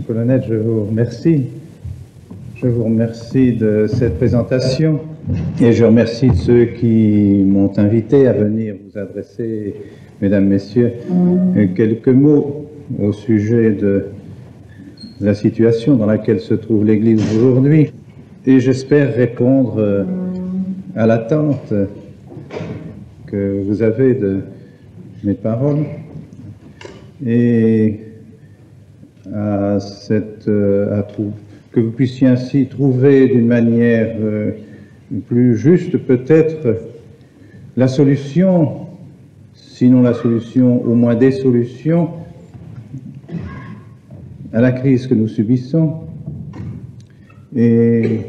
Colonel, je vous remercie. Je vous remercie de cette présentation et je remercie ceux qui m'ont invité à venir vous adresser, mesdames, messieurs, quelques mots au sujet de la situation dans laquelle se trouve l'Église aujourd'hui. Et j'espère répondre à l'attente que vous avez de mes paroles et à que vous puissiez ainsi trouver d'une manière plus juste peut-être la solution, sinon la solution, au moins des solutions à la crise que nous subissons. Et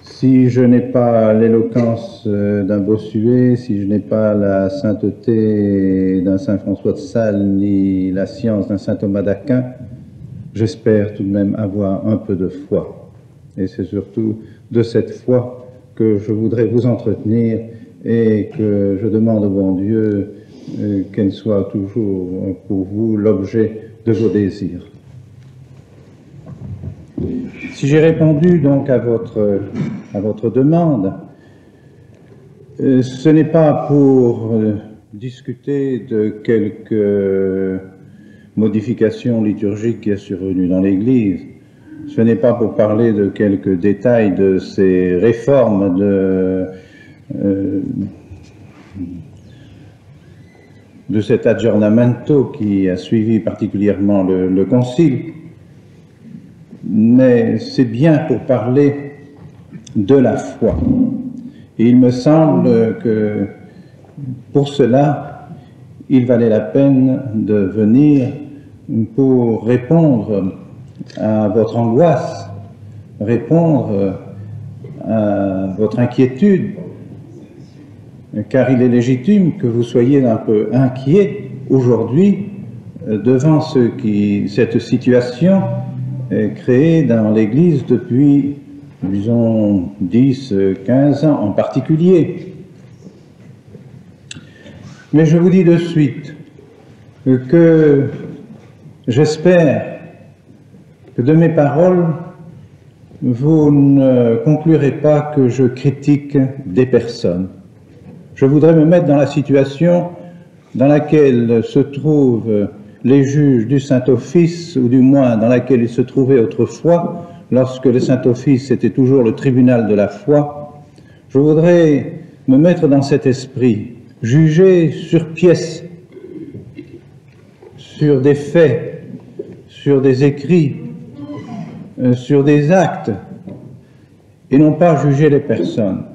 si je n'ai pas l'éloquence d'un Bossuet, si je n'ai pas la sainteté d'un saint François de Sales, ni la science d'un saint Thomas d'Aquin, j'espère tout de même avoir un peu de foi. Et c'est surtout de cette foi que je voudrais vous entretenir et que je demande au bon Dieu qu'elle soit toujours pour vous l'objet de vos désirs. Si j'ai répondu donc à votre demande, ce n'est pas pour discuter de quelques modifications liturgiques qui est survenue dans l'Église, ce n'est pas pour parler de quelques détails de ces réformes de cet aggiornamento qui a suivi particulièrement le Concile, mais c'est bien pour parler de la foi. Et il me semble que pour cela, il valait la peine de venir pour répondre à votre angoisse, répondre à votre inquiétude, car il est légitime que vous soyez un peu inquiets aujourd'hui devant cette situation créée dans l'Église depuis, disons, 10, 15 ans en particulier. Mais je vous dis de suite que j'espère que de mes paroles, vous ne conclurez pas que je critique des personnes. Je voudrais me mettre dans la situation dans laquelle se trouvent les juges du Saint-Office, ou du moins dans laquelle ils se trouvaient autrefois, lorsque le Saint-Office était toujours le tribunal de la foi. Je voudrais me mettre dans cet esprit, juger sur pièce, sur des faits, sur des écrits, sur des actes, et non pas juger les personnes.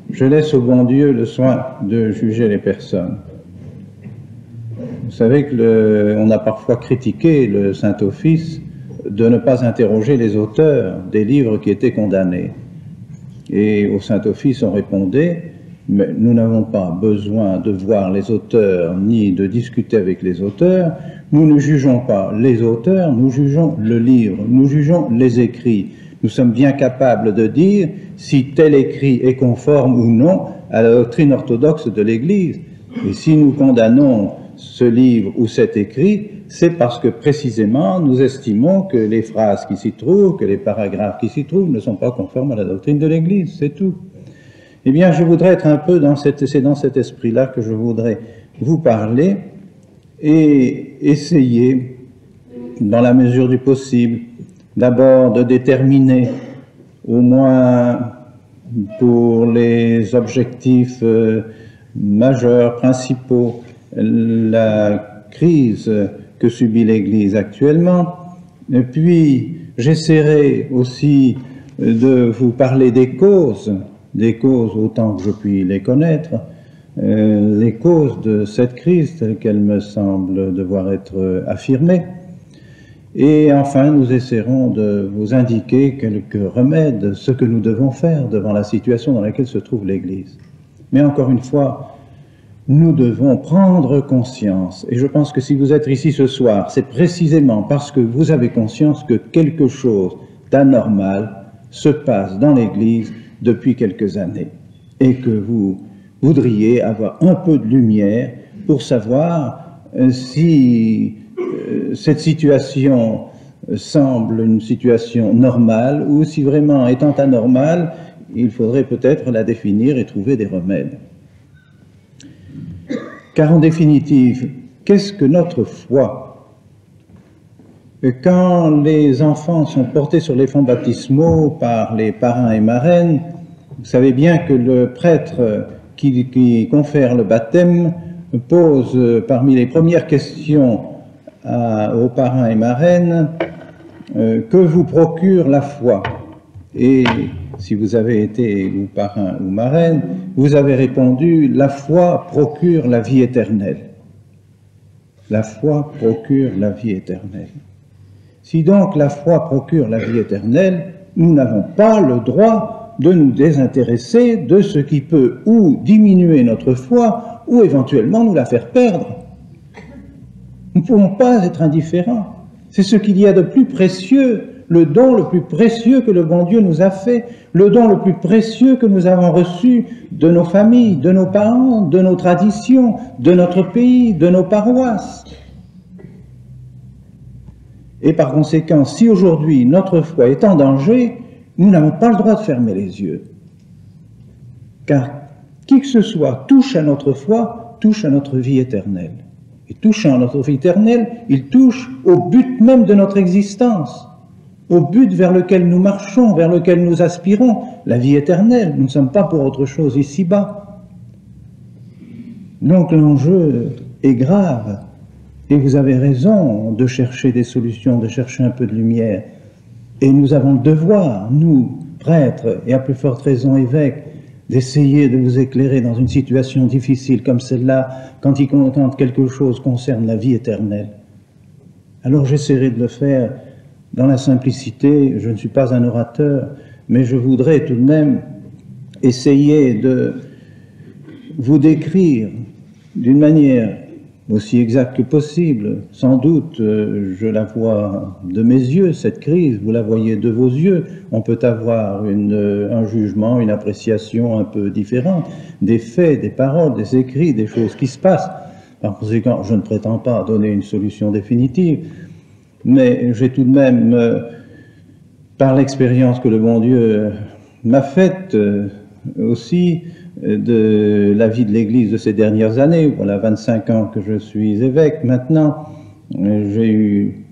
Je laisse au bon Dieu le soin de juger les personnes. Vous savez qu'on a parfois critiqué le Saint-Office de ne pas interroger les auteurs des livres qui étaient condamnés. Et au Saint-Office, on répondait, mais nous n'avons pas besoin de voir les auteurs ni de discuter avec les auteurs. Nous ne jugeons pas les auteurs, nous jugeons le livre, nous jugeons les écrits. Nous sommes bien capables de dire si tel écrit est conforme ou non à la doctrine orthodoxe de l'Église. Et si nous condamnons ce livre ou cet écrit, c'est parce que précisément nous estimons que les phrases qui s'y trouvent, que les paragraphes qui s'y trouvent ne sont pas conformes à la doctrine de l'Église, c'est tout. Eh bien, je voudrais être un peu c'est dans cet esprit-là que je voudrais vous parler et essayer, dans la mesure du possible, d'abord de déterminer, au moins pour les objectifs majeurs, principaux, la crise que subit l'Église actuellement. Et puis, j'essaierai aussi de vous parler des causes autant que je puis les connaître, les causes de cette crise telle qu'elle me semble devoir être affirmée. Et enfin, nous essaierons de vous indiquer quelques remèdes, ce que nous devons faire devant la situation dans laquelle se trouve l'Église. Mais encore une fois, nous devons prendre conscience. Et je pense que si vous êtes ici ce soir, c'est précisément parce que vous avez conscience que quelque chose d'anormal se passe dans l'Église depuis quelques années et que vous voudriez avoir un peu de lumière pour savoir si cette situation semble une situation normale, ou si vraiment étant anormale, il faudrait peut-être la définir et trouver des remèdes. Car en définitive, qu'est-ce que notre foi? Quand les enfants sont portés sur les fonts baptismaux par les parrains et marraines, vous savez bien que le prêtre qui confère le baptême pose parmi les premières questions aux parrains et marraines que vous procure la foi. Et si vous avez été ou parrain ou marraine, vous avez répondu: la foi procure la vie éternelle. La foi procure la vie éternelle. Si donc la foi procure la vie éternelle, nous n'avons pas le droit de nous désintéresser de ce qui peut ou diminuer notre foi ou éventuellement nous la faire perdre. Nous ne pouvons pas être indifférents. C'est ce qu'il y a de plus précieux, le don le plus précieux que le bon Dieu nous a fait, le don le plus précieux que nous avons reçu de nos familles, de nos parents, de nos traditions, de notre pays, de nos paroisses. Et par conséquent, si aujourd'hui notre foi est en danger, nous n'avons pas le droit de fermer les yeux. Car qui que ce soit touche à notre foi, touche à notre vie éternelle. Et touchant à notre vie éternelle, il touche au but même de notre existence, au but vers lequel nous marchons, vers lequel nous aspirons, la vie éternelle. Nous ne sommes pas pour autre chose ici-bas. Donc l'enjeu est grave. Et vous avez raison de chercher des solutions, de chercher un peu de lumière. Et nous avons le devoir, nous, prêtres, et à plus forte raison évêques, d'essayer de vous éclairer dans une situation difficile comme celle-là, quand quelque chose concerne la vie éternelle. Alors j'essaierai de le faire dans la simplicité. Je ne suis pas un orateur, mais je voudrais tout de même essayer de vous décrire d'une manière aussi exacte que possible. Sans doute, je la vois de mes yeux, cette crise, vous la voyez de vos yeux. On peut avoir un jugement, une appréciation un peu différente des faits, des paroles, des écrits, des choses qui se passent. Par conséquent, je ne prétends pas donner une solution définitive, mais j'ai tout de même, par l'expérience que le bon Dieu m'a faite aussi, de la vie de l'Église de ces dernières années. Voilà 25 ans que je suis évêque maintenant. J'ai eu,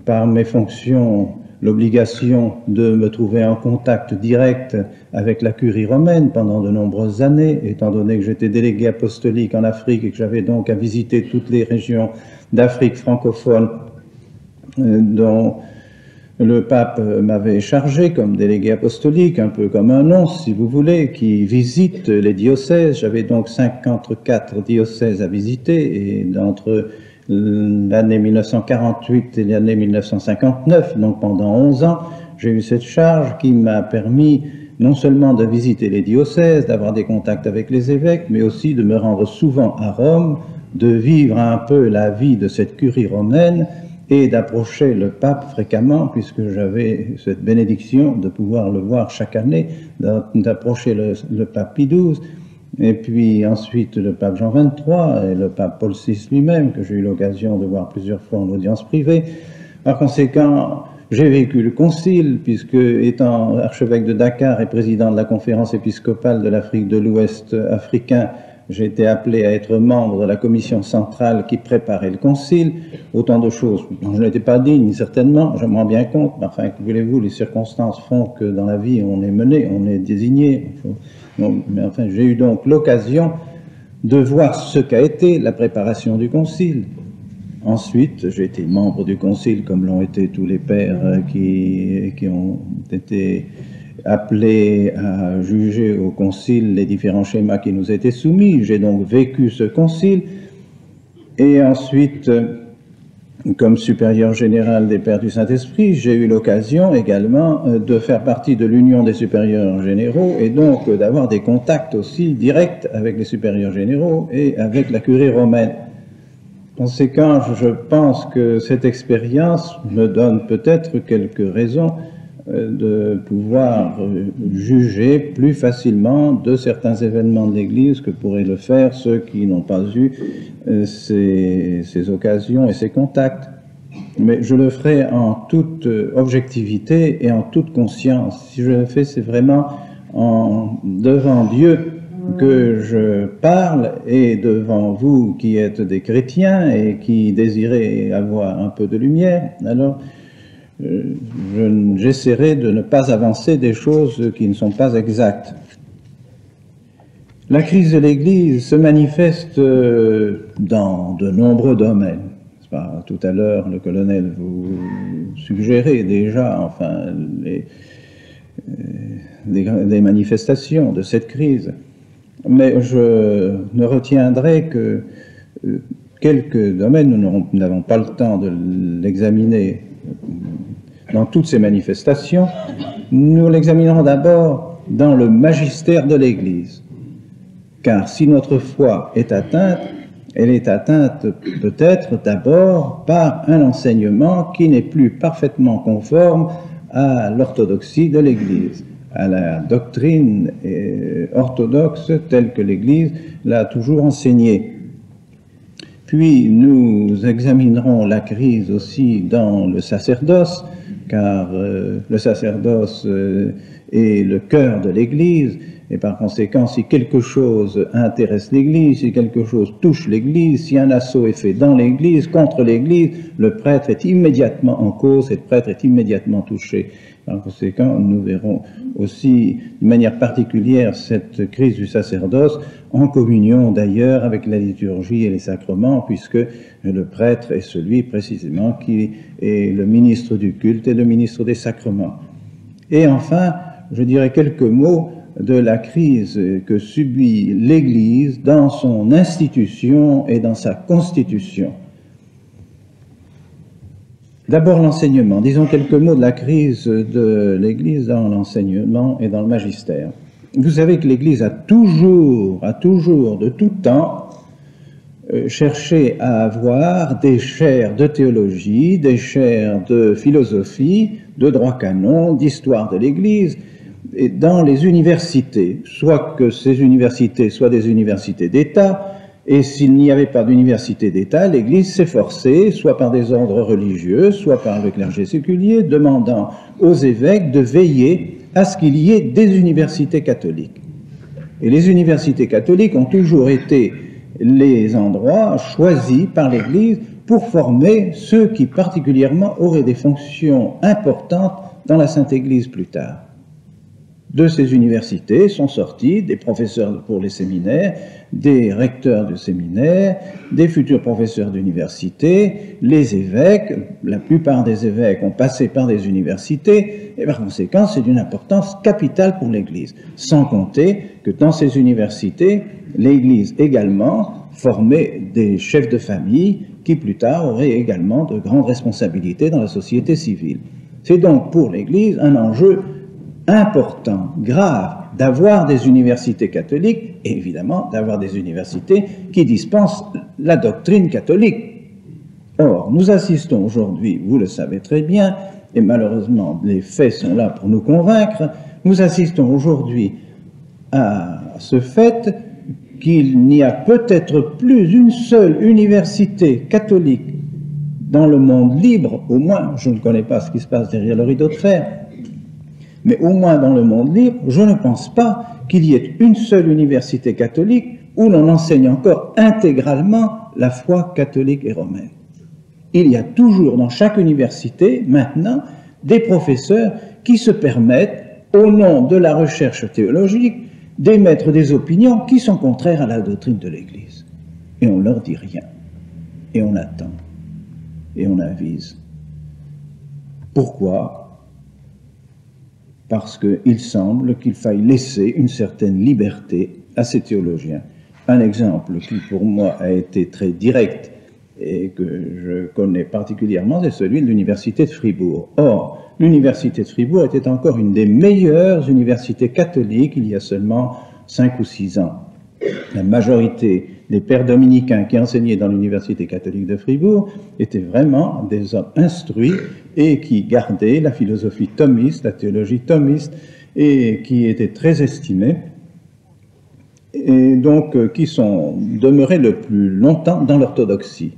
par mes fonctions, l'obligation de me trouver en contact direct avec la curie romaine pendant de nombreuses années, étant donné que j'étais délégué apostolique en Afrique et que j'avais donc à visiter toutes les régions d'Afrique francophone dont le pape m'avait chargé comme délégué apostolique, un peu comme un nonce, si vous voulez, qui visite les diocèses. J'avais donc 54 diocèses à visiter, et entre l'année 1948 et l'année 1959, donc pendant 11 ans, j'ai eu cette charge qui m'a permis non seulement de visiter les diocèses, d'avoir des contacts avec les évêques, mais aussi de me rendre souvent à Rome, de vivre un peu la vie de cette curie romaine, et d'approcher le pape fréquemment, puisque j'avais cette bénédiction de pouvoir le voir chaque année, d'approcher le pape Pie XII, et puis ensuite le pape Jean XXIII, et le pape Paul VI lui-même, que j'ai eu l'occasion de voir plusieurs fois en audience privée. Par conséquent, j'ai vécu le concile, puisque étant archevêque de Dakar et président de la conférence épiscopale de l'Afrique de l'Ouest africain, j'ai été appelé à être membre de la commission centrale qui préparait le concile, autant de choses dont je n'étais pas digne, certainement, je m'en rends bien compte, mais enfin, que voulez-vous, les circonstances font que dans la vie, on est mené, on est désigné. Mais enfin, j'ai eu donc l'occasion de voir ce qu'a été la préparation du concile. Ensuite, j'ai été membre du concile, comme l'ont été tous les pères qui ont été appelés à juger au concile les différents schémas qui nous étaient soumis. J'ai donc vécu ce concile, et ensuite, comme supérieur général des Pères du Saint-Esprit, j'ai eu l'occasion également de faire partie de l'Union des supérieurs généraux, et donc d'avoir des contacts aussi directs avec les supérieurs généraux et avec la curie romaine. Par conséquent, je pense que cette expérience me donne peut-être quelques raisons de pouvoir juger plus facilement de certains événements de l'Église que pourraient le faire ceux qui n'ont pas eu ces occasions et ces contacts. mais je le ferai en toute objectivité et en toute conscience. Si je le fais, c'est vraiment devant Dieu que je parle et devant vous qui êtes des chrétiens et qui désirez avoir un peu de lumière. Alors, j'essaierai de ne pas avancer des choses qui ne sont pas exactes. La crise de l'Église se manifeste dans de nombreux domaines. Tout à l'heure, le colonel vous suggérait déjà, enfin, les manifestations de cette crise. Mais je ne retiendrai que quelques domaines, nous n'avons pas le temps de l'examiner dans toutes ces manifestations. Nous l'examinerons d'abord dans le magistère de l'Église. Car si notre foi est atteinte, elle est atteinte peut-être d'abord par un enseignement qui n'est plus parfaitement conforme à l'orthodoxie de l'Église, à la doctrine orthodoxe telle que l'Église l'a toujours enseignée. Puis nous examinerons la crise aussi dans le sacerdoce, car le sacerdoce est le cœur de l'Église, et par conséquent, si quelque chose intéresse l'Église, si quelque chose touche l'Église, si un assaut est fait dans l'Église, contre l'Église, le prêtre est immédiatement en cause et le prêtre est immédiatement touché. Par conséquent, nous verrons aussi de manière particulière cette crise du sacerdoce, en communion d'ailleurs avec la liturgie et les sacrements, puisque le prêtre est celui précisément qui est le ministre du culte et le ministre des sacrements. Et enfin, je dirais quelques mots de la crise que subit l'Église dans son institution et dans sa constitution. D'abord l'enseignement. Disons quelques mots de la crise de l'Église dans l'enseignement et dans le magistère. Vous savez que l'Église a toujours, de tout temps, cherché à avoir des chaires de théologie, des chaires de philosophie, de droit canon, d'histoire de l'Église, et dans les universités, soit que ces universités soient des universités d'État, et s'il n'y avait pas d'université d'État, l'Église s'efforçait, soit par des ordres religieux, soit par le clergé séculier, demandant aux évêques de veiller à ce qu'il y ait des universités catholiques. Et les universités catholiques ont toujours été les endroits choisis par l'Église pour former ceux qui particulièrement auraient des fonctions importantes dans la Sainte Église plus tard. De ces universités sont sortis des professeurs pour les séminaires, des recteurs de séminaires, des futurs professeurs d'université, les évêques. La plupart des évêques ont passé par des universités, et par conséquent, c'est d'une importance capitale pour l'Église. Sans compter que dans ces universités, l'Église également formait des chefs de famille qui plus tard auraient également de grandes responsabilités dans la société civile. C'est donc pour l'Église un enjeu important, grave, d'avoir des universités catholiques et évidemment d'avoir des universités qui dispensent la doctrine catholique. Or, nous assistons aujourd'hui, vous le savez très bien, et malheureusement les faits sont là pour nous convaincre, nous assistons aujourd'hui à ce fait qu'il n'y a peut-être plus une seule université catholique dans le monde libre, au moins, je ne connais pas ce qui se passe derrière le rideau de fer, mais au moins dans le monde libre, je ne pense pas qu'il y ait une seule université catholique où l'on enseigne encore intégralement la foi catholique et romaine. Il y a toujours dans chaque université, maintenant, des professeurs qui se permettent, au nom de la recherche théologique, d'émettre des opinions qui sont contraires à la doctrine de l'Église. Et on ne leur dit rien. Et on attend. Et on avise. Pourquoi ? Parce qu'il semble qu'il faille laisser une certaine liberté à ces théologiens. Un exemple qui pour moi a été très direct et que je connais particulièrement, c'est celui de l'université de Fribourg. Or, l'université de Fribourg était encore une des meilleures universités catholiques il y a seulement 5 ou 6 ans. La majorité des pères dominicains qui enseignaient dans l'université catholique de Fribourg étaient vraiment des hommes instruits et qui gardaient la philosophie thomiste, la théologie thomiste, et qui étaient très estimés, et donc qui sont demeurés le plus longtemps dans l'orthodoxie.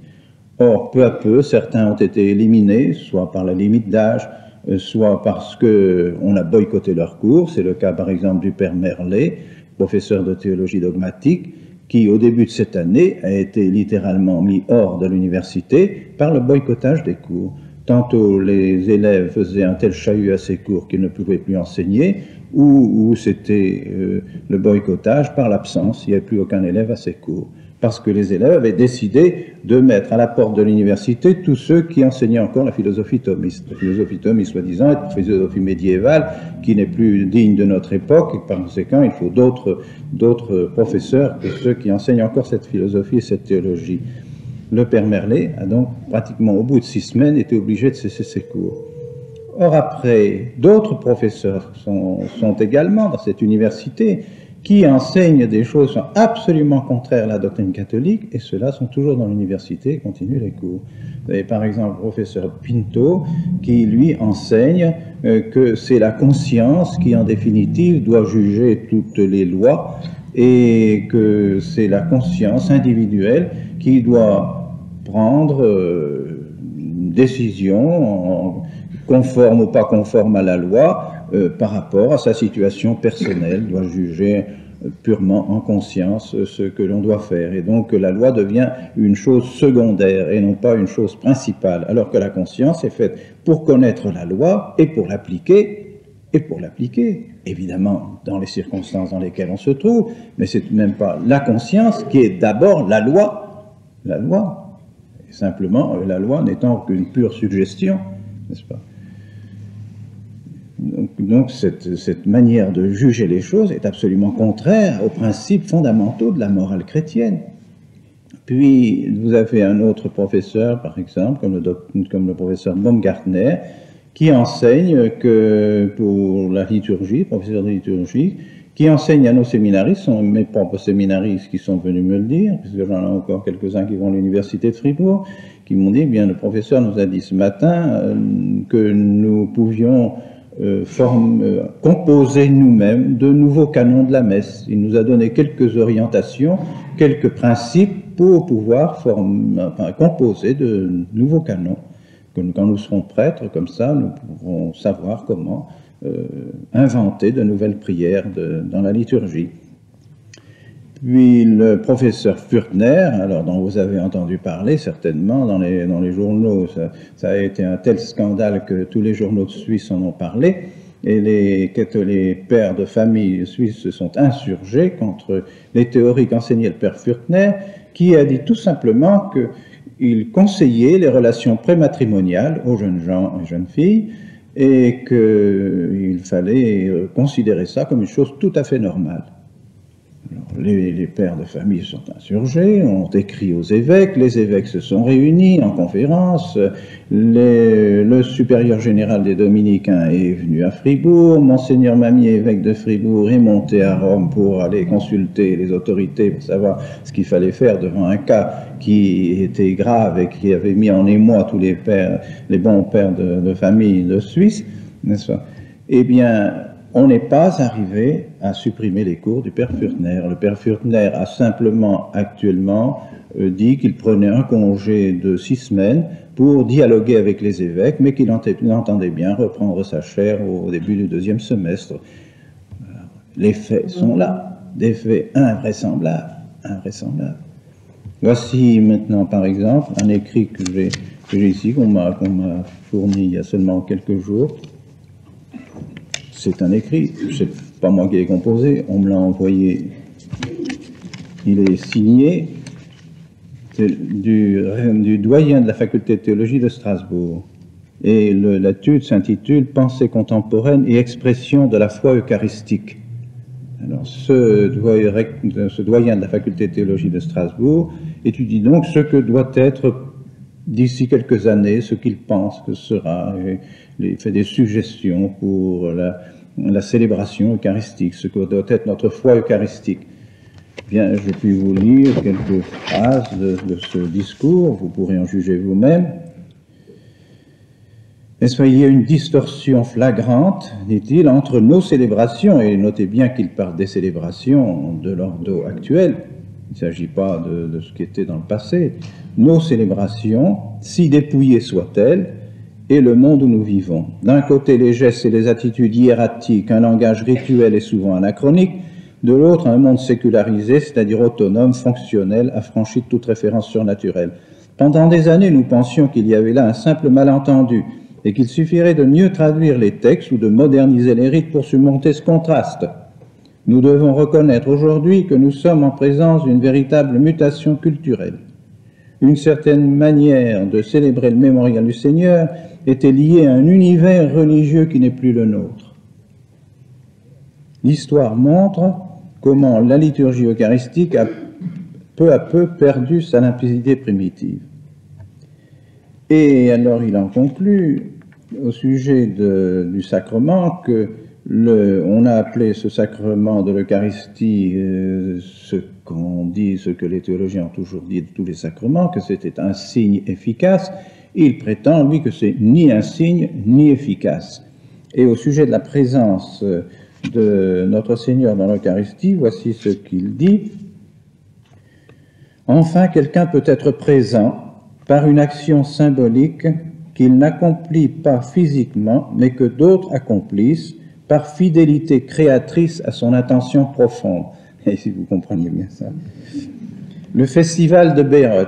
Or, peu à peu, certains ont été éliminés, soit par la limite d'âge, soit parce qu'on a boycotté leurs cours. C'est le cas, par exemple, du père Merlet, professeur de théologie dogmatique, qui, au début de cette année, a été littéralement mis hors de l'université par le boycottage des cours. Tantôt les élèves faisaient un tel chahut à ses cours qu'ils ne pouvaient plus enseigner, ou c'était le boycottage par l'absence, il n'y avait plus aucun élève à ses cours. Parce que les élèves avaient décidé de mettre à la porte de l'université tous ceux qui enseignaient encore la philosophie thomiste. La philosophie thomiste, soi-disant, est une philosophie médiévale qui n'est plus digne de notre époque, et par conséquent, il faut d'autres professeurs que ceux qui enseignent encore cette philosophie et cette théologie. Le père Merlet a donc, pratiquement au bout de 6 semaines, été obligé de cesser ses cours. Or, après, d'autres professeurs sont également dans cette université, qui enseignent des choses qui sont absolument contraires à la doctrine catholique, et ceux-là sont toujours dans l'université et continuent les cours. Vous avez par exemple le professeur Pinto, qui lui enseigne que c'est la conscience qui en définitive doit juger toutes les lois, et que c'est la conscience individuelle qui doit prendre une décision conforme ou pas conforme à la loi, par rapport à sa situation personnelle, doit juger purement en conscience ce que l'on doit faire. Et donc la loi devient une chose secondaire et non pas une chose principale, alors que la conscience est faite pour connaître la loi et pour l'appliquer, évidemment, dans les circonstances dans lesquelles on se trouve, mais c'est même pas la conscience qui est d'abord la loi. La loi, et simplement, la loi n'étant qu'une pure suggestion, n'est-ce pas? Donc cette manière de juger les choses est absolument contraire aux principes fondamentaux de la morale chrétienne. Puis vous avez un autre professeur, par exemple, comme le professeur Baumgartner, qui enseigne que pour la liturgie, professeur de liturgie, qui enseigne à nos séminaristes, sont mes propres séminaristes qui sont venus me le dire, puisque j'en ai encore quelques-uns qui vont à l'université de Fribourg, qui m'ont dit, bien, le professeur nous a dit ce matin que nous pouvions composer nous-mêmes de nouveaux canons de la messe. Il nous a donné quelques orientations, quelques principes pour pouvoir composer de nouveaux canons. Quand nous serons prêtres, comme ça, nous pourrons savoir comment inventer de nouvelles prières dans la liturgie. Puis le professeur Furtner, alors dont vous avez entendu parler certainement dans les journaux, ça a été un tel scandale que tous les journaux de Suisse en ont parlé, et les pères de famille suisses se sont insurgés contre les théories qu'enseignait le père Furtner, qui a dit tout simplement qu'il conseillait les relations prématrimoniales aux jeunes gens et jeunes filles, et qu'il fallait considérer ça comme une chose tout à fait normale. Alors, les pères de famille sont insurgés, ont écrit aux évêques, les évêques se sont réunis en conférence, le supérieur général des dominicains est venu à Fribourg, Monseigneur Mamier, évêque de Fribourg, est monté à Rome pour aller consulter les autorités pour savoir ce qu'il fallait faire devant un cas qui était grave et qui avait mis en émoi tous les bons pères de famille de Suisse, n'est-ce pas? Eh bien, on n'est pas arrivé à supprimer les cours du père Furtner. Le père Furtner a simplement actuellement dit qu'il prenait un congé de 6 semaines pour dialoguer avec les évêques, mais qu'il entendait bien reprendre sa chaire au début du 2e semestre. Les faits sont là, des faits invraisemblables. Voici maintenant, par exemple, un écrit que j'ai ici, qu'on m'a fourni il y a seulement quelques jours. C'est un écrit, c'est pas moi qui l'ai composé, on me l'a envoyé. Il est signé du doyen de la faculté de théologie de Strasbourg. Et l'étude s'intitule « Pensée contemporaine et expression de la foi eucharistique ». Alors, ce doyen de la faculté de théologie de Strasbourg étudie donc ce que doit être, d'ici quelques années, ce qu'il pense que sera, il fait des suggestions pour la célébration eucharistique, ce que doit être notre foi eucharistique. Bien, je puis vous lire quelques phrases de ce discours, vous pourrez en juger vous-même. N'est-ce pas, il y a une distorsion flagrante, dit-il, entre nos célébrations, et notez bien qu'il parle des célébrations de l'ordo actuel, Il ne s'agit pas de ce qui était dans le passé. Nos célébrations, si dépouillées soient-elles, et le monde où nous vivons. D'un côté, les gestes et les attitudes hiératiques, un langage rituel et souvent anachronique, de l'autre, un monde sécularisé, c'est-à-dire autonome, fonctionnel, affranchi de toute référence surnaturelle. Pendant des années, nous pensions qu'il y avait là un simple malentendu et qu'il suffirait de mieux traduire les textes ou de moderniser les rites pour surmonter ce contraste. Nous devons reconnaître aujourd'hui que nous sommes en présence d'une véritable mutation culturelle. Une certaine manière de célébrer le mémorial du Seigneur était liée à un univers religieux qui n'est plus le nôtre. L'histoire montre comment la liturgie eucharistique a peu à peu perdu sa limpidité primitive. Et alors il en conclut au sujet du sacrement que on a appelé ce sacrement de l'Eucharistie ce qu'on dit, ce que les théologiens ont toujours dit de tous les sacrements, que c'était un signe efficace. Il prétend, lui, que c'est ni un signe ni efficace. Et au sujet de la présence de notre Seigneur dans l'Eucharistie, voici ce qu'il dit. Enfin, quelqu'un peut être présent par une action symbolique qu'il n'accomplit pas physiquement, mais que d'autres accomplissent par fidélité créatrice à son intention profonde. Et si vous compreniez bien ça. Le festival de Bayreuth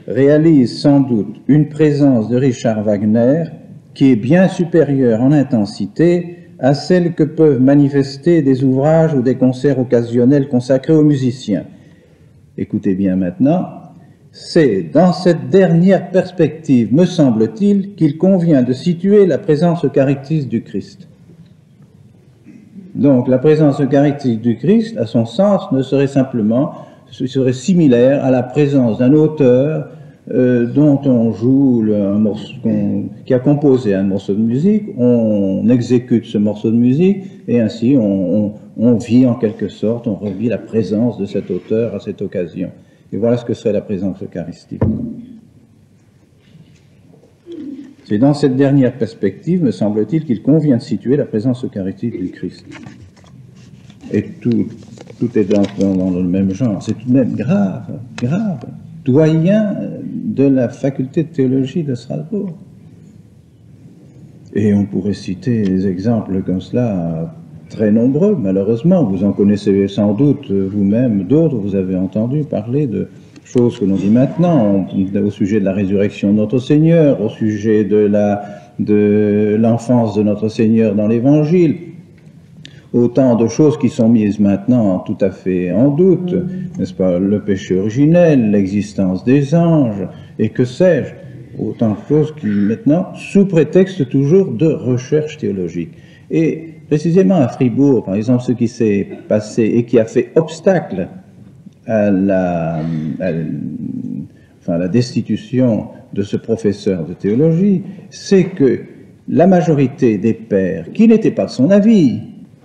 réalise sans doute une présence de Richard Wagner qui est bien supérieure en intensité à celle que peuvent manifester des ouvrages ou des concerts occasionnels consacrés aux musiciens. Écoutez bien maintenant, c'est dans cette dernière perspective, me semble-t-il, qu'il convient de situer la présence eucharistique du Christ. Donc la présence eucharistique du Christ, à son sens, ne serait serait similaire à la présence d'un auteur dont on joue un morceau, qui a composé un morceau de musique, on exécute ce morceau de musique et ainsi on vit en quelque sorte, on revit la présence de cet auteur à cette occasion. Et voilà ce que serait la présence eucharistique. C'est dans cette dernière perspective, me semble-t-il, qu'il convient de situer la présence eucharistique du Christ. Et tout est dans le même genre. C'est tout de même grave. Doyen de la faculté de théologie de Strasbourg. Et on pourrait citer des exemples comme cela très nombreux, malheureusement. Vous en connaissez sans doute vous-même d'autres. Vous avez entendu parler de choses que l'on dit maintenant, au sujet de la résurrection de notre Seigneur, au sujet de l'enfance de notre Seigneur dans l'Évangile. Autant de choses qui sont mises maintenant tout à fait en doute, n'est-ce pas, le péché originel, l'existence des anges, et que sais-je, autant de choses qui maintenant, sous prétexte toujours de recherche théologique. Et précisément à Fribourg, par exemple, ce qui s'est passé et qui a fait obstacle à la destitution de ce professeur de théologie, c'est que la majorité des pères, qui n'étaient pas de son avis,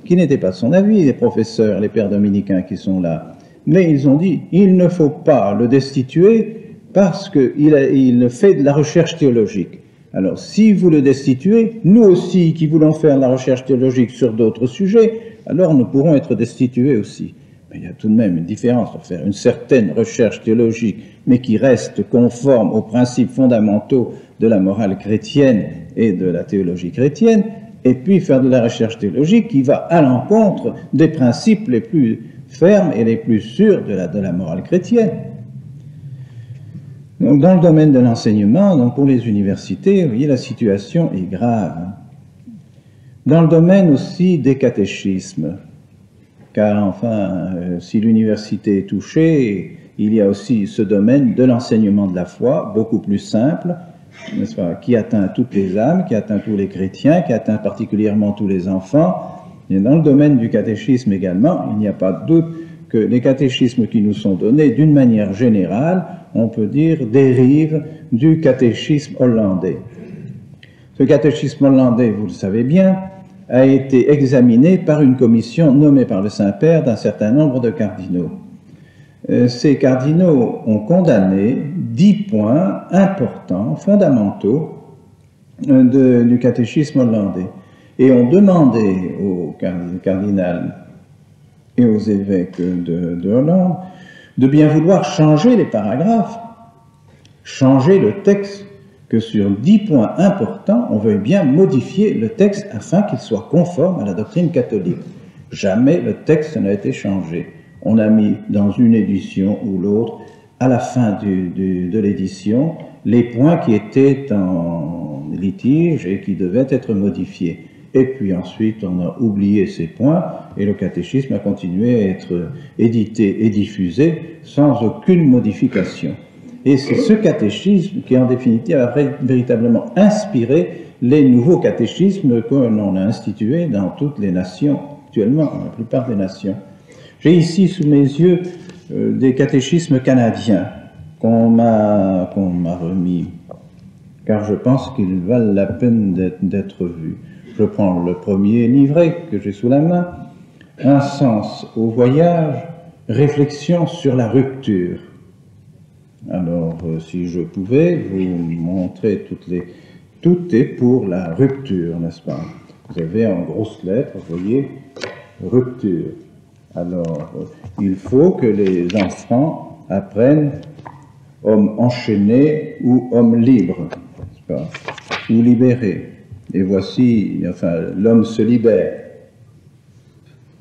les professeurs, les pères dominicains qui sont là, mais ils ont dit, il ne faut pas le destituer parce qu'il fait de la recherche théologique. Alors, si vous le destituez, nous aussi, qui voulons faire de la recherche théologique sur d'autres sujets, alors nous pourrons être destitués aussi. Mais il y a tout de même une différence entre faire une certaine recherche théologique, mais qui reste conforme aux principes fondamentaux de la morale chrétienne et de la théologie chrétienne, et puis faire de la recherche théologique qui va à l'encontre des principes les plus fermes et les plus sûrs de la morale chrétienne. Donc, dans le domaine de l'enseignement, donc pour les universités, vous voyez, la situation est grave. Dans le domaine aussi des catéchismes, car enfin, si l'université est touchée, il y a aussi ce domaine de l'enseignement de la foi, beaucoup plus simple, n'est-ce pas, qui atteint toutes les âmes, qui atteint tous les chrétiens, qui atteint particulièrement tous les enfants. Et dans le domaine du catéchisme également, il n'y a pas de doute que les catéchismes qui nous sont donnés, d'une manière générale, on peut dire, dérivent du catéchisme hollandais. Ce catéchisme hollandais, vous le savez bien, a été examiné par une commission nommée par le Saint-Père d'un certain nombre de cardinaux. Ces cardinaux ont condamné 10 points importants, fondamentaux, du catéchisme hollandais, et ont demandé au cardinal et aux évêques de Hollande de bien vouloir changer les paragraphes, changer le texte, que sur 10 points importants, on veuille bien modifier le texte afin qu'il soit conforme à la doctrine catholique. Jamais le texte n'a été changé. On a mis dans une édition ou l'autre, à la fin de l'édition, les points qui étaient en litige et qui devaient être modifiés. Et puis ensuite, on a oublié ces points et le catéchisme a continué à être édité et diffusé sans aucune modification. Et c'est ce catéchisme qui, en définitive, a véritablement inspiré les nouveaux catéchismes que l'on a institués dans toutes les nations, actuellement, dans la plupart des nations. J'ai ici sous mes yeux des catéchismes canadiens qu'on m'a remis, car je pense qu'ils valent la peine d'être vus. Je prends le premier livret que j'ai sous la main, Un sens au voyage, réflexion sur la rupture. Alors, si je pouvais vous montrer tout est pour la rupture, n'est-ce pas? Vous avez en grosses lettres, vous voyez, rupture. Alors, il faut que les enfants apprennent homme enchaîné ou homme libre, n'est-ce pas? Ou libéré. Et voici, enfin, l'homme se libère.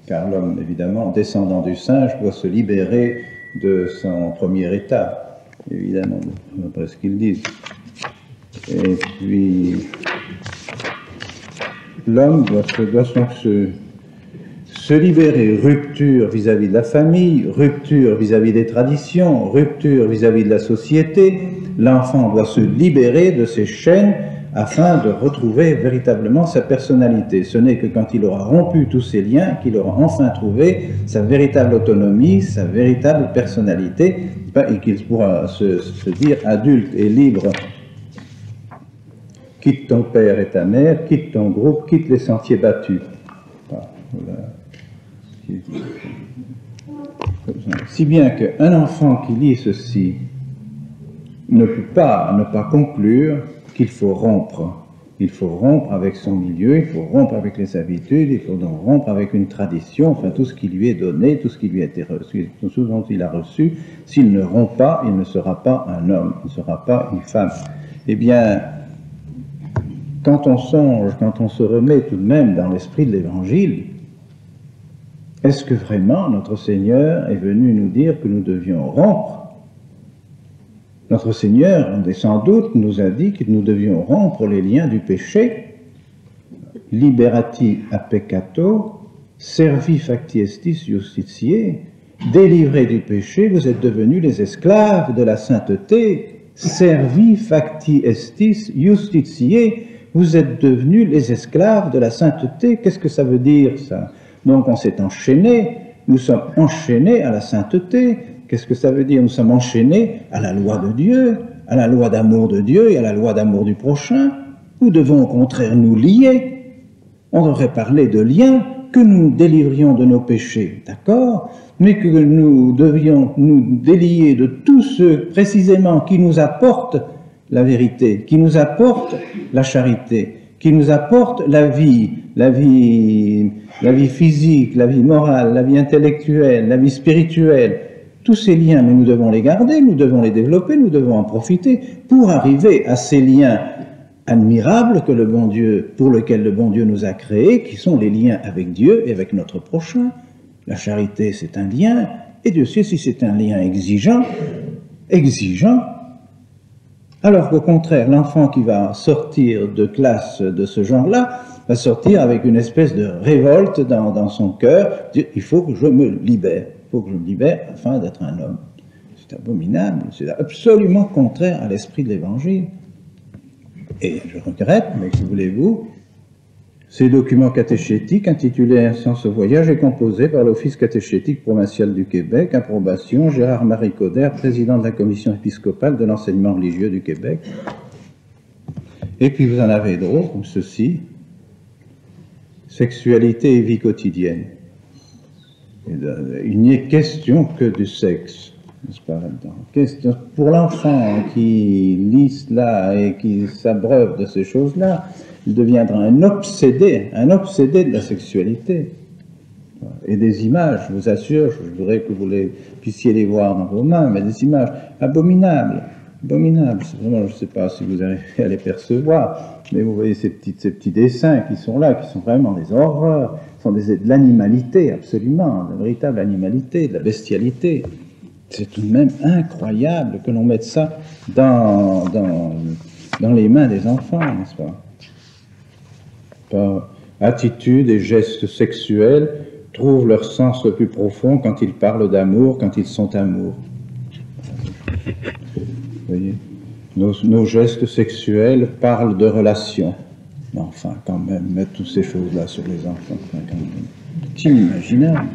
Car l'homme, évidemment, descendant du singe, doit se libérer de son premier état. Évidemment, d'après ce qu'ils disent. Et puis, l'homme doit donc se libérer, rupture vis-à-vis de la famille, rupture vis-à-vis des traditions, rupture vis-à-vis de la société. L'enfant doit se libérer de ses chaînes afin de retrouver véritablement sa personnalité. Ce n'est que quand il aura rompu tous ces liens qu'il aura enfin trouvé sa véritable autonomie, sa véritable personnalité, et qu'il pourra se dire adulte et libre. Quitte ton père et ta mère, quitte ton groupe, quitte les sentiers battus. Voilà. Si bien qu'un enfant qui lit ceci ne peut pas ne pas conclure qu'il faut rompre. Il faut rompre avec son milieu, il faut rompre avec les habitudes, il faut donc rompre avec une tradition, enfin tout ce qui lui est donné, tout ce qui lui a été reçu, tout ce dont il a reçu. S'il ne rompt pas, il ne sera pas un homme, il ne sera pas une femme. Eh bien, quand on songe, quand on se remet tout de même dans l'esprit de l'Évangile, est-ce que vraiment notre Seigneur est venu nous dire que nous devions rompre? Notre Seigneur, sans doute, nous a dit que nous devions rompre les liens du péché. Liberati a peccato, servi facti estis justitiae. Délivrés du péché, vous êtes devenus les esclaves de la sainteté. Servi facti estis justitiae. Vous êtes devenus les esclaves de la sainteté. Qu'est-ce que ça veut dire, ça? Donc on s'est enchaîné, nous sommes enchaînés à la sainteté. Qu'est-ce que ça veut dire? Nous sommes enchaînés à la loi de Dieu, à la loi d'amour de Dieu et à la loi d'amour du prochain. Nous devons au contraire nous lier. On devrait parler de lien, que nous délivrions de nos péchés, d'accord? Mais que nous devions nous délier de tous ceux précisément qui nous apportent la vérité, qui nous apportent la charité, qui nous apportent la vie physique, la vie morale, la vie intellectuelle, la vie spirituelle. Tous ces liens, mais nous devons les garder, nous devons les développer, nous devons en profiter pour arriver à ces liens admirables que le bon Dieu, pour lesquels le bon Dieu nous a créés, qui sont les liens avec Dieu et avec notre prochain. La charité, c'est un lien, et Dieu sait si c'est un lien exigeant, alors qu'au contraire, l'enfant qui va sortir de classe de ce genre-là, va sortir avec une espèce de révolte dans son cœur, dire, il faut que je me libère. Il faut que je me libère afin d'être un homme. C'est abominable, c'est absolument contraire à l'esprit de l'Évangile. Et je regrette, mais que voulez-vous, ces documents catéchétiques intitulés « Un sens au voyage » est composé par l'Office catéchétique provincial du Québec, approbation Gérard-Marie Coder, président de la commission épiscopale de l'enseignement religieux du Québec. Et puis vous en avez d'autres, comme ceci, sexualité et vie quotidienne. Il n'y est question que du sexe, n'est-ce pas, là-dedans. Pour l'enfant qui lit cela et qui s'abreuve de ces choses-là, il deviendra un obsédé de la sexualité. Et des images, je vous assure, je voudrais que vous puissiez les voir dans vos mains, mais des images abominables, abominables. Vraiment, je ne sais pas si vous arrivez à les percevoir, mais vous voyez ces petits dessins qui sont là, qui sont vraiment des horreurs, sont de l'animalité, absolument, de la véritable animalité, de la bestialité. C'est tout de même incroyable que l'on mette ça dans les mains des enfants, n'est-ce pas? Par attitudes et gestes sexuels trouvent leur sens le plus profond quand ils parlent d'amour, quand ils sont amour. Vous voyez, nos gestes sexuels parlent de relations. Mais enfin, quand même, mettre toutes ces choses-là sur les enfants, c'est inimaginable.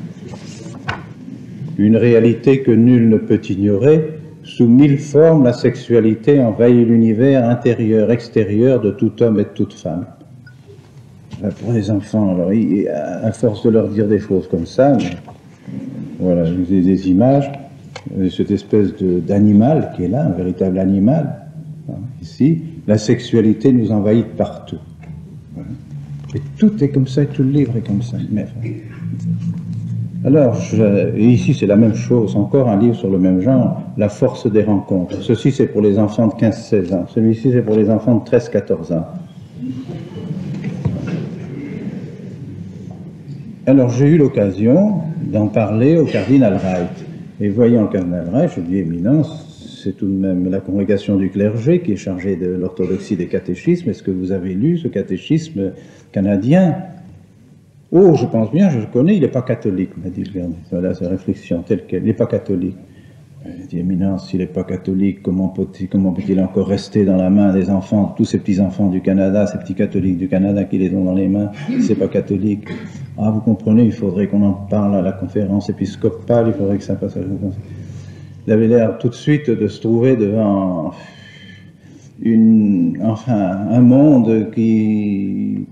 Une réalité que nul ne peut ignorer, sous 1000 formes, la sexualité envahit l'univers intérieur, extérieur de tout homme et de toute femme. Pour les enfants, alors, à force de leur dire des choses comme ça, voilà, des images, cette espèce d'animal qui est là, un véritable animal, ici, la sexualité nous envahit de partout. Voilà. Et tout est comme ça, et tout le livre est comme ça. Mais, alors, et ici c'est la même chose, encore un livre sur le même genre, La force des rencontres. Ceci c'est pour les enfants de 15-16 ans, celui-ci c'est pour les enfants de 13-14 ans. Alors j'ai eu l'occasion d'en parler au cardinal Wright. Et voyant le cardinal Wright, je dis, Éminence, c'est tout de même la congrégation du clergé qui est chargée de l'orthodoxie des catéchismes. Est-ce que vous avez lu ce catéchisme canadien? Oh, je pense bien, je le connais, il n'est pas catholique, m'a dit le cardinal. Voilà sa réflexion telle qu'elle, il n'est pas catholique. Je dis, Éminence, s'il n'est pas catholique, comment peut-il encore rester dans la main des enfants, tous ces petits-enfants du Canada, ces petits catholiques du Canada qui les ont dans les mains, si c'est pas catholique? Ah, vous comprenez, il faudrait qu'on en parle à la conférence épiscopale, il faudrait que ça passe à la conférence. Il avait l'air tout de suite de se trouver devant un monde qui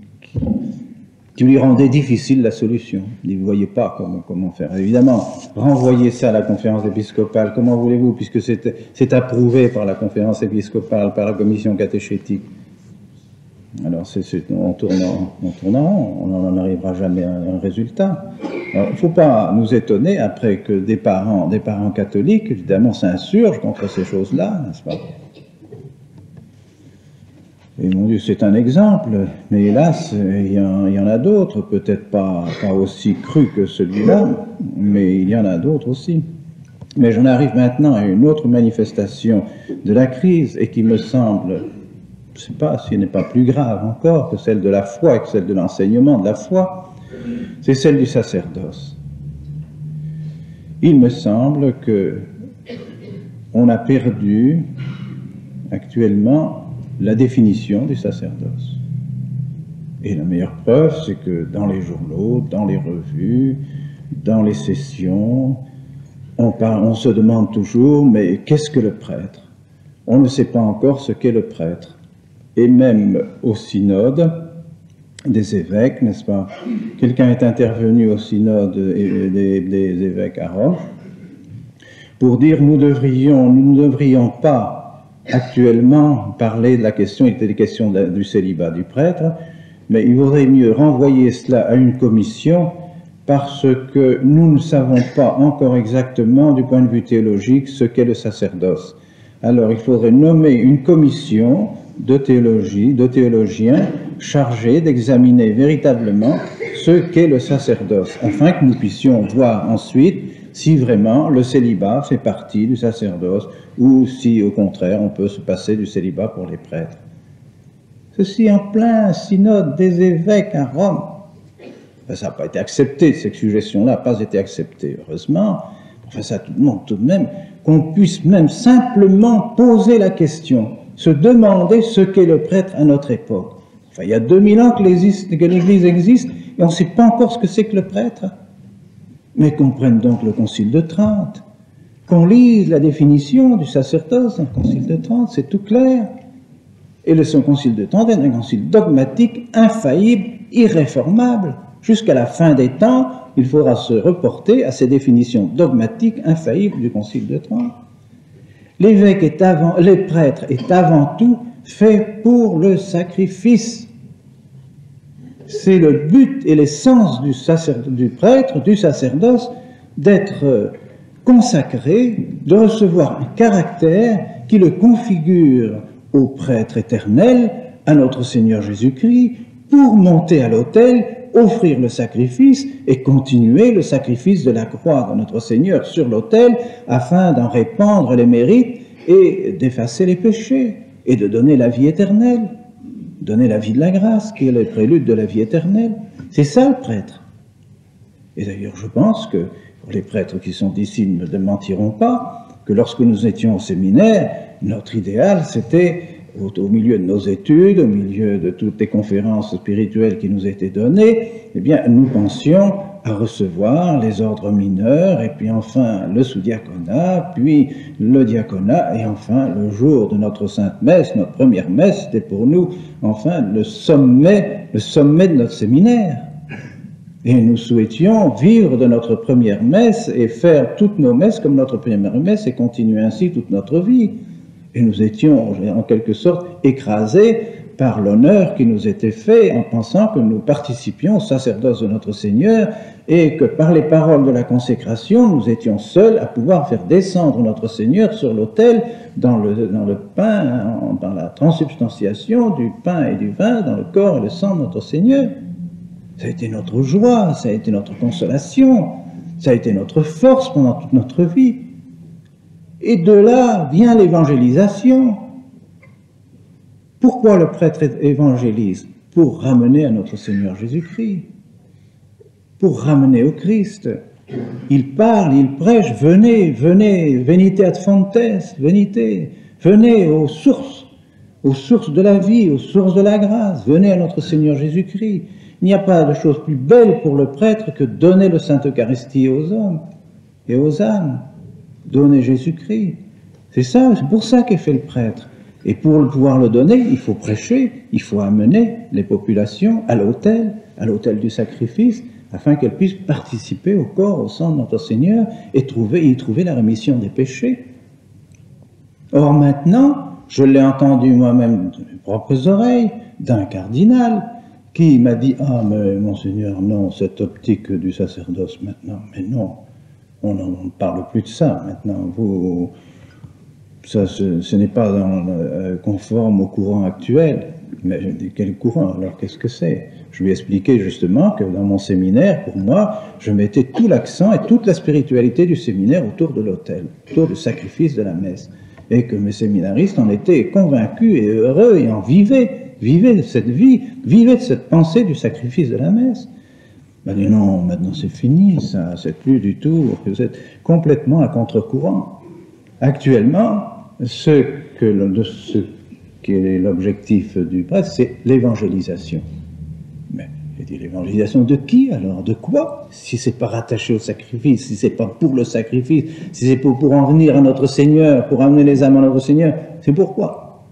lui rendait difficile la solution. Il ne voyait pas comment faire. Évidemment, renvoyer ça à la conférence épiscopale, comment voulez-vous, puisque c'est approuvé par la conférence épiscopale, par la commission catéchétique. Alors, on tourne en rond, on n'en arrivera jamais à un résultat. Alors, il ne faut pas nous étonner après que des parents catholiques, évidemment, s'insurgent contre ces choses-là, n'est-ce pas? Et mon Dieu, c'est un exemple, mais hélas, il y en a d'autres, peut-être pas aussi crus que celui-là, mais il y en a d'autres aussi. Mais j'en arrive maintenant à une autre manifestation de la crise, et qui me semble, je ne sais pas si elle n'est pas plus grave encore que celle de la foi et que celle de l'enseignement de la foi, c'est celle du sacerdoce. Il me semble que on a perdu actuellement la définition du sacerdoce. Et la meilleure preuve, c'est que dans les journaux, dans les revues, dans les sessions, on se demande toujours, mais qu'est-ce que le prêtre? On ne sait pas encore ce qu'est le prêtre. Et même au synode des évêques, n'est-ce pas? Quelqu'un est intervenu au synode des évêques à Rome pour dire nous ne devrions pas actuellement parler de la question, il était des questions du célibat du prêtre, mais il vaudrait mieux renvoyer cela à une commission parce que nous ne savons pas encore exactement du point de vue théologique ce qu'est le sacerdoce. Alors il faudrait nommer une commission de théologiens chargés d'examiner véritablement ce qu'est le sacerdoce, afin que nous puissions voir ensuite si vraiment le célibat fait partie du sacerdoce ou si au contraire on peut se passer du célibat pour les prêtres. Ceci en plein synode des évêques à Rome. Ben, ça n'a pas été accepté, cette suggestion-là n'a pas été acceptée, heureusement. Enfin, ça montre tout de même qu'on puisse même simplement poser la question, se demander ce qu'est le prêtre à notre époque. Enfin, il y a 2000 ans que l'Église existe et on ne sait pas encore ce que c'est que le prêtre. Mais qu'on prenne donc le Concile de Trente, qu'on lise la définition du sacerdoce dans le Concile de Trente, c'est tout clair. Et le Concile de Trente est un concile dogmatique, infaillible, irréformable. Jusqu'à la fin des temps, il faudra se reporter à ces définitions dogmatiques, infaillibles du Concile de Trente. Le prêtre est avant tout fait pour le sacrifice. c'est le but et l'essence du prêtre, du sacerdoce, d'être consacré, de recevoir un caractère qui le configure au prêtre éternel, à notre Seigneur Jésus-Christ, pour monter à l'autel, offrir le sacrifice et continuer le sacrifice de la croix de notre Seigneur sur l'autel, afin d'en répandre les mérites et d'effacer les péchés, et de donner la vie éternelle, donner la vie de la grâce, qui est le prélude de la vie éternelle. C'est ça le prêtre. Et d'ailleurs, je pense que pour les prêtres qui sont ici ne démentiront pas, que lorsque nous étions au séminaire, notre idéal, c'était, au milieu de nos études, au milieu de toutes les conférences spirituelles qui nous étaient données, eh bien, nous pensions à recevoir les ordres mineurs, et puis enfin le sous-diaconat, puis le diaconat, et enfin le jour de notre Sainte Messe, notre première messe, c'était pour nous, enfin, le sommet de notre séminaire. Et nous souhaitions vivre de notre première messe et faire toutes nos messes comme notre première messe et continuer ainsi toute notre vie. Et nous étions en quelque sorte écrasés par l'honneur qui nous était fait en pensant que nous participions au sacerdoce de notre Seigneur et que par les paroles de la consécration, nous étions seuls à pouvoir faire descendre notre Seigneur sur l'autel dans le pain, dans la transubstantiation du pain et du vin, dans le corps et le sang de notre Seigneur. Ça a été notre joie, ça a été notre consolation, ça a été notre force pendant toute notre vie. Et de là vient l'évangélisation. Pourquoi le prêtre évangélise? Pour ramener à notre Seigneur Jésus-Christ, pour ramener au Christ. Il parle, il prêche, venez, venez, venite ad fontes, venez aux sources de la vie, aux sources de la grâce, venez à notre Seigneur Jésus-Christ. Il n'y a pas de chose plus belle pour le prêtre que donner le Sainte-Eucharistie aux hommes et aux âmes. Donner Jésus-Christ. C'est ça, c'est pour ça qu'est fait le prêtre. Et pour pouvoir le donner, il faut prêcher, il faut amener les populations à l'autel du sacrifice, afin qu'elles puissent participer au corps, au sang de notre Seigneur et y trouver la rémission des péchés. Or maintenant, je l'ai entendu moi-même de mes propres oreilles, d'un cardinal, qui m'a dit « Ah, mais Monseigneur, non, cette optique du sacerdoce maintenant, mais non, on ne parle plus de ça maintenant, ce n'est pas conforme au courant actuel. » Mais je dis « Quel courant? Alors qu'est-ce que c'est ?» Je lui ai expliqué justement que dans mon séminaire, pour moi, je mettais tout l'accent et toute la spiritualité du séminaire autour de l'autel, autour du sacrifice de la messe, et que mes séminaristes en étaient convaincus et heureux et en vivaient de cette vie, vivaient de cette pensée du sacrifice de la messe. Ben dit non, maintenant c'est fini, ça, c'est plus du tout, vous êtes complètement à contre-courant. Actuellement, ce qui est l'objectif du prêtre, c'est l'évangélisation. Mais j'ai dit l'évangélisation de qui alors? De quoi? Si c'est pas rattaché au sacrifice, si c'est pas pour le sacrifice, si c'est pour en venir à notre Seigneur, pour amener les âmes à notre Seigneur, c'est pourquoi?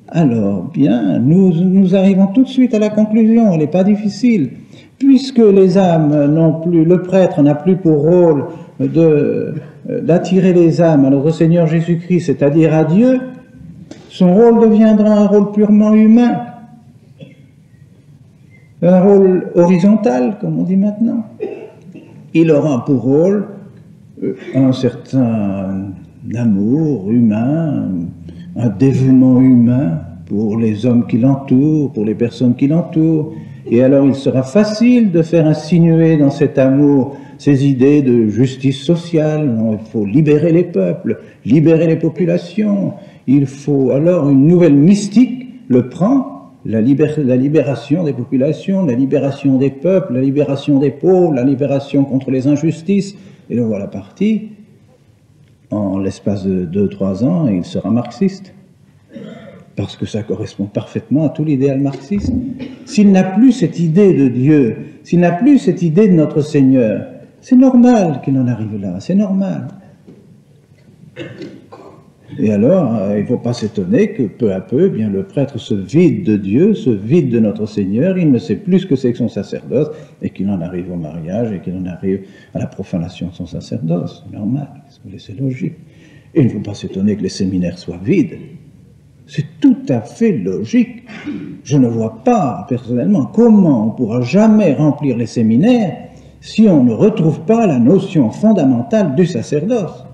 Alors, bien, nous arrivons tout de suite à la conclusion, elle n'est pas difficile. Puisque les âmes n'ont plus, le prêtre n'a plus pour rôle d'attirer les âmes à notre Seigneur Jésus-Christ, c'est-à-dire à Dieu, son rôle deviendra un rôle purement humain, un rôle horizontal, comme on dit maintenant. Il aura pour rôle un certain amour humain, un dévouement humain pour les hommes qui l'entourent, pour les personnes qui l'entourent. Et alors il sera facile de faire insinuer dans cet amour ces idées de justice sociale. Non, il faut libérer les peuples, libérer les populations. Il faut alors une nouvelle mystique le prend, la libération des populations, la libération des peuples, la libération des pauvres, la libération contre les injustices. Et donc voilà parti. En l'espace de 2-3 ans, il sera marxiste. Parce que ça correspond parfaitement à tout l'idéal marxiste. S'il n'a plus cette idée de Dieu, s'il n'a plus cette idée de notre Seigneur, c'est normal qu'il en arrive là, c'est normal. Et alors, il ne faut pas s'étonner que peu à peu, bien, le prêtre se vide de Dieu, se vide de notre Seigneur, il ne sait plus ce que c'est que son sacerdoce, et qu'il en arrive au mariage, et qu'il en arrive à la profanation de son sacerdoce. C'est normal, c'est logique. Et il ne faut pas s'étonner que les séminaires soient vides. C'est tout à fait logique. Je ne vois pas, personnellement, comment on pourra jamais remplir les séminaires si on ne retrouve pas la notion fondamentale du sacerdoce.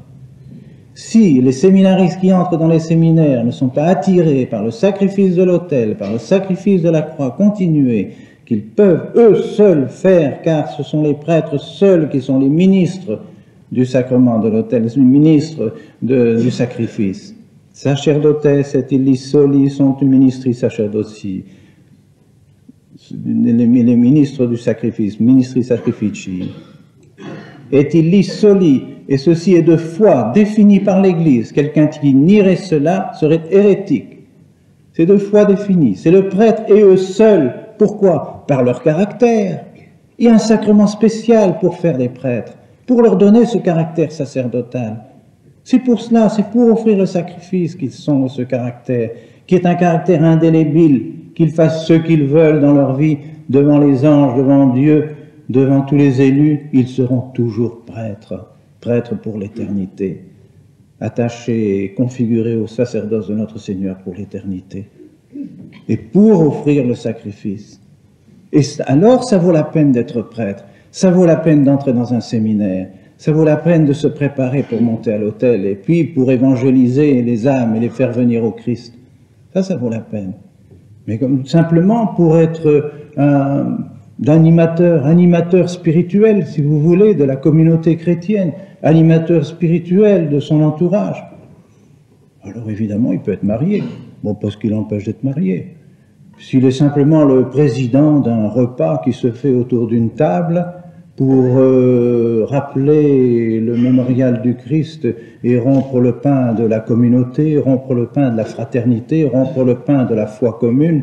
Si les séminaristes qui entrent dans les séminaires ne sont pas attirés par le sacrifice de l'autel, par le sacrifice de la croix continuée, qu'ils peuvent eux seuls faire, car ce sont les prêtres seuls qui sont les ministres du sacrement de l'autel, les ministres du sacrifice. Sacerdotes et illis soli sont ministri sacerdoci. Les ministres du sacrifice, ministri sacrifici. Et illis soli, et ceci est de foi défini par l'Église. Quelqu'un qui nierait cela serait hérétique. C'est de foi défini. C'est le prêtre et eux seuls. Pourquoi? Par leur caractère. Il y a un sacrement spécial pour faire des prêtres, pour leur donner ce caractère sacerdotal. C'est pour cela, c'est pour offrir le sacrifice qu'ils sont ce caractère, qui est un caractère indélébile, qu'ils fassent ce qu'ils veulent dans leur vie, devant les anges, devant Dieu, devant tous les élus, ils seront toujours prêtres, prêtres pour l'éternité, attachés et configurés au sacerdoce de notre Seigneur pour l'éternité, et pour offrir le sacrifice. Et alors, ça vaut la peine d'être prêtre, ça vaut la peine d'entrer dans un séminaire, ça vaut la peine de se préparer pour monter à l'autel, et puis pour évangéliser les âmes et les faire venir au Christ. Ça vaut la peine. Mais comme simplement pour être animateur spirituel, si vous voulez, de la communauté chrétienne, animateur spirituel de son entourage. Alors évidemment, il peut être marié. Bon, parce qu'il empêche d'être marié. S'il est simplement le président d'un repas qui se fait autour d'une table pour rappeler le mémorial du Christ et rompre le pain de la communauté, rompre le pain de la fraternité, rompre le pain de la foi commune,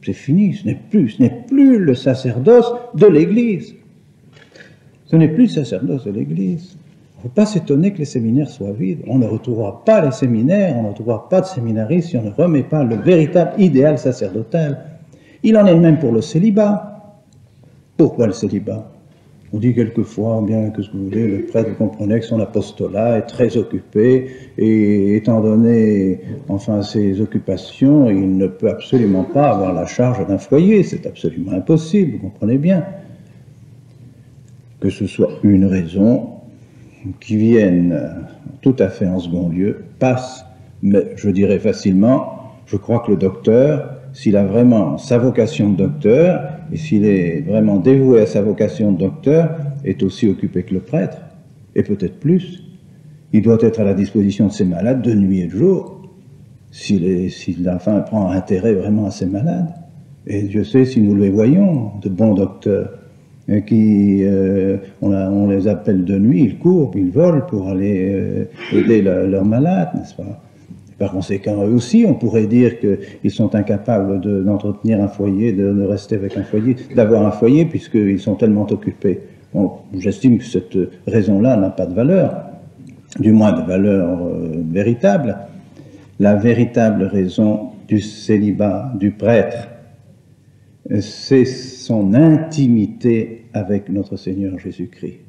c'est fini, ce n'est plus le sacerdoce de l'Église. Ce n'est plus le sacerdoce de l'Église. Il ne faut pas s'étonner que les séminaires soient vides. On ne retrouvera pas les séminaires, on ne retrouvera pas de séminaristes si on ne remet pas le véritable idéal sacerdotal. Il en est de même pour le célibat. Pourquoi le célibat? On dit quelquefois, bien que ce que vous voulez, le prêtre, vous comprenez que son apostolat est très occupé, et étant donné, enfin, ses occupations, il ne peut absolument pas avoir la charge d'un foyer, c'est absolument impossible, vous comprenez bien. Que ce soit une raison qui vienne tout à fait en second lieu, passe, mais je dirais facilement, je crois que le docteur, s'il a vraiment sa vocation de docteur, et s'il est vraiment dévoué à sa vocation de docteur, est aussi occupé que le prêtre, et peut-être plus. Il doit être à la disposition de ses malades de nuit et de jour, s'il enfin prend intérêt vraiment à ses malades. Et Dieu sait si nous les voyons, de bons docteurs, qui, on les appelle de nuit, ils courent, puis ils volent pour aller aider leurs malades, n'est-ce pas? Par conséquent, eux aussi, on pourrait dire qu'ils sont incapables d'entretenir un foyer, de rester avec un foyer, d'avoir un foyer, puisqu'ils sont tellement occupés. Bon, j'estime que cette raison-là n'a pas de valeur, du moins de valeur véritable. La véritable raison du célibat du prêtre, c'est son intimité avec notre Seigneur Jésus-Christ.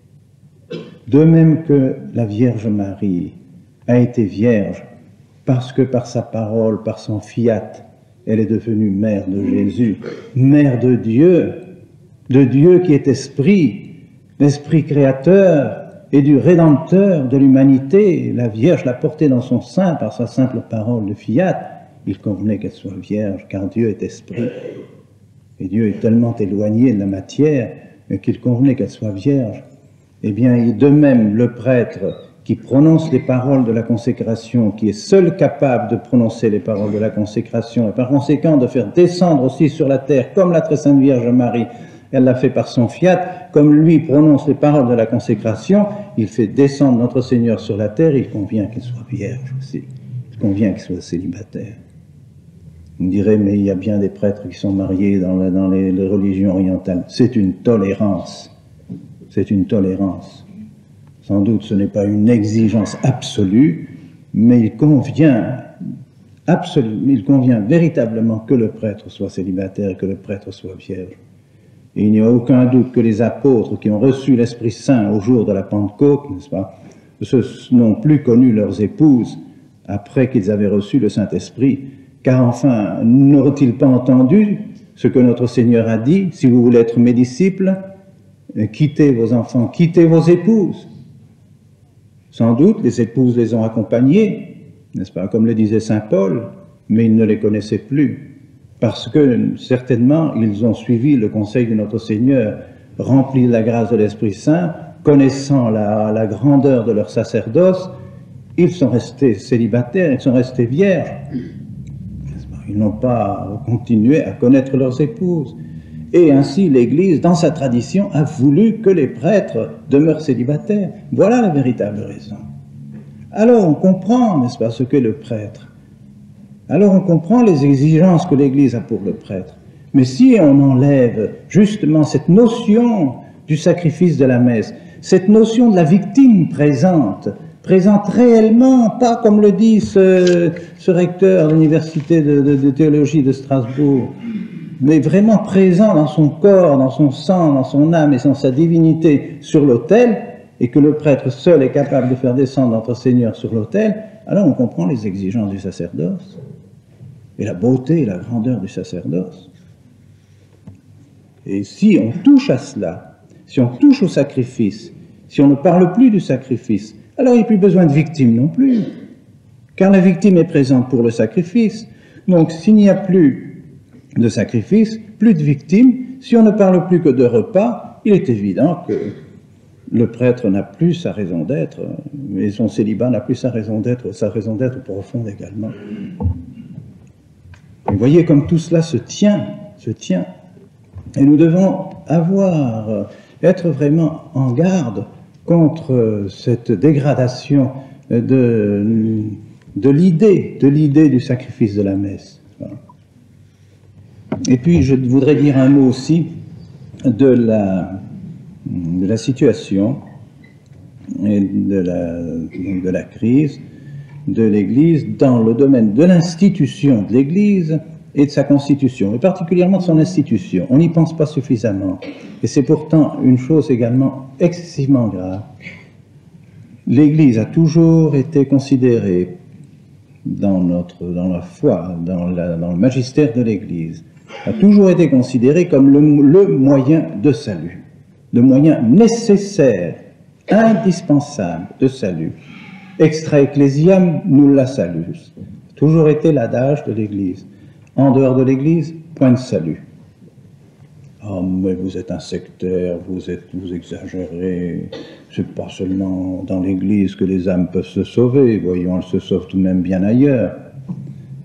De même que la Vierge Marie a été vierge, parce que par sa parole, par son fiat, elle est devenue mère de Jésus, mère de Dieu qui est esprit, l'esprit créateur et du rédempteur de l'humanité. La Vierge l'a portée dans son sein par sa simple parole de fiat. Il convenait qu'elle soit vierge, car Dieu est esprit. Et Dieu est tellement éloigné de la matière qu'il convenait qu'elle soit vierge. Eh bien, de même, le prêtre qui prononce les paroles de la consécration, qui est seul capable de prononcer les paroles de la consécration, et par conséquent de faire descendre aussi sur la terre, comme la très sainte Vierge Marie, elle l'a fait par son fiat, comme lui prononce les paroles de la consécration, il fait descendre notre Seigneur sur la terre, il convient qu'il soit vierge aussi, il convient qu'il soit célibataire. On dirait, mais il y a bien des prêtres qui sont mariés dans les religions orientales. C'est une tolérance, c'est une tolérance. Sans doute, ce n'est pas une exigence absolue, mais il convient véritablement que le prêtre soit célibataire et que le prêtre soit vierge. Et il n'y a aucun doute que les apôtres qui ont reçu l'Esprit Saint au jour de la Pentecôte, n'est-ce pas, n'ont plus connu leurs épouses après qu'ils avaient reçu le Saint-Esprit. Car enfin, n'auraient-ils pas entendu ce que notre Seigneur a dit? Si vous voulez être mes disciples, quittez vos enfants, quittez vos épouses. Sans doute, les épouses les ont accompagnés, n'est-ce pas, comme le disait saint Paul, mais ils ne les connaissaient plus, parce que certainement, ils ont suivi le conseil de notre Seigneur, remplis de la grâce de l'Esprit Saint, connaissant la grandeur de leur sacerdoce, ils sont restés célibataires, ils sont restés vierges. Ils n'ont pas continué à connaître leurs épouses. Et ainsi, l'Église, dans sa tradition, a voulu que les prêtres demeurent célibataires. Voilà la véritable raison. Alors on comprend, n'est-ce pas, ce qu'est le prêtre. Alors on comprend les exigences que l'Église a pour le prêtre. Mais si on enlève justement cette notion du sacrifice de la messe, cette notion de la victime présente réellement, pas comme le dit ce recteur de l'université de théologie de Strasbourg, mais vraiment présent dans son corps, dans son sang, dans son âme et dans sa divinité sur l'autel, et que le prêtre seul est capable de faire descendre notre Seigneur sur l'autel, alors on comprend les exigences du sacerdoce, et la beauté et la grandeur du sacerdoce. Et si on touche à cela, si on touche au sacrifice, si on ne parle plus du sacrifice, alors il n'y a plus besoin de victime non plus, car la victime est présente pour le sacrifice. Donc s'il n'y a plus de sacrifice, plus de victimes, si on ne parle plus que de repas, il est évident que le prêtre n'a plus sa raison d'être, et son célibat n'a plus sa raison d'être profonde également. Vous voyez comme tout cela se tient, et nous devons être vraiment en garde contre cette dégradation de l'idée du sacrifice de la messe. Et puis je voudrais dire un mot aussi de la situation et de la crise de l'Église dans le domaine de l'institution de l'Église et de sa constitution, et particulièrement de son institution. On n'y pense pas suffisamment, et c'est pourtant une chose également excessivement grave. L'Église a toujours été considérée dans la foi, dans le magistère de l'Église, a toujours été considérée comme le moyen de salut, le moyen nécessaire, indispensable de salut. Extra ecclesiam nulla salus. Toujours été l'adage de l'Église. En dehors de l'Église, point de salut. Oh, mais vous êtes un sectaire, vous exagérez. C'est pas seulement dans l'Église que les âmes peuvent se sauver. Voyons, elles se sauvent tout de même bien ailleurs.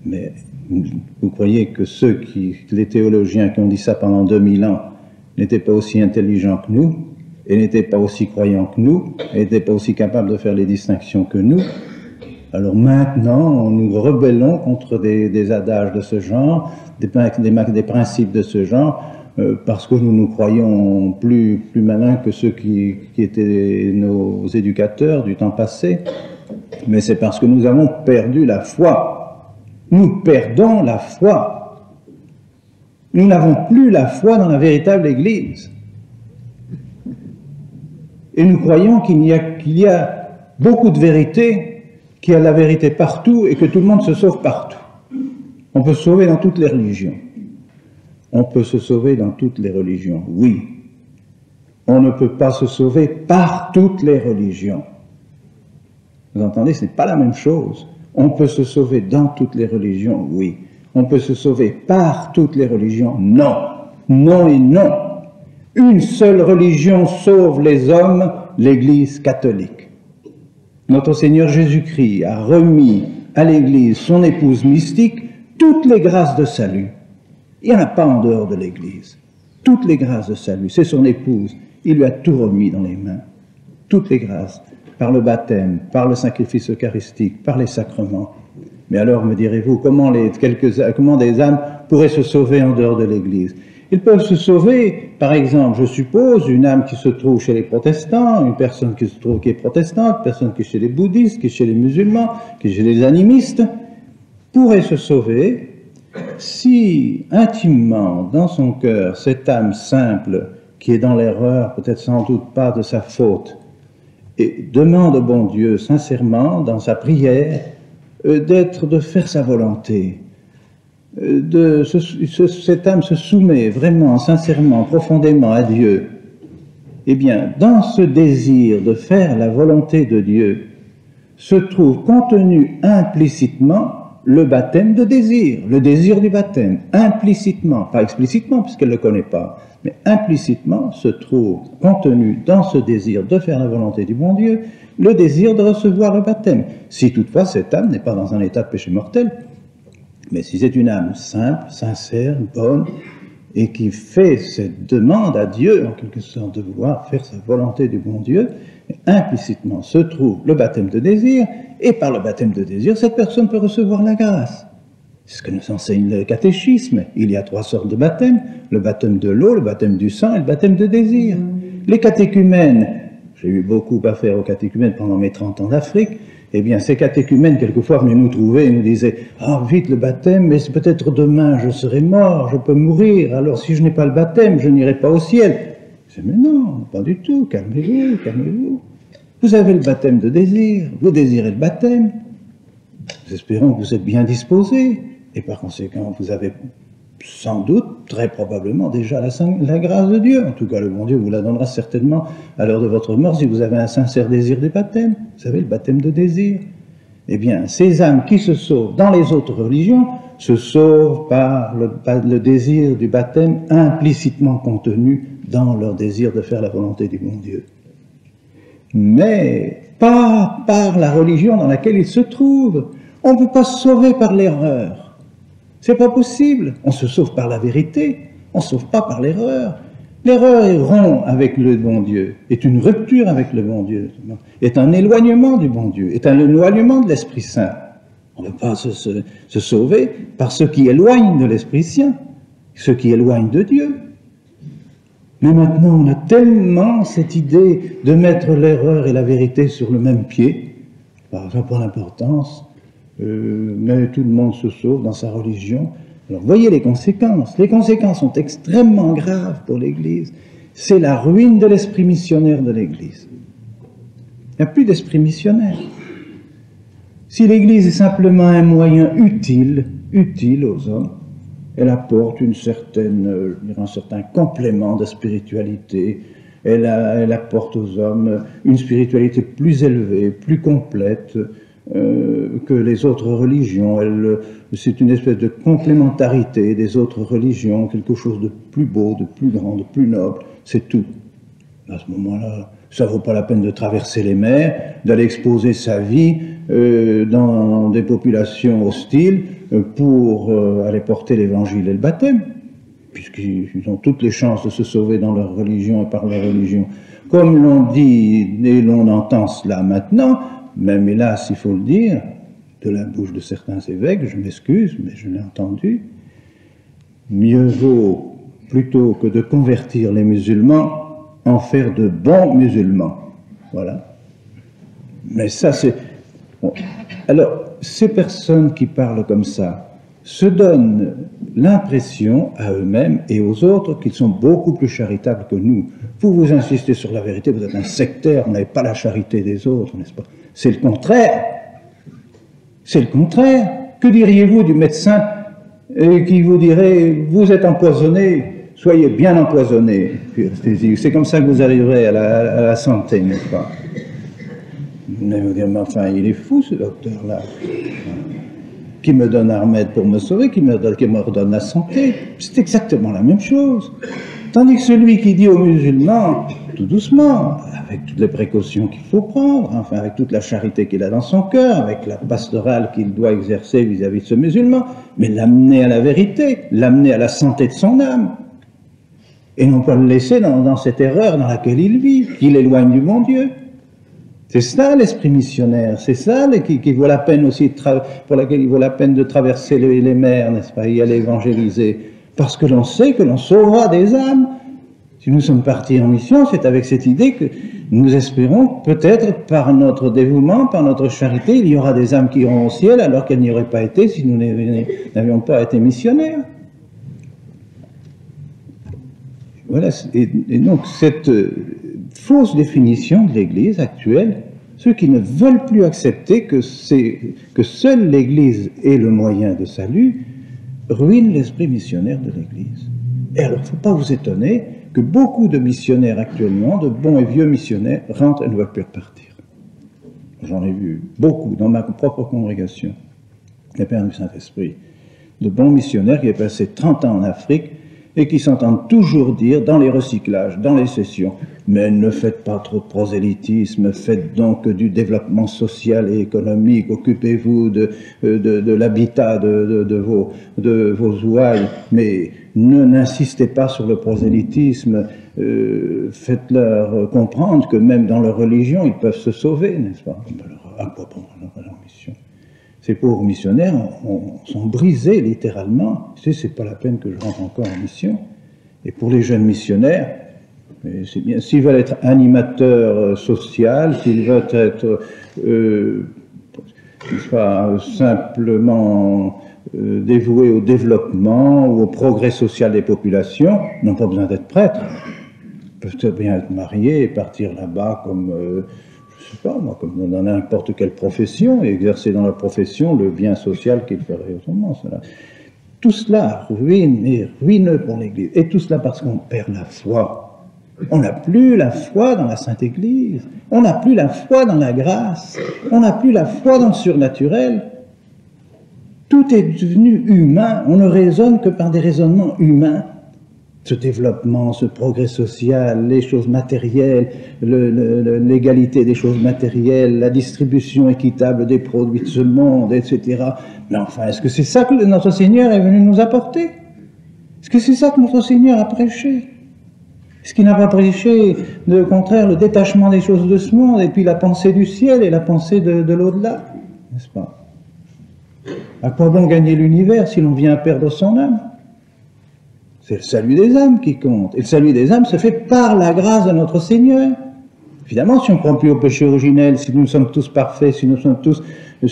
Mais vous croyez que les théologiens qui ont dit ça pendant 2000 ans, n'étaient pas aussi intelligents que nous, et n'étaient pas aussi croyants que nous, et n'étaient pas aussi capables de faire les distinctions que nous? Alors maintenant, nous rebellons contre des adages de ce genre, des principes de ce genre, parce que nous nous croyons plus malins que ceux qui étaient nos éducateurs du temps passé, mais c'est parce que nous avons perdu la foi. Nous perdons la foi. Nous n'avons plus la foi dans la véritable Église. Et nous croyons qu'il y a beaucoup de vérité, qu'il y a de la vérité partout et que tout le monde se sauve partout. On peut se sauver dans toutes les religions. On peut se sauver dans toutes les religions, oui. On ne peut pas se sauver par toutes les religions. Vous entendez, ce n'est pas la même chose. On peut se sauver dans toutes les religions, oui. On peut se sauver par toutes les religions, non. Non et non. Une seule religion sauve les hommes, l'Église catholique. Notre Seigneur Jésus-Christ a remis à l'Église, son épouse mystique, toutes les grâces de salut. Il n'y en a pas en dehors de l'Église. Toutes les grâces de salut, c'est son épouse. Il lui a tout remis dans les mains. Toutes les grâces, par le baptême, par le sacrifice eucharistique, par les sacrements. Mais alors, me direz-vous, comment des âmes pourraient se sauver en dehors de l'Église? Ils peuvent se sauver, par exemple, je suppose, une âme qui se trouve chez les protestants, une personne qui se trouve qui est protestante, une personne qui est chez les bouddhistes, qui est chez les musulmans, qui est chez les animistes, pourrait se sauver si, intimement, dans son cœur, cette âme simple, qui est dans l'erreur, peut-être sans doute pas de sa faute, et demande au bon Dieu, sincèrement, dans sa prière, de faire sa volonté. Cette âme se soumet vraiment, sincèrement, profondément à Dieu. Eh bien, dans ce désir de faire la volonté de Dieu, se trouve contenu implicitement le baptême de désir, le désir du baptême, implicitement, pas explicitement puisqu'elle ne le connaît pas, mais implicitement se trouve contenu dans ce désir de faire la volonté du bon Dieu, le désir de recevoir le baptême, si toutefois cette âme n'est pas dans un état de péché mortel. Mais si c'est une âme simple, sincère, bonne, et qui fait cette demande à Dieu, en quelque sorte, de vouloir faire sa volonté du bon Dieu, implicitement se trouve le baptême de désir, et par le baptême de désir, cette personne peut recevoir la grâce. C'est ce que nous enseigne le catéchisme. Il y a 3 sortes de baptêmes, le baptême de l'eau, le baptême du sang et le baptême de désir. Les catéchumènes, j'ai eu beaucoup à faire aux catéchumènes pendant mes 30 ans d'Afrique, eh bien, ces catéchumènes, quelquefois, venaient nous trouver et nous disaient « Ah, vite le baptême, mais peut-être demain je serai mort, je peux mourir, alors si je n'ai pas le baptême, je n'irai pas au ciel. » Je dis « Mais non, pas du tout, calmez-vous, calmez-vous. Vous avez le baptême de désir, vous désirez le baptême. Nous espérons que vous êtes bien disposés, et par conséquent, vous avez sans doute, très probablement, déjà la grâce de Dieu. En tout cas, le bon Dieu vous la donnera certainement à l'heure de votre mort si vous avez un sincère désir du baptême. Vous savez, le baptême de désir. Eh bien, ces âmes qui se sauvent dans les autres religions se sauvent par le désir du baptême implicitement contenu dans leur désir de faire la volonté du bon Dieu. Mais pas par la religion dans laquelle ils se trouvent. On ne peut pas se sauver par l'erreur. C'est pas possible. On se sauve par la vérité, on ne se sauve pas par l'erreur. L'erreur est rompt avec le bon Dieu, est une rupture avec le bon Dieu, est un éloignement du bon Dieu, est un éloignement de l'Esprit Saint. On ne peut pas se sauver par ce qui éloigne de l'Esprit Saint, ce qui éloigne de Dieu. Mais maintenant, on a tellement cette idée de mettre l'erreur et la vérité sur le même pied, ça n'a pas d'importance. Mais tout le monde se sauve dans sa religion. Alors voyez les conséquences. Les conséquences sont extrêmement graves pour l'Église. C'est la ruine de l'esprit missionnaire de l'Église. Il n'y a plus d'esprit missionnaire. Si l'Église est simplement un moyen utile aux hommes, elle apporte un certain complément de spiritualité, elle apporte aux hommes une spiritualité plus élevée, plus complète, que les autres religions. C'est une espèce de complémentarité des autres religions, quelque chose de plus beau, de plus grand, de plus noble, c'est tout. À ce moment-là, ça ne vaut pas la peine de traverser les mers, d'aller exposer sa vie dans des populations hostiles pour aller porter l'évangile et le baptême, puisqu'ils ont toutes les chances de se sauver dans leur religion et par leur religion. Comme l'on dit et l'on entend cela maintenant, même hélas, il faut le dire, de la bouche de certains évêques, je m'excuse, mais je l'ai entendu, mieux vaut, plutôt que de convertir les musulmans, en faire de bons musulmans. Voilà. Mais ça, c'est... Bon. Alors, ces personnes qui parlent comme ça se donnent l'impression à eux-mêmes et aux autres qu'ils sont beaucoup plus charitables que nous. Vous insistez sur la vérité, vous êtes un sectaire, vous n'avez pas la charité des autres, n'est-ce pas? C'est le contraire. C'est le contraire. Que diriez-vous du médecin qui vous dirait « Vous êtes empoisonné, soyez bien empoisonné ». C'est comme ça que vous arriverez à la santé, n'est-ce pas? Mais vous dire « Mais enfin, il est fou ce docteur-là. Qui me donne un remède pour me sauver, qui me redonne la santé. » C'est exactement la même chose. Tandis que celui qui dit aux musulmans, tout doucement, avec toutes les précautions qu'il faut prendre, enfin avec toute la charité qu'il a dans son cœur, avec la pastorale qu'il doit exercer vis-à-vis de ce musulman, mais l'amener à la vérité, l'amener à la santé de son âme, et non pas le laisser dans cette erreur dans laquelle il vit, qu'il éloigne du bon Dieu. C'est ça l'esprit missionnaire, c'est ça qui vaut la peine aussi, pour laquelle il vaut la peine de traverser les mers, n'est-ce pas, y aller évangéliser. Parce que l'on sait que l'on sauvera des âmes. Si nous sommes partis en mission, c'est avec cette idée que nous espérons, peut-être par notre dévouement, par notre charité, il y aura des âmes qui iront au ciel alors qu'elles n'y auraient pas été si nous n'avions pas été missionnaires. Voilà, et donc cette fausse définition de l'Église actuelle ceux qui ne veulent plus accepter que seule l'Église est le moyen de salut, ruinent l'esprit missionnaire de l'Église. Et alors, il ne faut pas vous étonner que beaucoup de missionnaires actuellement, de bons et vieux missionnaires, rentrent et ne veulent plus repartir. J'en ai vu beaucoup dans ma propre congrégation, les Pères du Saint-Esprit, de bons missionnaires qui ont passé 30 ans en Afrique et qui s'entendent toujours dire dans les recyclages, dans les sessions, mais ne faites pas trop de prosélytisme, faites donc du développement social et économique, occupez-vous de l'habitat de vos ouailles, mais n'insistez pas sur le prosélytisme, faites-leur comprendre que même dans leur religion, ils peuvent se sauver, n'est-ce pas? Alors, à quoi bon leur mission? Ces pauvres missionnaires sont brisés littéralement. Tu sais, c'est pas la peine que je rentre encore en mission. Et pour les jeunes missionnaires, c'est bien, s'ils veulent être animateurs sociaux, s'ils veulent être pas simplement dévoués au développement ou au progrès social des populations, ils n'ont pas besoin d'être prêtres. Ils peuvent bien être mariés et partir là-bas comme, je sais pas moi, comme dans n'importe quelle profession, et exercer dans leur profession le bien social qu'ils feraient autrement. Cela. Tout cela ruine et ruineux pour l'Église. Et tout cela parce qu'on perd la foi. On n'a plus la foi dans la Sainte Église. On n'a plus la foi dans la grâce. On n'a plus la foi dans le surnaturel. Tout est devenu humain. On ne raisonne que par des raisonnements humains. Ce développement, ce progrès social, les choses matérielles, l'égalité des choses matérielles, la distribution équitable des produits de ce monde, etc. Mais enfin, est-ce que c'est ça que notre Seigneur est venu nous apporter? Est-ce que c'est ça que notre Seigneur a prêché? Est-ce qu'il n'a pas prêché, au contraire, le détachement des choses de ce monde, et puis la pensée du ciel et la pensée de l'au-delà? N'est-ce pas? À quoi bon gagner l'univers si l'on vient perdre son âme? C'est le salut des âmes qui compte. Et le salut des âmes se fait par la grâce de notre Seigneur. Évidemment, si on ne croit plus au péché originel, si nous sommes tous parfaits, si nous sommes tous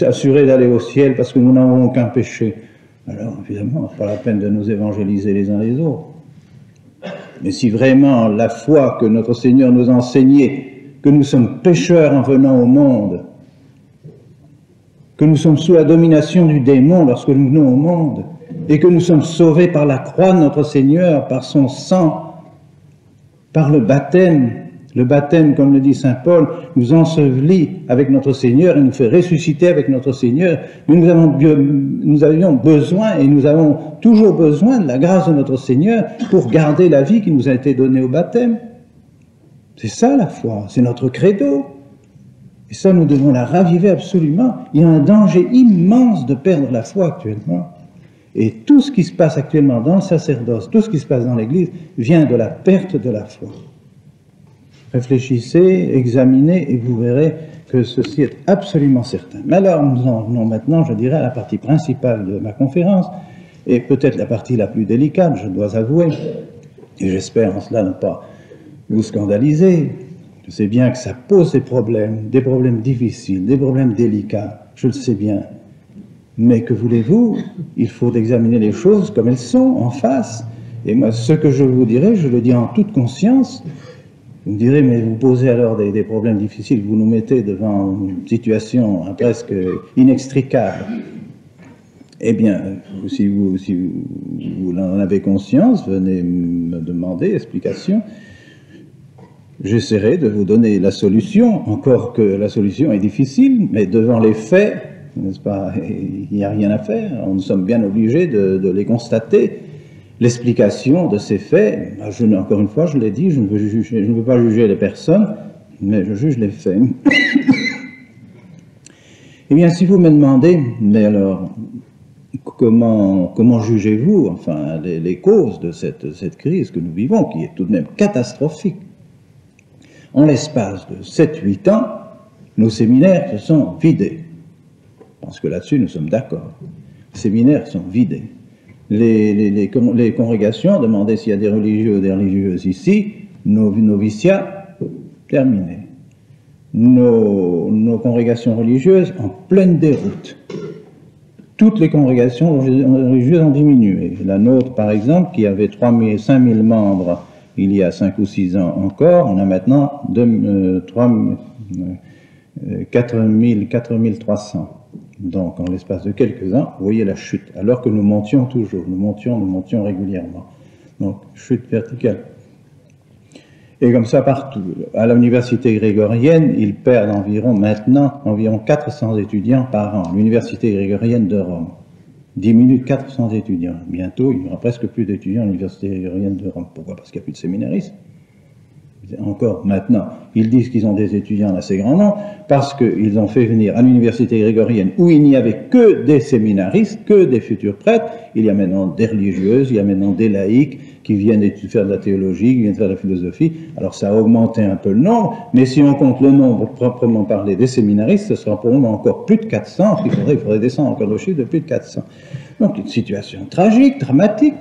assurés d'aller au ciel parce que nous n'avons aucun péché, alors évidemment, ce n'est pas la peine de nous évangéliser les uns les autres. Mais si vraiment la foi que notre Seigneur nous a enseignée, que nous sommes pécheurs en venant au monde, que nous sommes sous la domination du démon lorsque nous venons au monde, et que nous sommes sauvés par la croix de notre Seigneur, par son sang, par le baptême, comme le dit saint Paul, nous ensevelit avec notre Seigneur et nous fait ressusciter avec notre Seigneur. Mais nous avions besoin, et nous avons toujours besoin de la grâce de notre Seigneur pour garder la vie qui nous a été donnée au baptême. C'est ça la foi, c'est notre credo. Et ça, nous devons la raviver absolument. Il y a un danger immense de perdre la foi actuellement. Et tout ce qui se passe actuellement dans le sacerdoce, tout ce qui se passe dans l'Église, vient de la perte de la foi. Réfléchissez, examinez, et vous verrez que ceci est absolument certain. Mais alors, nous en venons maintenant, je dirais, à la partie principale de ma conférence, et peut-être la partie la plus délicate, je dois avouer, et j'espère en cela ne pas vous scandaliser. Je sais bien que ça pose des problèmes difficiles, des problèmes délicats, je le sais bien. Mais que voulez-vous? Il faut examiner les choses comme elles sont, en face. Et moi, ce que je vous dirai, je le dis en toute conscience. Vous me direz, mais vous posez alors des problèmes difficiles, vous nous mettez devant une situation presque inextricable. Eh bien, si vous en avez conscience, venez me demander explication. J'essaierai de vous donner la solution, encore que la solution est difficile, mais devant les faits, n'est-ce pas, il n'y a rien à faire, nous sommes bien obligés de les constater. L'explication de ces faits, encore une fois, je l'ai dit, je ne veux pas juger les personnes, mais je juge les faits. Eh bien, si vous me demandez, mais alors, comment jugez-vous, enfin, les causes de cette crise que nous vivons, qui est tout de même catastrophique? En l'espace de 7-8 ans, nos séminaires se sont vidés. Je pense que là-dessus, nous sommes d'accord. Les séminaires sont vidés. Les congrégations demandaient s'il y a des religieux ou des religieuses ici, nos noviciats, terminés. Nos congrégations religieuses en pleine déroute. Toutes les congrégations religieuses ont diminué. La nôtre, par exemple, qui avait 5 000 membres il y a 5 ou 6 ans encore, on a maintenant 4300. Donc, en l'espace de quelques ans, vous voyez la chute, alors que nous montions toujours, nous montions régulièrement. Donc, chute verticale. Et comme ça partout. À l'université grégorienne, ils perdent maintenant environ 400 étudiants par an. L'université grégorienne de Rome diminue de 400 étudiants. Bientôt, il n'y aura presque plus d'étudiants à l'université grégorienne de Rome. Pourquoi? Parce qu'il n'y a plus de séminaristes. Encore maintenant, ils disent qu'ils ont des étudiants d'assez grand nombre parce qu'ils ont fait venir à l'université grégorienne où il n'y avait que des séminaristes, que des futurs prêtres. Il y a maintenant des religieuses, il y a maintenant des laïcs qui viennent faire de la théologie, qui viennent faire de la philosophie. Alors ça a augmenté un peu le nombre, mais si on compte le nombre proprement parlé des séminaristes, ce sera probablement encore plus de 400. Il faudrait descendre encore le chiffre de plus de 400. Donc une situation tragique, dramatique.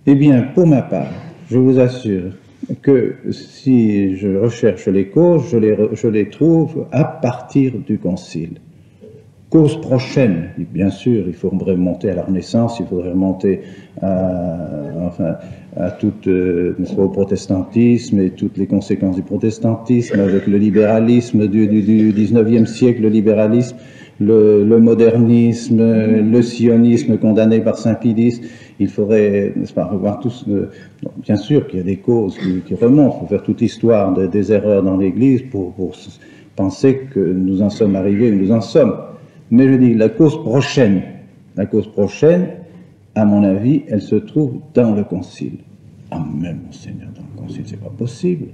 Eh bien, pour ma part, je vous assure que si je recherche les causes, je les trouve à partir du Concile. Cause prochaine, bien sûr, il faudrait remonter à la Renaissance, il faudrait remonter à tout, au protestantisme et toutes les conséquences du protestantisme, avec le libéralisme du 19e siècle, le libéralisme, le modernisme, le sionisme condamné par Saint-Pédis. Il faudrait, n'est-ce pas, revoir tous. Bien sûr qu'il y a des causes qui remontent. Il faut faire toute l'histoire des erreurs dans l'Église pour penser que nous en sommes arrivés où nous en sommes. Mais je dis la cause prochaine, à mon avis, elle se trouve dans le Concile. Ah, même, Monseigneur, dans le Concile, c'est pas possible.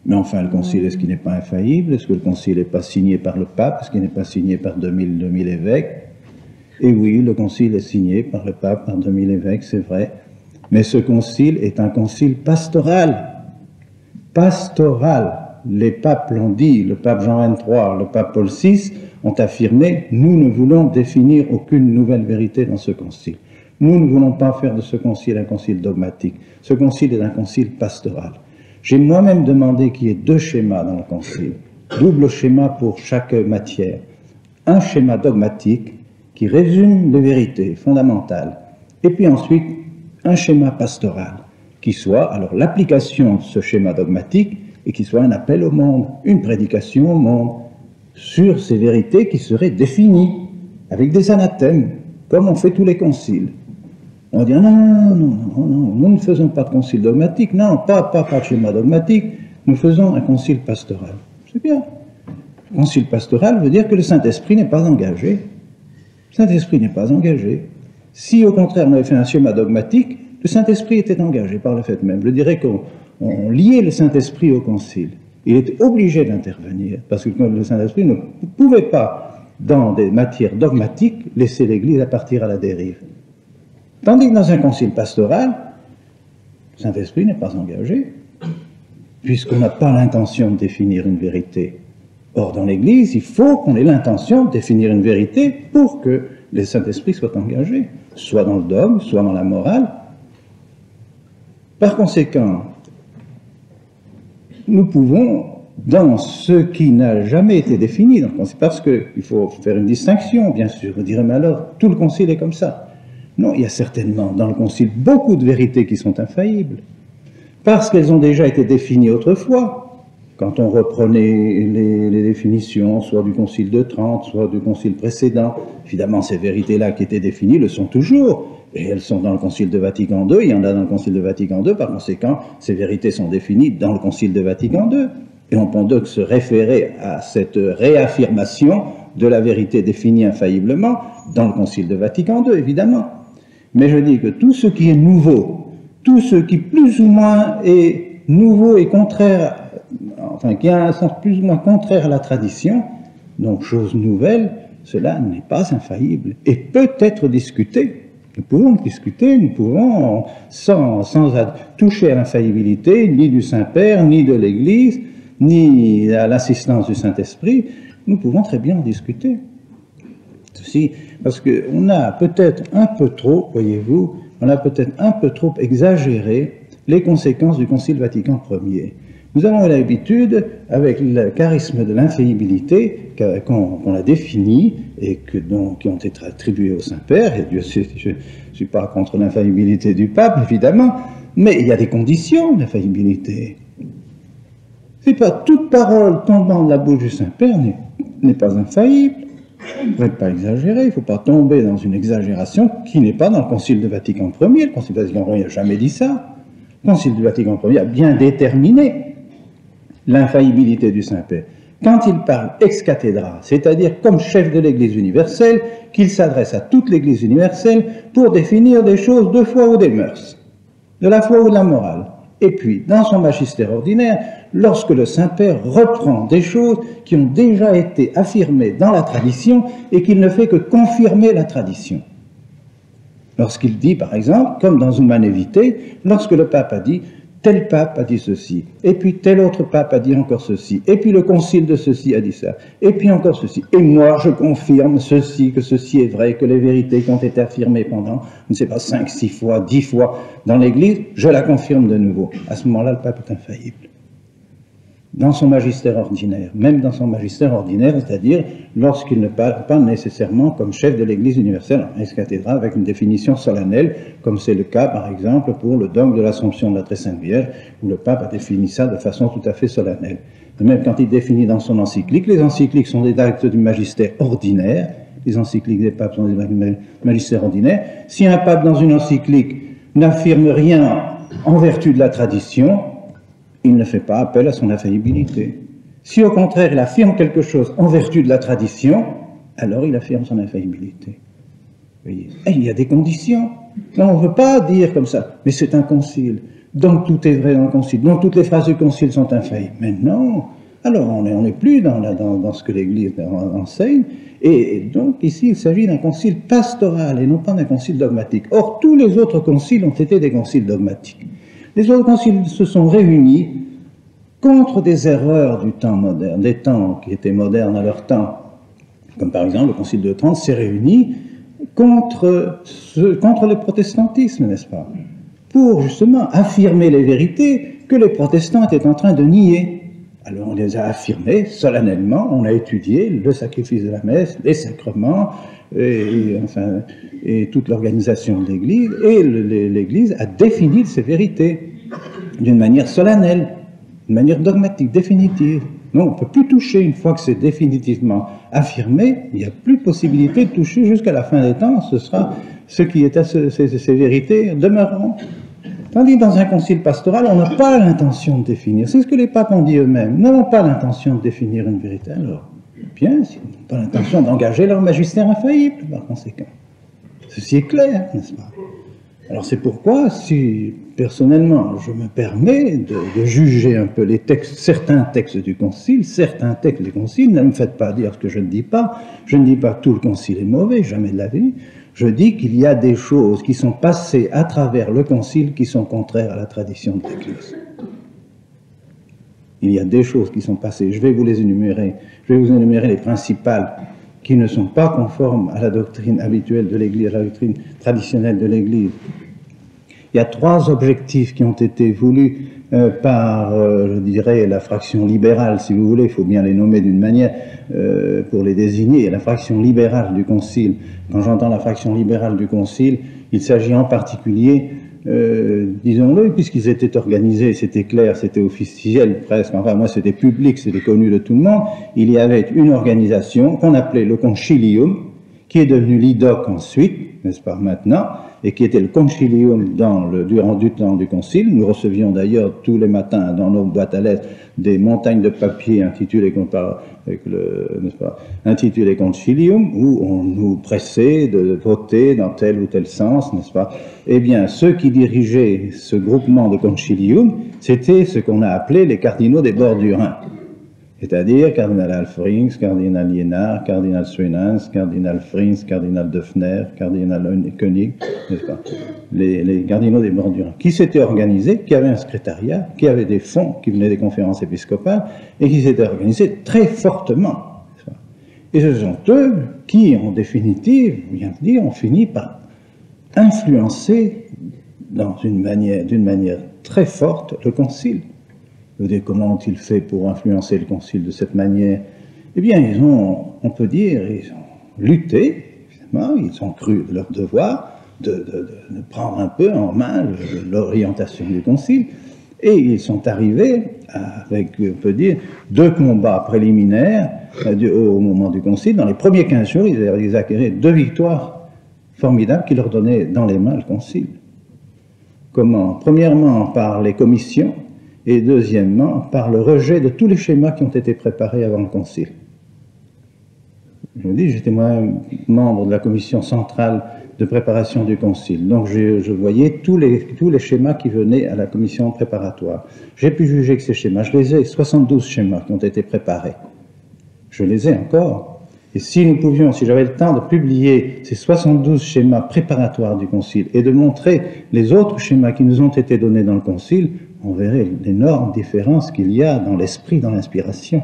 Mais enfin, le Concile, est-ce qu'il n'est pas infaillible? Est-ce que le Concile n'est pas signé par le pape? Est-ce qu'il n'est pas signé par 2000 évêques? Et oui, le Concile est signé par le pape, par 2000 évêques, c'est vrai. Mais ce Concile est un Concile pastoral. Pastoral. Les papes l'ont dit, le pape Jean XXIII, le pape Paul VI ont affirmé « Nous ne voulons définir aucune nouvelle vérité dans ce Concile. Nous ne voulons pas faire de ce Concile un Concile dogmatique. Ce Concile est un Concile pastoral. » J'ai moi-même demandé qu'il y ait 2 schémas dans le Concile, double schéma pour chaque matière. Un schéma dogmatique qui résume les vérités fondamentales, et puis ensuite un schéma pastoral, qui soit alors l'application de ce schéma dogmatique et qui soit un appel au monde, une prédication au monde, sur ces vérités qui seraient définies, avec des anathèmes, comme on fait tous les conciles. On dit non, nous ne faisons pas de concile dogmatique, non, pas de schéma dogmatique, nous faisons un concile pastoral. C'est bien. Le concile pastoral veut dire que le Saint-Esprit n'est pas engagé. Le Saint-Esprit n'est pas engagé. Si au contraire on avait fait un schéma dogmatique, le Saint-Esprit était engagé par le fait même. Je dirais qu'on liait le Saint-Esprit au concile. Il était obligé d'intervenir, parce que le Saint-Esprit ne pouvait pas, dans des matières dogmatiques, laisser l'Église à partir à la dérive. Tandis que dans un concile pastoral, le Saint-Esprit n'est pas engagé, puisqu'on n'a pas l'intention de définir une vérité. Or, dans l'Église, il faut qu'on ait l'intention de définir une vérité pour que le Saint-Esprit soit engagé, soit dans le dogme, soit dans la morale. Par conséquent, nous pouvons, dans ce qui n'a jamais été défini dans le concile, parce qu'il faut faire une distinction, bien sûr, on dirait, mais alors, tout le concile est comme ça. Non, il y a certainement dans le concile beaucoup de vérités qui sont infaillibles, parce qu'elles ont déjà été définies autrefois, quand on reprenait les définitions, soit du concile de Trente, soit du concile précédent. Évidemment, ces vérités-là qui étaient définies le sont toujours, et elles sont dans le concile de Vatican II, il y en a dans le concile de Vatican II, par conséquent, ces vérités sont définies dans le concile de Vatican II. Et on peut donc se référer à cette réaffirmation de la vérité définie infailliblement dans le concile de Vatican II, évidemment. Mais je dis que tout ce qui est nouveau, tout ce qui plus ou moins est nouveau et contraire, enfin qui a un sens plus ou moins contraire à la tradition, donc chose nouvelle, cela n'est pas infaillible et peut être discuté. Nous pouvons discuter, nous pouvons, sans toucher à l'infaillibilité, ni du Saint-Père, ni de l'Église, ni à l'assistance du Saint-Esprit, nous pouvons très bien en discuter. Ceci, parce qu'on a peut-être un peu trop, voyez-vous, on a peut-être un peu trop exagéré les conséquences du Concile Vatican Ier. Nous avons l'habitude, avec le charisme de l'infaillibilité qu'on a défini et qui ont été attribués au Saint-Père, et Dieu sait, je ne suis pas contre l'infaillibilité du pape, évidemment, mais il y a des conditions d'infaillibilité. C'est pas toute parole tombant de la bouche du Saint-Père n'est pas infaillible. Il ne faudrait pas exagérer, il ne faut pas tomber dans une exagération qui n'est pas dans le Concile de Vatican Ier. Le Concile de Vatican Ier n'a jamais dit ça. Le Concile de Vatican Ier a bien déterminé l'infaillibilité du Saint-Père. Quand il parle ex cathedra, c'est-à-dire comme chef de l'Église universelle, qu'il s'adresse à toute l'Église universelle pour définir des choses de foi ou des mœurs, de la foi ou de la morale. Et puis, dans son magistère ordinaire, lorsque le Saint-Père reprend des choses qui ont déjà été affirmées dans la tradition et qu'il ne fait que confirmer la tradition. Lorsqu'il dit, par exemple, comme dans Humanae Vitae, lorsque le pape a dit « tel pape a dit ceci », et puis tel autre pape a dit encore ceci, et puis le concile de ceci a dit ça, et puis encore ceci, et moi je confirme ceci, que ceci est vrai, que les vérités qui ont été affirmées pendant, je ne sais pas, 5, 6 fois, 10 fois dans l'Église, je la confirme de nouveau. À ce moment-là, le pape est infaillible. Dans son magistère ordinaire, même dans son magistère ordinaire, c'est-à-dire lorsqu'il ne parle pas nécessairement comme chef de l'Église universelle, ex cathedra, avec une définition solennelle, comme c'est le cas par exemple pour le dogme de l'Assomption de la Très Sainte Vierge, où le pape a défini ça de façon tout à fait solennelle. De même quand il définit dans son encyclique, les encycliques sont des actes du magistère ordinaire, les encycliques des papes sont des actes du magistère ordinaire. Si un pape dans une encyclique n'affirme rien en vertu de la tradition, il ne fait pas appel à son infaillibilité. Si au contraire il affirme quelque chose en vertu de la tradition, alors il affirme son infaillibilité. Vous voyez, et il y a des conditions. Là, on ne veut pas dire comme ça, mais c'est un concile, donc tout est vrai dans le concile, donc toutes les phrases du concile sont infaillibles. Mais non, alors on n'est plus dans ce que l'Église enseigne, et donc ici il s'agit d'un concile pastoral et non pas d'un concile dogmatique. Or, tous les autres conciles ont été des conciles dogmatiques. Les autres conciles se sont réunis contre des erreurs du temps moderne, des temps qui étaient modernes à leur temps, comme par exemple le concile de Trente s'est réuni contre le protestantisme, n'est-ce pas, pour justement affirmer les vérités que les protestants étaient en train de nier. Alors on les a affirmées solennellement, on a étudié le sacrifice de la messe, les sacrements, et toute l'organisation de l'Église, et l'Église a défini ces vérités d'une manière solennelle, d'une manière dogmatique, définitive. Non, on ne peut plus toucher une fois que c'est définitivement affirmé, il n'y a plus de possibilité de toucher jusqu'à la fin des temps, ce sera ce qui est ces vérités demeureront. Tandis que dans un concile pastoral, on n'a pas l'intention de définir, c'est ce que les papes ont dit eux-mêmes, ils n'ont pas l'intention de définir une vérité, alors bien, ils n'ont pas l'intention d'engager leur magistère infaillible, par conséquent. Ceci est clair, n'est-ce pas? Alors c'est pourquoi, si personnellement je me permets de juger un peu les textes, certains textes du Concile, ne me faites pas dire ce que je ne dis pas que tout le Concile est mauvais, jamais de la vie, je dis qu'il y a des choses qui sont passées à travers le Concile qui sont contraires à la tradition de l'Église. Il y a des choses qui sont passées, je vais vous énumérer les principales qui ne sont pas conformes à la doctrine habituelle de l'Église, à la doctrine traditionnelle de l'Église. Il y a 3 objectifs qui ont été voulus par, je dirais, la fraction libérale, si vous voulez, il faut bien les nommer d'une manière pour les désigner, la fraction libérale du Concile. Quand j'entends la fraction libérale du Concile, il s'agit en particulier, disons-le, puisqu'ils étaient organisés, c'était clair, c'était officiel presque, enfin moi c'était public, c'était connu de tout le monde, il y avait une organisation qu'on appelait le Concilium, qui est devenu l'IDOC ensuite, n'est-ce pas, maintenant, et qui était le Concilium durant du temps du Concile. Nous recevions d'ailleurs tous les matins dans nos boîtes à lettres des montagnes de papier intitulées Concilium, où on nous pressait de voter dans tel ou tel sens, n'est-ce pas? Eh bien, ceux qui dirigeaient ce groupement de Concilium, c'était ce qu'on a appelé les cardinaux des bords du Rhin. C'est-à-dire cardinal Alfrings, cardinal Liénard, cardinal Suenens, cardinal Frins, cardinal Döffner, cardinal Koenig, n'est-ce pas, les cardinaux des bords du Rhin, qui s'étaient organisés, qui avaient un secrétariat, qui avaient des fonds qui venaient des conférences épiscopales, et qui s'étaient organisés très fortement. Et ce sont eux qui, en définitive, bien dire, ont fini par influencer d'une manière très forte le Concile. Comment ont-ils fait pour influencer le Concile de cette manière? Eh bien, on peut dire, ils ont lutté, évidemment, ils ont cru de leur devoir de prendre un peu en main l'orientation du Concile, Et ils sont arrivés avec, on peut dire, 2 combats préliminaires au moment du concile. Dans les premiers 15 jours, ils acquéraient 2 victoires formidables qui leur donnaient dans les mains le concile. Comment? Premièrement, par les commissions, et deuxièmement, par le rejet de tous les schémas qui ont été préparés avant le concile. Je vous dis, j'étais moi membre de la commission centrale de préparation du concile, donc je voyais tous les schémas qui venaient à la commission préparatoire. J'ai pu juger que ces schémas, je les ai, 72 schémas qui ont été préparés. Je les ai encore. Et si nous pouvions, si j'avais le temps de publier ces 72 schémas préparatoires du concile et de montrer les autres schémas qui nous ont été donnés dans le concile, on verrait l'énorme différence qu'il y a dans l'esprit, dans l'inspiration.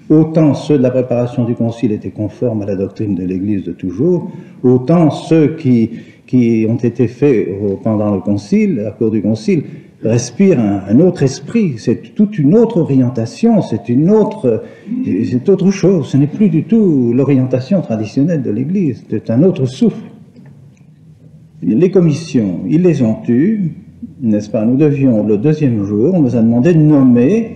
Autant ceux de la préparation du concile étaient conformes à la doctrine de l'Église de toujours, autant ceux qui ont été faits pendant le concile, à cours du concile, respirent un autre esprit, c'est toute une autre orientation, c'est autre chose, ce n'est plus du tout l'orientation traditionnelle de l'Église, c'est un autre souffle. Les commissions, ils les ont eues, n'est-ce pas? Nous devions, le 2e jour, on nous a demandé de nommer,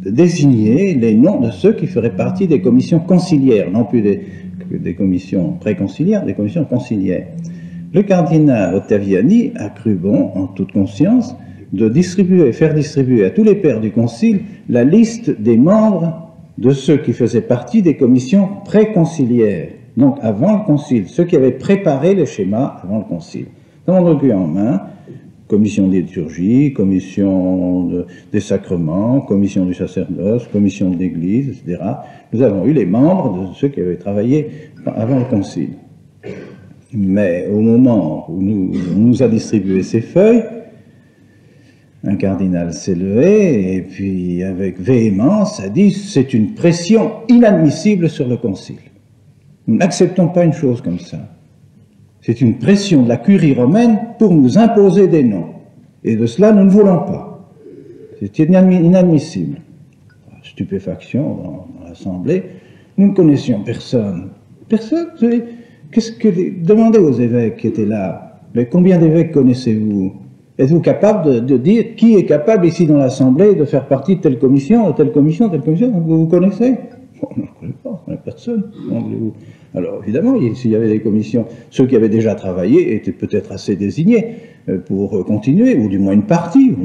de désigner les noms de ceux qui feraient partie des commissions conciliaires, non plus des commissions préconciliaires, des commissions conciliaires. Le cardinal Ottaviani a cru bon, en toute conscience, de faire distribuer à tous les pères du concile la liste des membres de ceux qui faisaient partie des commissions préconciliaires, donc avant le concile, ceux qui avaient préparé le schéma avant le concile. Dans mon document en main, commission des liturgies, commission des sacrements, commission du sacerdoce, commission de l'Église, etc. Nous avons eu les membres de ceux qui avaient travaillé avant le concile. Mais au moment où on nous a distribué ces feuilles, un cardinal s'est levé et puis avec véhémence a dit « c'est une pression inadmissible sur le concile. Nous n'acceptons pas une chose comme ça. C'est une pression de la curie romaine pour nous imposer des noms. Et de cela, nous ne voulons pas. C'est inadmissible. » Stupéfaction dans l'Assemblée. Nous ne connaissions personne. Personne, vous savez, demandez aux évêques qui étaient là. Mais combien d'évêques connaissez-vous? Êtes-vous capable de dire qui est capable ici dans l'Assemblée de faire partie de telle commission, telle commission, telle commission? Vous connaissez? On ne connaît pas, on n'a personne. Alors évidemment, s'il y avait des commissions, ceux qui avaient déjà travaillé étaient peut-être assez désignés pour continuer, ou du moins une partie,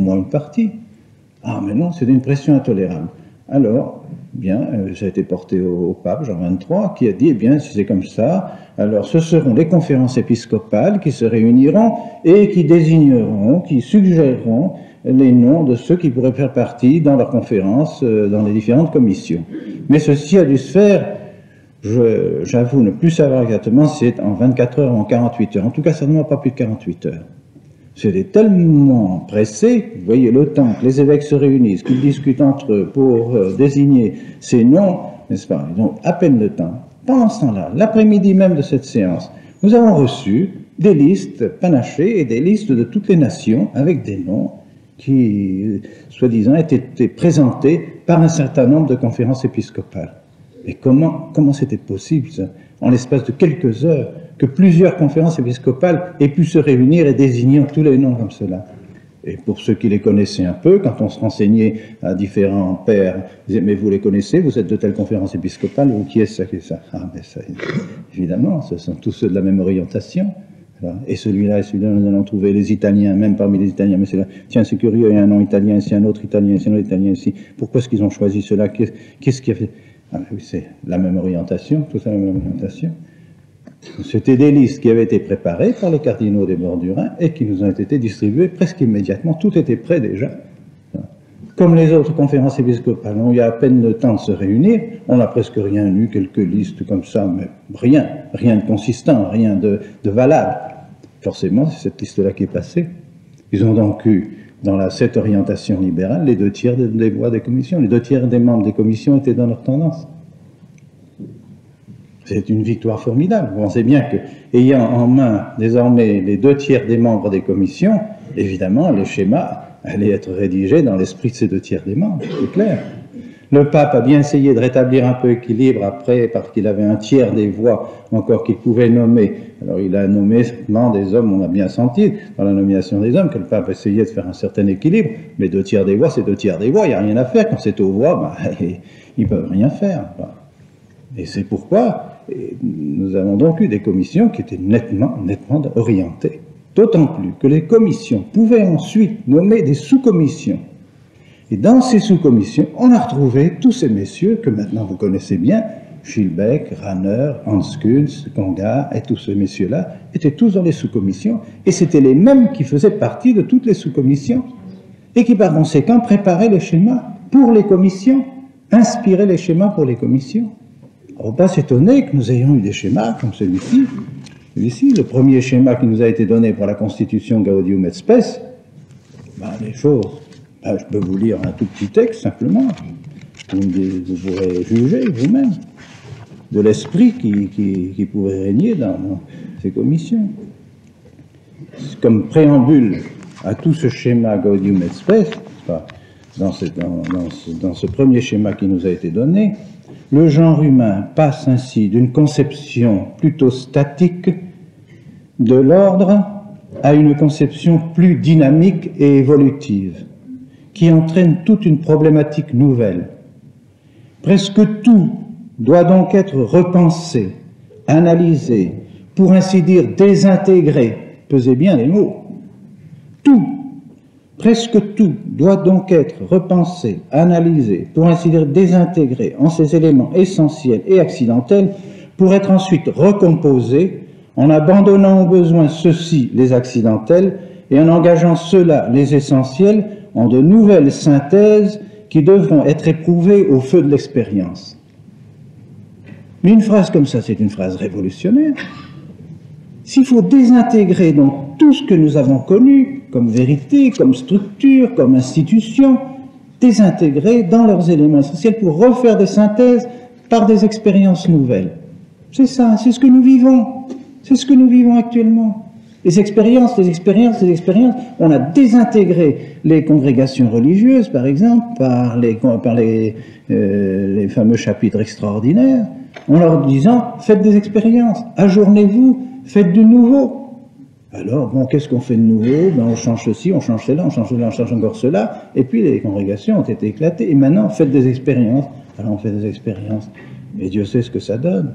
Ah mais non, c'est une pression intolérable. Alors, bien, ça a été porté au pape Jean XXIII, qui a dit, eh bien, si c'est comme ça, alors ce seront les conférences épiscopales qui se réuniront et qui désigneront, qui suggéreront les noms de ceux qui pourraient faire partie dans leurs conférences, dans les différentes commissions. Mais ceci a dû se faire, j'avoue ne plus savoir exactement si c'est en 24 heures ou en 48 heures. En tout cas, certainement pas plus de 48 heures. C'était tellement pressé, vous voyez le temps que les évêques se réunissent, qu'ils discutent entre eux pour désigner ces noms, n'est-ce pas? Ils ont à peine le temps. Pendant ce temps-là, l'après-midi même de cette séance, nous avons reçu des listes panachées et des listes de toutes les nations avec des noms qui, soi-disant, étaient présentés par un certain nombre de conférences épiscopales. Et comment c'était possible, ça, en l'espace de quelques heures, que plusieurs conférences épiscopales aient pu se réunir et désigner tous les noms comme cela? Et pour ceux qui les connaissaient un peu, quand on se renseignait à différents pères, ils disaient, mais vous les connaissez, vous êtes de telle conférence épiscopale, ou qui est ça, qui est ça? Ah, mais ça, évidemment, ce sont tous ceux de la même orientation. Et celui-là et celui-là, nous allons trouver les Italiens, même parmi les Italiens, mais c'est là, tiens, c'est curieux, il y a un nom italien ici, un autre italien ici, un autre italien ici. Pourquoi est-ce qu'ils ont choisi cela? Qu'est-ce qui a fait? Ah, oui, c'est la même orientation, tout ça la même orientation. C'était des listes qui avaient été préparées par les cardinaux des bords du Rhin et qui nous ont été distribuées presque immédiatement. Tout était prêt déjà. Comme les autres conférences épiscopales, il y a à peine le temps de se réunir, on n'a presque rien eu, quelques listes comme ça, mais rien de consistant, rien de valable. Forcément, c'est cette liste-là qui est passée. Ils ont donc eu, dans cette orientation libérale, les 2 tiers des voix des commissions. Les 2 tiers des membres des commissions étaient dans leur tendance. C'est une victoire formidable. Vous pensez bien que, ayant en main désormais les 2 tiers des membres des commissions, évidemment, le schéma allait être rédigé dans l'esprit de ces 2 tiers des membres, c'est clair. Le pape a bien essayé de rétablir un peu l'équilibre après, parce qu'il avait un tiers des voix encore qu'il pouvait nommer. Alors il a nommé certainement des hommes, on a bien senti dans la nomination des hommes que le pape essayait de faire un certain équilibre, mais 2 tiers des voix, c'est 2 tiers des voix, il n'y a rien à faire. Quand c'est aux voix, ils ne peuvent rien faire. Et c'est pourquoi nous avons donc eu des commissions qui étaient nettement orientées. D'autant plus que les commissions pouvaient ensuite nommer des sous-commissions. Et dans ces sous-commissions, on a retrouvé tous ces messieurs que maintenant vous connaissez bien, Schilbeck, Rahner, Hans Kunz, Congar, et tous ces messieurs-là étaient tous dans les sous-commissions, et c'était les mêmes qui faisaient partie de toutes les sous-commissions, et qui par conséquent préparaient les schémas pour les commissions, inspiraient les schémas pour les commissions. On ne va pas s'étonner que nous ayons eu des schémas comme celui-ci. Celui-ci, le premier schéma qui nous a été donné pour la constitution Gaudium et Spes, les choses... je peux vous lire un tout petit texte, simplement. Vous pourrez juger vous-même de l'esprit qui pouvait régner dans ces commissions. Comme préambule à tout ce schéma Gaudium et Spes, dans ce premier schéma qui nous a été donné, le genre humain passe ainsi d'une conception plutôt statique de l'ordre à une conception plus dynamique et évolutive, qui entraîne toute une problématique nouvelle. Presque tout doit donc être repensé, analysé, pour ainsi dire désintégré. Pesez bien les mots. Tout, presque tout, doit donc être repensé, analysé, pour ainsi dire désintégré en ses éléments essentiels et accidentels, pour être ensuite recomposé en abandonnant au besoin ceux-ci, les accidentels, et en engageant ceux-là, les essentiels, en de nouvelles synthèses qui devront être éprouvées au feu de l'expérience. Mais une phrase comme ça, c'est une phrase révolutionnaire. S'il faut désintégrer donc tout ce que nous avons connu comme vérité, comme structure, comme institution, désintégrer dans leurs éléments essentiels pour refaire des synthèses par des expériences nouvelles. C'est ça, c'est ce que nous vivons. C'est ce que nous vivons actuellement. Les expériences, on a désintégré les congrégations religieuses, par exemple, par les fameux chapitres extraordinaires, en leur disant, faites des expériences, ajournez-vous, faites du nouveau. Alors, bon, qu'est-ce qu'on fait de nouveau? On change ceci, on change cela, on change cela, on change encore cela, et puis les congrégations ont été éclatées, et maintenant, faites des expériences. Alors, on fait des expériences, mais Dieu sait ce que ça donne.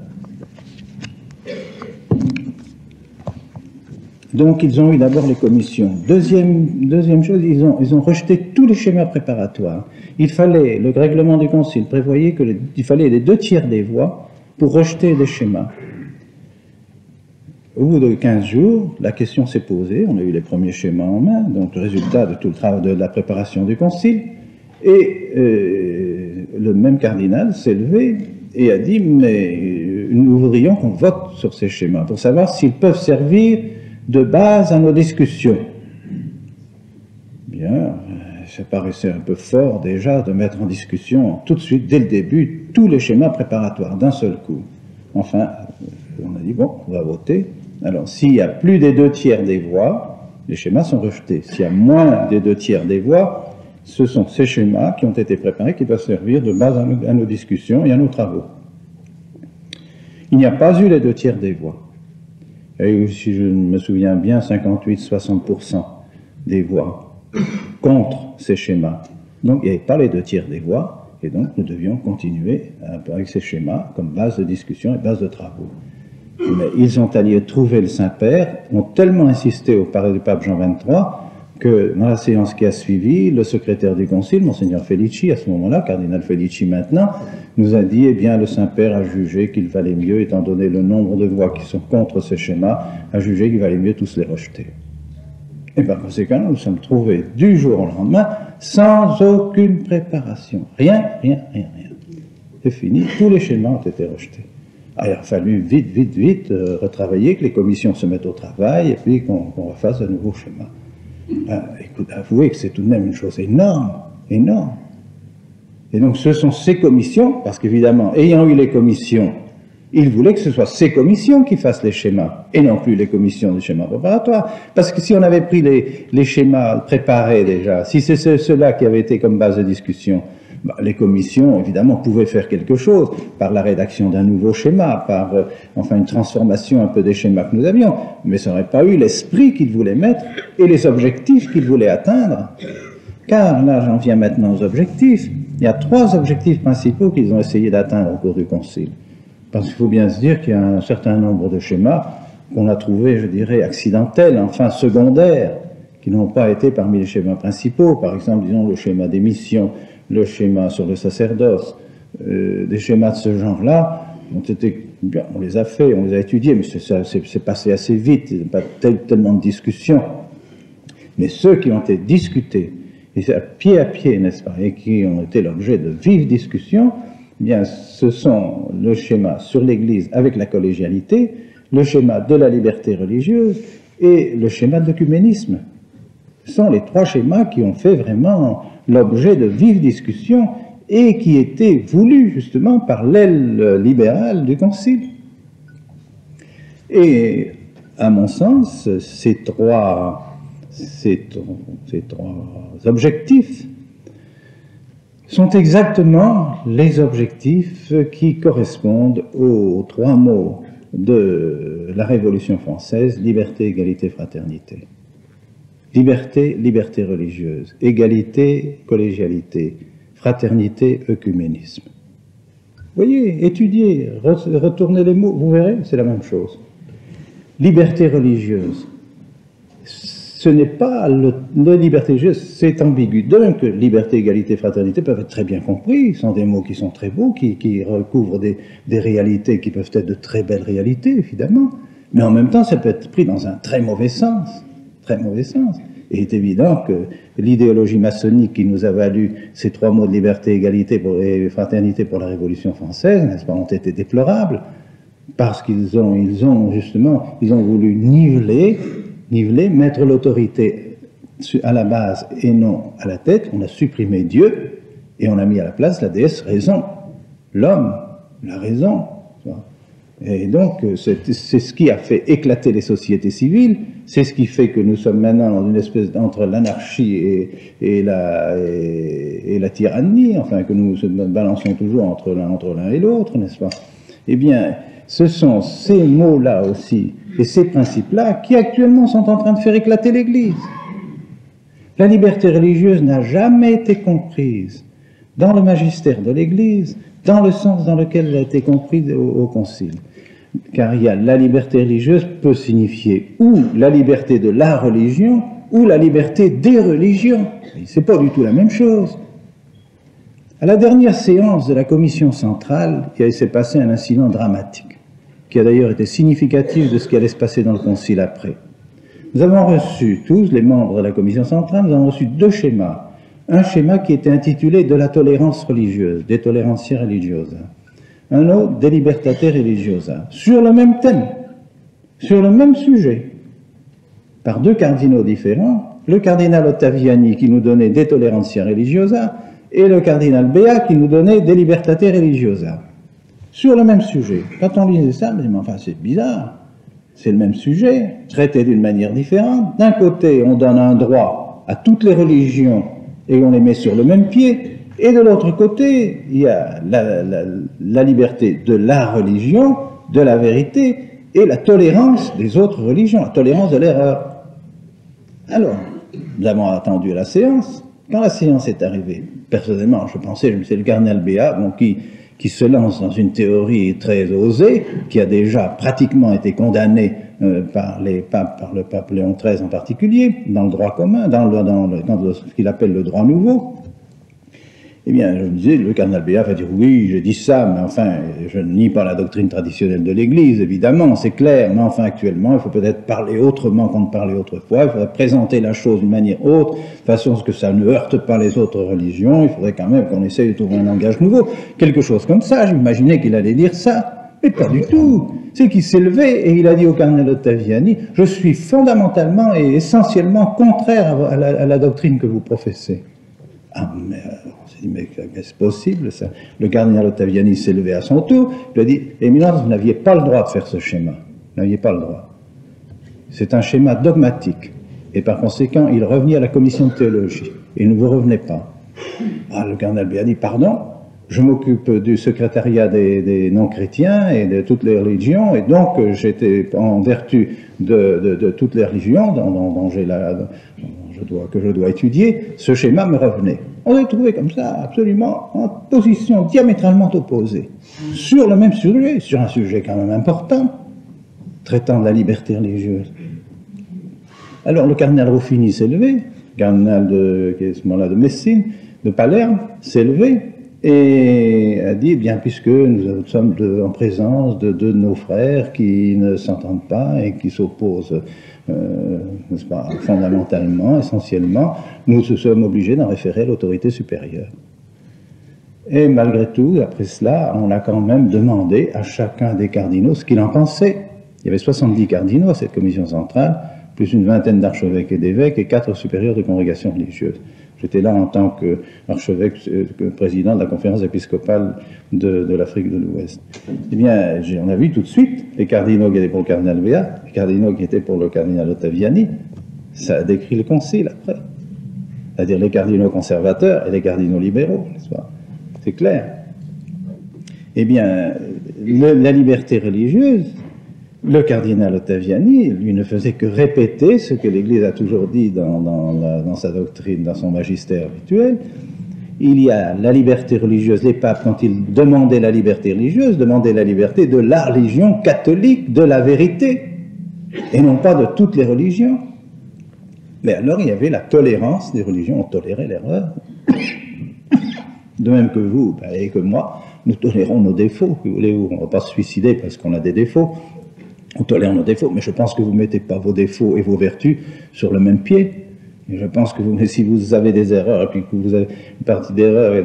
Donc, ils ont eu d'abord les commissions. Deuxième chose, ils ont rejeté tous les schémas préparatoires. Le règlement du Concile prévoyait qu'il fallait les 2 tiers des voix pour rejeter les schémas. Au bout de 15 jours, la question s'est posée, on a eu les premiers schémas en main, donc le résultat de tout le travail de la préparation du Concile, et le même cardinal s'est levé et a dit, mais nous voudrions qu'on vote sur ces schémas pour savoir s'ils peuvent servir de base à nos discussions. Bien, ça paraissait un peu fort déjà de mettre en discussion tout de suite, dès le début, tous les schémas préparatoires d'un seul coup. Enfin, on a dit, bon, on va voter. Alors, s'il y a plus des 2 tiers des voix, les schémas sont rejetés. S'il y a moins des 2 tiers des voix, ce sont ces schémas qui ont été préparés qui doivent servir de base à nos discussions et à nos travaux. Il n'y a pas eu les 2 tiers des voix. Et si je me souviens bien, 58-60% des voix contre ces schémas. Donc il n'y avait pas les 2 tiers des voix, et donc nous devions continuer avec ces schémas comme base de discussion et base de travaux. Mais ils ont allé trouver le Saint-Père, ont tellement insisté au palais du pape Jean XXIII, que dans la séance qui a suivi, le secrétaire du Concile, Monseigneur Felici, à ce moment-là, cardinal Felici maintenant, nous a dit, eh bien, le Saint-Père a jugé qu'il valait mieux, étant donné le nombre de voix qui sont contre ces schémas, a jugé qu'il valait mieux tous les rejeter. Et par conséquent, nous nous sommes trouvés du jour au lendemain, sans aucune préparation. Rien. C'est fini, tous les schémas ont été rejetés. Alors, il a fallu vite retravailler, que les commissions se mettent au travail, et puis qu'on refasse de nouveaux schémas. Écoute, avouez que c'est tout de même une chose énorme. Et donc ce sont ces commissions, parce qu'évidemment, ayant eu les commissions, il voulait que ce soit ces commissions qui fassent les schémas, et non plus les commissions des schémas préparatoires. Parce que si on avait pris les schémas préparés déjà, si c'est ceux-là qui avaient été comme base de discussion, les commissions, évidemment, pouvaient faire quelque chose par la rédaction d'un nouveau schéma, par enfin une transformation un peu des schémas que nous avions, mais ça n'aurait pas eu l'esprit qu'ils voulaient mettre et les objectifs qu'ils voulaient atteindre. Car là, j'en viens maintenant aux objectifs. Il y a 3 objectifs principaux qu'ils ont essayé d'atteindre au cours du Concile. Parce qu'il faut bien se dire qu'il y a un certain nombre de schémas qu'on a trouvés, je dirais, accidentels, enfin secondaires, qui n'ont pas été parmi les schémas principaux. Par exemple, disons le schéma des missions, le schéma sur le sacerdoce, des schémas de ce genre-là ont été, bien, on les a fait, on les a étudiés, mais c'est passé assez vite, il n'y a pas tellement de discussions. Mais ceux qui ont été discutés, et à pied, n'est-ce pas, et qui ont été l'objet de vives discussions, eh bien, ce sont le schéma sur l'Église avec la collégialité, le schéma de la liberté religieuse et le schéma de l'œcuménisme. Ce sont les 3 schémas qui ont fait vraiment l'objet de vives discussions et qui étaient voulus justement par l'aile libérale du Concile. Et à mon sens, ces trois objectifs sont exactement les objectifs qui correspondent aux 3 mots de la Révolution française: liberté, égalité, fraternité. Liberté, liberté religieuse. Égalité, collégialité. Fraternité, œcuménisme. Vous voyez, étudiez, retournez les mots, vous verrez, c'est la même chose. Liberté religieuse. Ce n'est pas la liberté religieuse, c'est ambigu. Donc, liberté, égalité, fraternité peuvent être très bien compris, ce sont des mots qui sont très beaux, qui recouvrent des réalités qui peuvent être de très belles réalités, évidemment, mais en même temps, ça peut être pris dans un très mauvais sens. Très mauvais sens. Et il est évident que l'idéologie maçonnique qui nous a valu ces 3 mots de liberté, égalité et fraternité pour la Révolution française, n'est-ce pas, ont été déplorables, parce qu'ils ont voulu niveler, mettre l'autorité à la base et non à la tête. On a supprimé Dieu et on a mis à la place la déesse raison, l'homme, la raison. Et donc, c'est ce qui a fait éclater les sociétés civiles, c'est ce qui fait que nous sommes maintenant dans une espèce entre l'anarchie et la tyrannie, enfin que nous nous balançons toujours entre l'un et l'autre, n'est-ce pas? Eh bien, ce sont ces mots-là aussi, et ces principes-là, qui actuellement sont en train de faire éclater l'Église. La liberté religieuse n'a jamais été comprise dans le magistère de l'Église, dans le sens dans lequel elle a été comprise au Concile. Car il y a la liberté religieuse peut signifier ou la liberté de la religion ou la liberté des religions. C'est pas du tout la même chose. À la dernière séance de la commission centrale, il s'est passé un incident dramatique, qui a d'ailleurs été significatif de ce qui allait se passer dans le Concile après. Nous avons reçu, tous les membres de la commission centrale, nous avons reçu 2 schémas. Un schéma qui était intitulé « De la tolérance religieuse », « De tolerantia religiosa ». Un autre, « De libertate religiosa », sur le même thème, sur le même sujet, par 2 cardinaux différents, le cardinal Ottaviani qui nous donnait « De tolerantia religiosa » et le cardinal Béat qui nous donnait « De libertate religiosa », sur le même sujet. Quand on lisait ça, on dit « Mais enfin, c'est bizarre, c'est le même sujet, traité d'une manière différente. D'un côté, on donne un droit à toutes les religions et on les met sur le même pied, et de l'autre côté, il y a la liberté de la religion, de la vérité, et la tolérance des autres religions, la tolérance de l'erreur. » Alors, nous avons attendu la séance. Quand la séance est arrivée, personnellement, c'est le cardinal Béat, bon, qui se lance dans une théorie très osée, qui a déjà pratiquement été condamnée par les papes, par le pape Léon XIII en particulier, dans le droit commun, dans ce qu'il appelle le droit nouveau. Eh bien, je me disais, le cardinal Béat va dire, oui, j'ai dit ça, mais enfin, je ne nie pas la doctrine traditionnelle de l'Église, évidemment, c'est clair, mais enfin, actuellement, il faut peut-être parler autrement qu'on ne parlait autrefois, il faudrait présenter la chose d'une manière autre, de façon à ce que ça ne heurte pas les autres religions, il faudrait quand même qu'on essaye de trouver un langage nouveau, quelque chose comme ça. J'imaginais qu'il allait dire ça, mais pas du tout. C'est qu'il s'est levé et il a dit au cardinal Ottaviani, je suis fondamentalement et essentiellement contraire à la doctrine que vous professez. Ah, mais mais est-ce possible ça? Le cardinal Ottaviani s'est levé à son tour, il a dit, Éminence, vous n'aviez pas le droit de faire ce schéma. Vous n'aviez pas le droit. C'est un schéma dogmatique. Et par conséquent, il revenait à la commission de théologie. Et ne vous revenez pas. Ah, le cardinal Béat dit, pardon, je m'occupe du secrétariat des non-chrétiens et de toutes les religions, et donc j'étais en vertu de toutes les religions que je dois étudier, ce schéma me revenait. On est trouvé comme ça, absolument en position diamétralement opposée, sur le même sujet, sur un sujet quand même important, traitant de la liberté religieuse. Alors le cardinal Ruffini s'est levé, cardinal qui est à ce moment-là de Messine, de Palerme, s'est levé et a dit, eh bien, puisque nous sommes en présence de deux de nos frères qui ne s'entendent pas et qui s'opposent, n'est-ce pas, fondamentalement, essentiellement, nous sommes obligés d'en référer à l'autorité supérieure. Et malgré tout, après cela, on a quand même demandé à chacun des cardinaux ce qu'il en pensait. Il y avait 70 cardinaux à cette commission centrale, plus une vingtaine d'archevêques et d'évêques et 4 supérieurs de congrégations religieuses. J'étais là en tant qu'archevêque, président de la conférence épiscopale de l'Afrique de l'Ouest. Eh bien, on a vu tout de suite les cardinaux qui étaient pour le cardinal Béat, les cardinaux qui étaient pour le cardinal Ottaviani. Ça a décrit le concile après. C'est-à-dire les cardinaux conservateurs et les cardinaux libéraux, n'est-ce pas? C'est clair. Eh bien, la liberté religieuse, le cardinal Ottaviani, lui, ne faisait que répéter ce que l'Église a toujours dit dans sa doctrine, dans son magistère habituel. Il y a la liberté religieuse. Les papes, quand ils demandaient la liberté religieuse, demandaient la liberté de la religion catholique, de la vérité, et non pas de toutes les religions. Mais alors, il y avait la tolérance des religions. On tolérait l'erreur. De même que vous et que moi, nous tolérons nos défauts. On ne va pas se suicider parce qu'on a des défauts. On tolère nos défauts, mais je pense que vous ne mettez pas vos défauts et vos vertus sur le même pied. Et je pense que si vous avez des erreurs, et puis que vous avez une partie d'erreurs et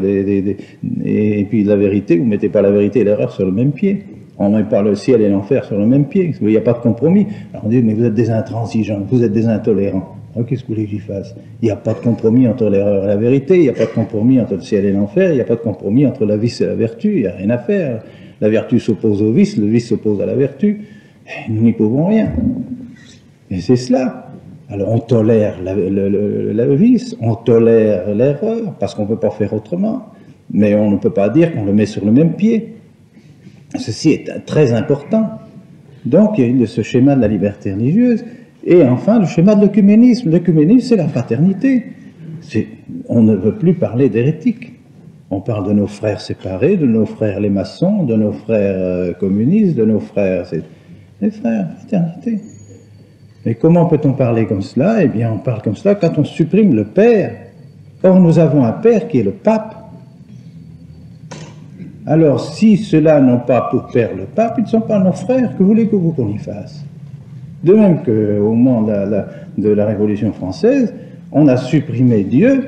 puis de la vérité, vous ne mettez pas la vérité et l'erreur sur le même pied. On ne met pas le ciel et l'enfer sur le même pied. Il n'y a pas de compromis. Alors on dit, mais vous êtes des intransigeants, vous êtes des intolérants. Alors qu'est-ce que vous voulez que j'y fasse? Il n'y a pas de compromis entre l'erreur et la vérité, il n'y a pas de compromis entre le ciel et l'enfer, il n'y a pas de compromis entre la vice et la vertu, il n'y a rien à faire. La vertu s'oppose au vice, le vice s'oppose à la vertu. Nous n'y pouvons rien. Et c'est cela. Alors on tolère le vice, on tolère l'erreur, parce qu'on ne peut pas faire autrement, mais on ne peut pas dire qu'on le met sur le même pied. Ceci est très important. Donc il y a eu ce schéma de la liberté religieuse, et enfin le schéma de l'œcuménisme. L'œcuménisme, c'est la fraternité. On ne veut plus parler d'hérétiques. On parle de nos frères séparés, de nos frères les maçons, de nos frères communistes, de nos frères... Les frères, fraternité. Et comment peut-on parler comme cela? Eh bien, on parle comme cela quand on supprime le Père. Or, nous avons un Père qui est le Pape. Alors, si ceux-là n'ont pas pour Père le Pape, ils ne sont pas nos frères. Que voulez-vous qu'on y fasse? De même qu'au moment de la Révolution française, on a supprimé Dieu,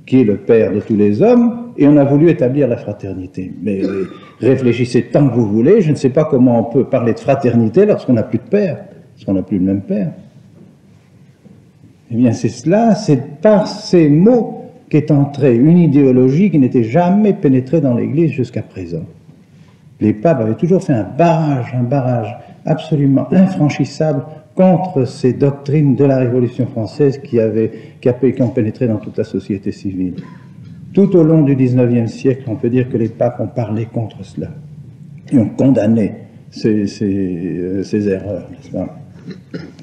qui est le Père de tous les hommes, et on a voulu établir la fraternité. Mais réfléchissez tant que vous voulez, je ne sais pas comment on peut parler de fraternité lorsqu'on n'a plus de père, lorsqu'on n'a plus le même père. Eh bien c'est cela, c'est par ces mots qu'est entrée une idéologie qui n'était jamais pénétrée dans l'Église jusqu'à présent. Les papes avaient toujours fait un barrage absolument infranchissable contre ces doctrines de la Révolution française qui ont pénétré dans toute la société civile. Tout au long du XIXe siècle, on peut dire que les papes ont parlé contre cela et ont condamné ces erreurs, n'est-ce pas?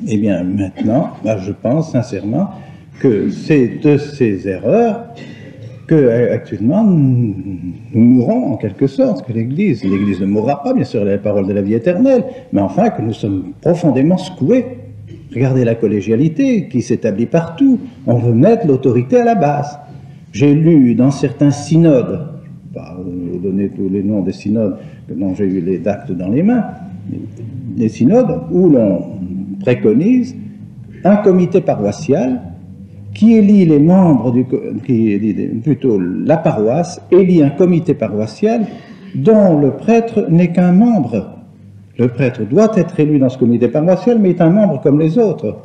Eh bien, maintenant, je pense sincèrement que c'est de ces erreurs que, actuellement, nous mourrons en quelque sorte, que l'Église ne mourra pas, bien sûr, elle a la parole de la vie éternelle, mais enfin que nous sommes profondément secoués. Regardez la collégialité qui s'établit partout. On veut mettre l'autorité à la base. J'ai lu dans certains synodes, je ne vais pas vous donner tous les noms des synodes dont j'ai eu les actes dans les mains, des synodes où l'on préconise un comité paroissial qui élit les membres plutôt la paroisse, élit un comité paroissial dont le prêtre n'est qu'un membre. Le prêtre doit être élu dans ce comité paroissial, mais est un membre comme les autres.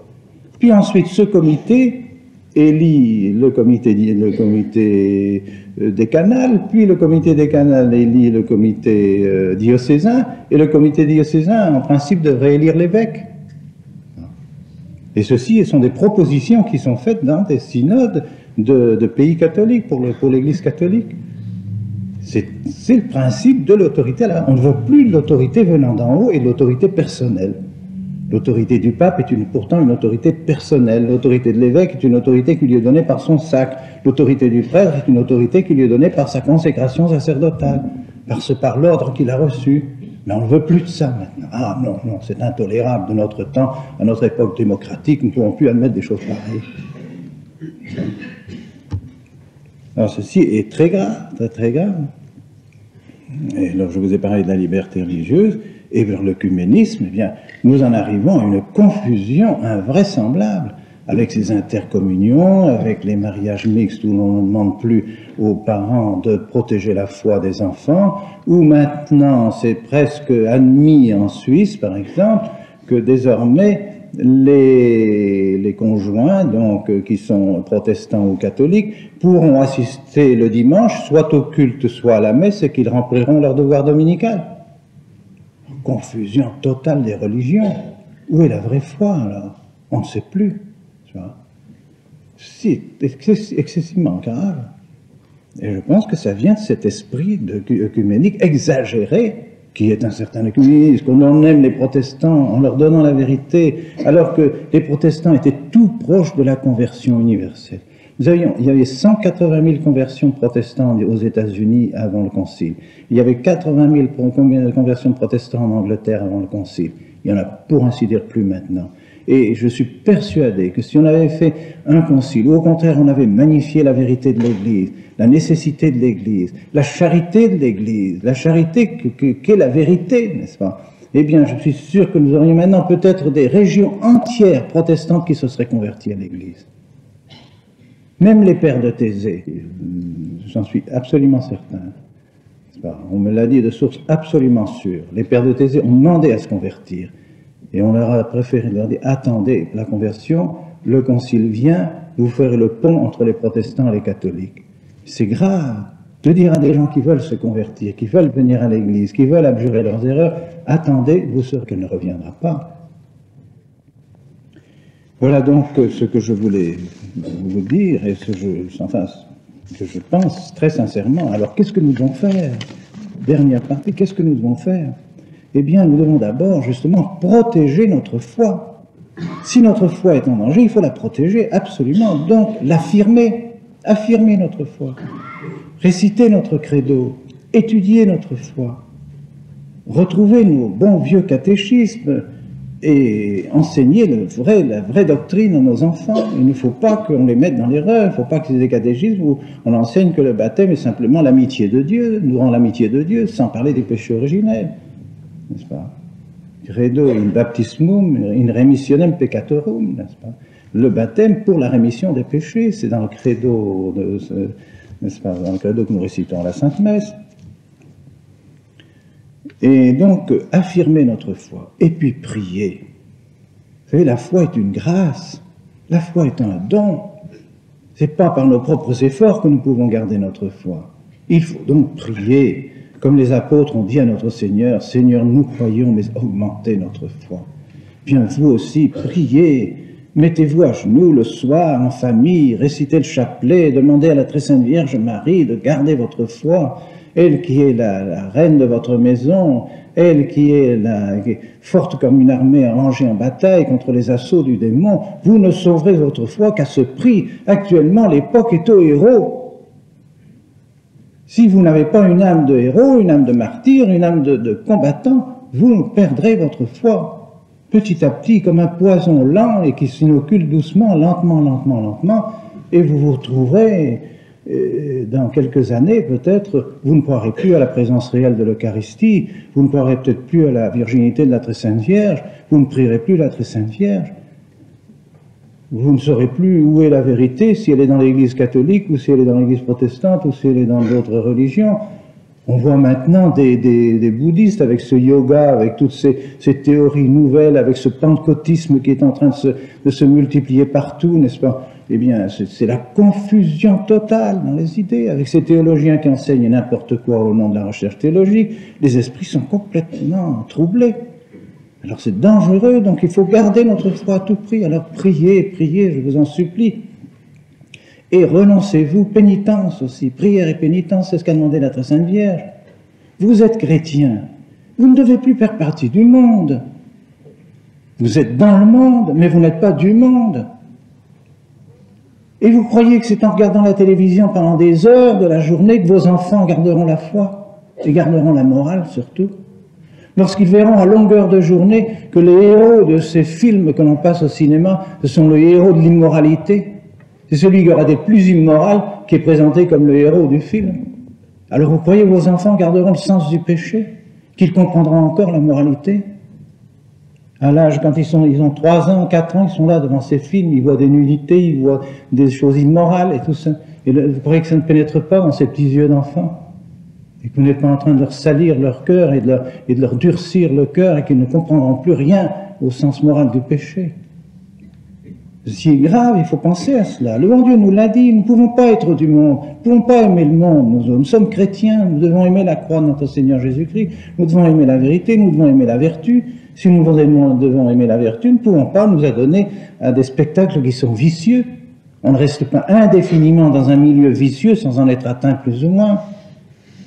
Puis ensuite, ce comité élit le comité décanal, puis le comité décanal élit le comité diocésain, et le comité diocésain, en principe, devrait élire l'évêque. Et ceci sont des propositions qui sont faites dans des synodes de pays catholiques, pour l'Église catholique. C'est le principe de l'autorité. On ne veut plus de l'autorité venant d'en haut et de l'autorité personnelle. L'autorité du pape est pourtant une autorité personnelle. L'autorité de l'évêque est une autorité qui lui est donnée par son sacre. L'autorité du prêtre est une autorité qui lui est donnée par sa consécration sacerdotale, par l'ordre qu'il a reçu. Mais on ne veut plus de ça maintenant. Ah non, non, c'est intolérable de notre temps, à notre époque démocratique, nous ne pouvons plus admettre des choses pareilles. Alors ceci est très grave, très très grave. Et alors je vous ai parlé de la liberté religieuse, et vers l'œcuménisme, eh bien, nous en arrivons à une confusion invraisemblable avec ces intercommunions, avec les mariages mixtes où l'on ne demande plus aux parents de protéger la foi des enfants, où maintenant c'est presque admis en Suisse, par exemple, que désormais les conjoints, donc qui sont protestants ou catholiques, pourront assister le dimanche, soit au culte, soit à la messe, et qu'ils rempliront leur devoir dominical. Confusion totale des religions. Où est la vraie foi alors? On ne sait plus. C'est excessivement grave. Et je pense que ça vient de cet esprit œcuménique exagéré qui est un certain œcuménisme, qu'on aime les protestants en leur donnant la vérité, alors que les protestants étaient tout proches de la conversion universelle. Il y avait 180 000 conversions de protestants aux États-Unis avant le Concile. Il y avait 80 000 conversions de protestants en Angleterre avant le Concile. Il y en a pour ainsi dire plus maintenant. Et je suis persuadé que si on avait fait un concile, ou au contraire on avait magnifié la vérité de l'Église, la nécessité de l'Église, la charité de l'Église, la charité qu'est la vérité, n'est-ce pas? Eh bien, je suis sûr que nous aurions maintenant peut-être des régions entières protestantes qui se seraient converties à l'Église. Même les pères de Thésée, j'en suis absolument certain. On me l'a dit de source absolument sûre. Les pères de Thésée ont demandé à se convertir. Et on leur a préféré leur dire, attendez la conversion, le concile vient, vous ferez le pont entre les protestants et les catholiques. C'est grave de dire à des gens qui veulent se convertir, qui veulent venir à l'église, qui veulent abjurer leurs erreurs, attendez, vous saurez qu'elle ne reviendra pas. Voilà donc ce que je voulais vous dire et que je pense très sincèrement. Alors qu'est-ce que nous devons faire? Dernière partie, qu'est-ce que nous devons faire? Eh bien, nous devons d'abord, justement, protéger notre foi. Si notre foi est en danger, il faut la protéger, absolument. Donc, l'affirmer, affirmer notre foi, réciter notre credo, étudier notre foi, retrouver nos bons vieux catéchismes et enseigner la vraie doctrine à nos enfants. Il ne faut pas qu'on les mette dans l'erreur, il ne faut pas que c'est des catéchismes où on enseigne que le baptême est simplement l'amitié de Dieu, nous rend l'amitié de Dieu, sans parler des péchés originels. N'est-ce pas? Credo in baptismum in remissionem peccatorum, n'est-ce pas? Le baptême pour la rémission des péchés, c'est dans le credo, n'est-ce pas? Dans le credo que nous récitons à la Sainte Messe. Et donc, affirmer notre foi, et puis prier. Vous savez, la foi est une grâce, la foi est un don. C'est pas par nos propres efforts que nous pouvons garder notre foi. Il faut donc prier. Comme les apôtres ont dit à notre Seigneur, « Seigneur, nous croyons, mais augmentez notre foi. » Bien, vous aussi, priez, mettez-vous à genoux le soir, en famille, récitez le chapelet, demandez à la très sainte Vierge Marie de garder votre foi, elle qui est la reine de votre maison, elle qui est forte comme une armée rangée en bataille contre les assauts du démon, vous ne sauverez votre foi qu'à ce prix. Actuellement, l'époque est au héros. Si vous n'avez pas une âme de héros, une âme de martyr, une âme de combattant, vous perdrez votre foi. Petit à petit, comme un poison lent et qui s'inocule doucement, lentement, et vous vous retrouverez, dans quelques années peut-être, vous ne croirez plus à la présence réelle de l'Eucharistie, vous ne croirez peut-être plus à la virginité de la Très Sainte Vierge, vous ne prierez plus la Très Sainte Vierge. Vous ne saurez plus où est la vérité, si elle est dans l'Église catholique, ou si elle est dans l'Église protestante, ou si elle est dans d'autres religions. On voit maintenant des bouddhistes avec ce yoga, avec toutes ces théories nouvelles, avec ce pentecôtisme qui est en train de se multiplier partout, n'est-ce pas? Eh bien, c'est la confusion totale dans les idées, avec ces théologiens qui enseignent n'importe quoi au nom de la recherche théologique. Les esprits sont complètement troublés. Alors c'est dangereux, donc il faut garder notre foi à tout prix. Alors priez, je vous en supplie. Et renoncez-vous, pénitence aussi, prière et pénitence, c'est ce qu'a demandé la Très Sainte Vierge. Vous êtes chrétien, vous ne devez plus faire partie du monde. Vous êtes dans le monde, mais vous n'êtes pas du monde. Et vous croyez que c'est en regardant la télévision pendant des heures de la journée que vos enfants garderont la foi et garderont la morale surtout. Lorsqu'ils verront à longueur de journée que les héros de ces films que l'on passe au cinéma, ce sont les héros de l'immoralité. C'est celui qui aura été plus immoral qui est présenté comme le héros du film. Alors vous croyez que vos enfants garderont le sens du péché, qu'ils comprendront encore la moralité? À l'âge, quand ils ont 3 ans, 4 ans, ils sont là devant ces films, ils voient des nudités, ils voient des choses immorales et tout ça. Et vous croyez que ça ne pénètre pas dans ces petits yeux d'enfants? Et que vous n'êtes pas en train de leur salir leur cœur et de leur durcir le cœur et qu'ils ne comprendront plus rien au sens moral du péché? C'est grave, il faut penser à cela. Le bon Dieu nous l'a dit, nous ne pouvons pas être du monde, nous ne pouvons pas aimer le monde, nous sommes chrétiens, nous devons aimer la croix de notre Seigneur Jésus-Christ, nous devons aimer la vérité, nous devons aimer la vertu. Si nous devons aimer la vertu, nous ne pouvons pas nous adonner à des spectacles qui sont vicieux. On ne reste pas indéfiniment dans un milieu vicieux sans en être atteint plus ou moins.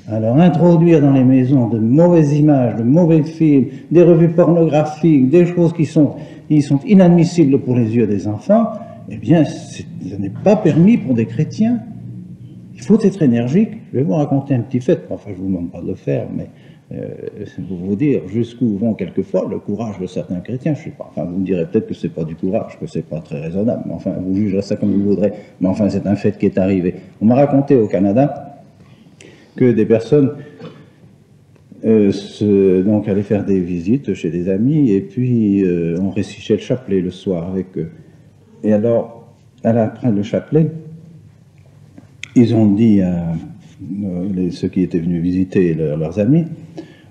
Alors introduire dans les maisons de mauvaises images, de mauvais films, des revues pornographiques, des choses qui sont inadmissibles pour les yeux des enfants, eh bien, ce n'est pas permis pour des chrétiens. Il faut être énergique. Je vais vous raconter un petit fait, enfin je ne vous demande pas de le faire, mais pour vous dire jusqu'où vont quelquefois le courage de certains chrétiens. Je sais pas, enfin vous me direz peut-être que c'est pas du courage, que c'est pas très raisonnable, mais enfin vous jugerez ça comme vous voudrez, mais enfin c'est un fait qui est arrivé. On m'a raconté au Canada que des personnes donc allaient faire des visites chez des amis et puis on récitait le chapelet le soir avec eux. Et alors, après le chapelet, ils ont dit à ceux qui étaient venus visiter leurs amis,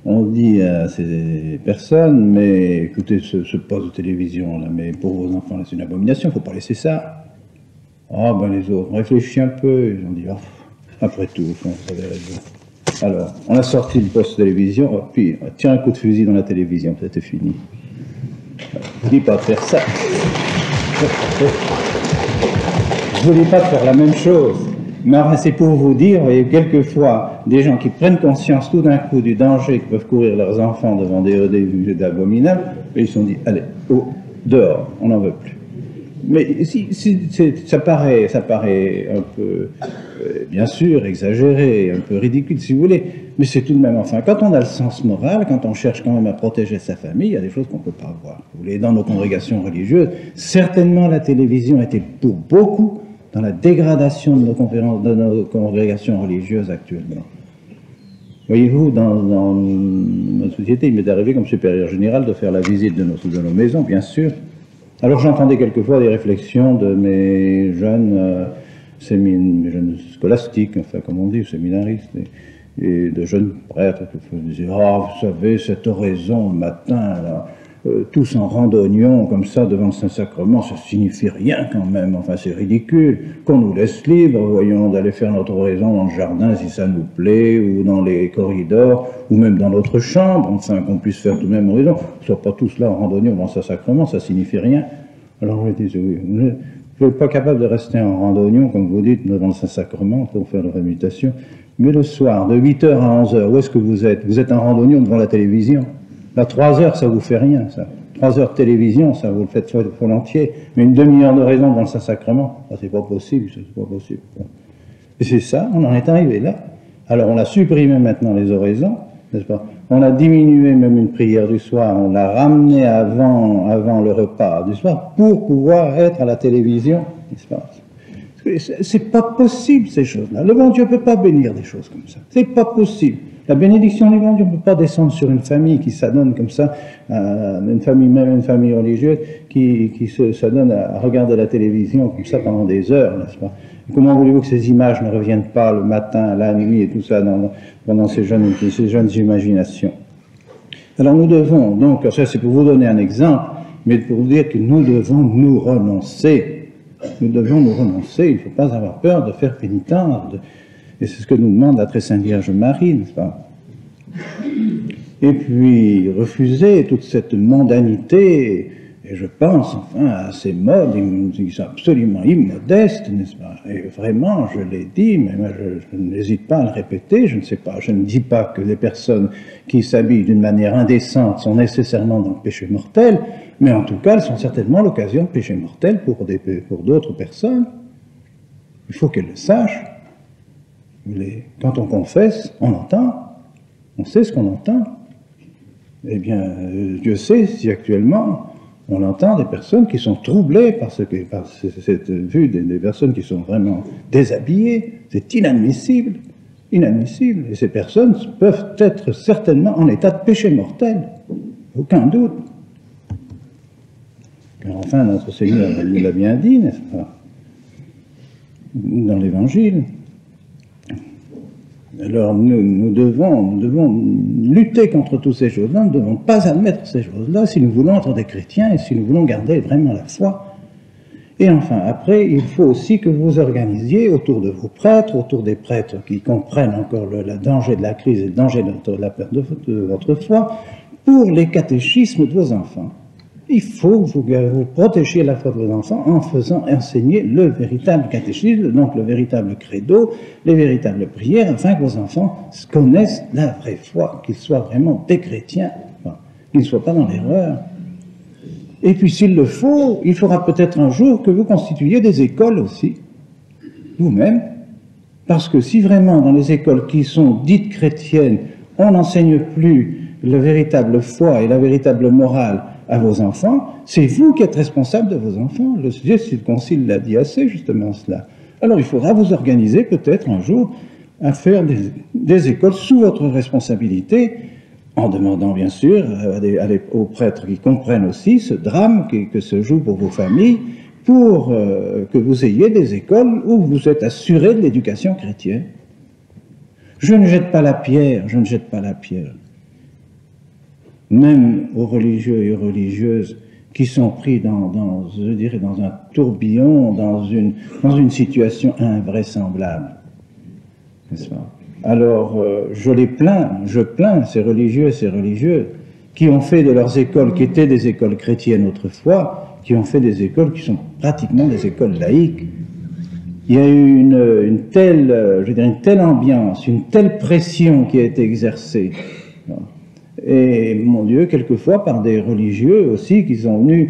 on dit à ces personnes, mais écoutez, ce poste de télévision là, mais pour vos enfants c'est une abomination, il ne faut pas laisser ça. Ah ben les autres, réfléchissez un peu, ils ont dit, oh, après tout, au fond, vous avez raison. Alors, on a sorti le poste de télévision, puis tiens un coup de fusil dans la télévision, c'était fini. Je ne dis pas de faire ça. Je ne vous dis pas de faire la même chose. Mais enfin, c'est pour vous dire, vous voyez, quelquefois, des gens qui prennent conscience tout d'un coup du danger que peuvent courir leurs enfants devant des vues abominables, et ils se sont dit, allez, dehors, on n'en veut plus. Mais ça paraît un peu, bien sûr, exagéré, un peu ridicule si vous voulez, mais c'est tout de même, enfin, quand on a le sens moral, quand on cherche quand même à protéger sa famille, il y a des choses qu'on ne peut pas voir. Vous voulez, dans nos congrégations religieuses, certainement la télévision était pour beaucoup dans la dégradation de nos congrégations religieuses actuellement. Voyez-vous, dans notre société, il m'est arrivé comme supérieur général de faire la visite de nos maisons, bien sûr. Alors j'entendais quelquefois des réflexions de mes jeunes scolastiques, enfin comme on dit, séminaristes, et de jeunes prêtres qui disaient « Ah, vous savez, cette oraison le matin, là, tous en randonnions comme ça devant le Saint-Sacrement, ça signifie rien quand même, enfin c'est ridicule, qu'on nous laisse libre, voyons, d'aller faire notre oraison dans le jardin si ça nous plaît, ou dans les corridors, ou même dans notre chambre, enfin qu'on puisse faire tout de même oraison, qu'on ne soit pas tous là en randonnions devant le Saint-Sacrement, ça signifie rien. » Alors je disais, oui, vous n'êtes pas capable de rester en randonnion, comme vous dites, devant le Saint-Sacrement pour faire leur invitation, mais le soir, de 8h à 11h, où est-ce que vous êtes? Vous êtes en randonnion devant la télévision. Là, 3 heures, ça vous fait rien, ça. 3 heures de télévision, ça vous le faites volontiers. Mais une demi-heure de raison dans le Saint-Sacrement, c'est pas possible, c'est pas possible. Et c'est ça, on en est arrivé là. Alors, on a supprimé maintenant les oraisons, n'est-ce pas? On a diminué même une prière du soir, on l'a ramenée avant le repas du soir pour pouvoir être à la télévision, n'est-ce pas? C'est pas possible, ces choses-là. Le bon Dieu ne peut pas bénir des choses comme ça. C'est pas possible. La bénédiction du bon Dieu ne peut pas descendre sur une famille qui s'adonne comme ça, une famille religieuse qui s'adonne à regarder la télévision comme ça pendant des heures, n'est-ce pas? Et comment voulez-vous que ces images ne reviennent pas le matin, la nuit et tout ça pendant ces jeunes imaginations? Alors nous devons, donc, ça c'est pour vous donner un exemple, mais pour vous dire que nous devons nous renoncer. Nous devons nous renoncer, il ne faut pas avoir peur de faire pénitence. Et c'est ce que nous demande la Très Sainte Vierge Marie, n'est-ce pas? Et puis, refuser toute cette mondanité Et je pense, enfin, à ces modes qui sont absolument immodestes, n'est-ce pas? Et vraiment, je l'ai dit, mais moi, je n'hésite pas à le répéter, je ne sais pas, je ne dis pas que les personnes qui s'habillent d'une manière indécente sont nécessairement dans le péché mortel, mais en tout cas, elles sont certainement l'occasion de péché mortel pour d'autres personnes. Il faut qu'elles le sachent. Quand on confesse, on entend, on sait ce qu'on entend. Eh bien, Dieu sait si actuellement on entend des personnes qui sont troublées par cette vue des personnes qui sont vraiment déshabillées. C'est inadmissible, inadmissible. Et ces personnes peuvent être certainement en état de péché mortel, aucun doute. Car enfin, notre Seigneur l'a bien dit, n'est-ce pas, dans l'Évangile. Alors nous devons lutter contre toutes ces choses-là, nous ne devons pas admettre ces choses-là si nous voulons être des chrétiens et si nous voulons garder vraiment la foi. Et enfin, après, il faut aussi que vous organisiez autour de vos prêtres, autour des prêtres qui comprennent encore le danger de la crise et le danger de la perte de votre foi, pour les catéchismes de vos enfants. Il faut que vous protégiez la foi de vos enfants en faisant enseigner le véritable catéchisme, donc le véritable credo, les véritables prières, afin que vos enfants connaissent la vraie foi, qu'ils soient vraiment des chrétiens, qu'ils ne soient pas dans l'erreur. Et puis s'il le faut, il faudra peut-être un jour que vous constituiez des écoles aussi, vous-même, parce que si vraiment dans les écoles qui sont dites chrétiennes, on n'enseigne plus la véritable foi et la véritable morale à vos enfants, c'est vous qui êtes responsable de vos enfants. Le Concile l'a dit assez, justement, cela. Alors, il faudra vous organiser, peut-être, un jour, à faire des écoles sous votre responsabilité, en demandant, bien sûr, aux prêtres qui comprennent aussi ce drame que se joue pour vos familles, pour que vous ayez des écoles où vous êtes assurés de l'éducation chrétienne. Je ne jette pas la pierre, je ne jette pas la pierre. Même aux religieux et aux religieuses qui sont pris je dirais, dans un tourbillon, dans une situation invraisemblable. N'est-ce pas? Alors, je plains ces religieux et ces religieuses qui ont fait de leurs écoles, qui étaient des écoles chrétiennes autrefois, qui ont fait des écoles qui sont pratiquement des écoles laïques. Il y a eu une telle ambiance, une telle pression qui a été exercée. Et, mon Dieu, quelquefois par des religieux aussi qui sont venus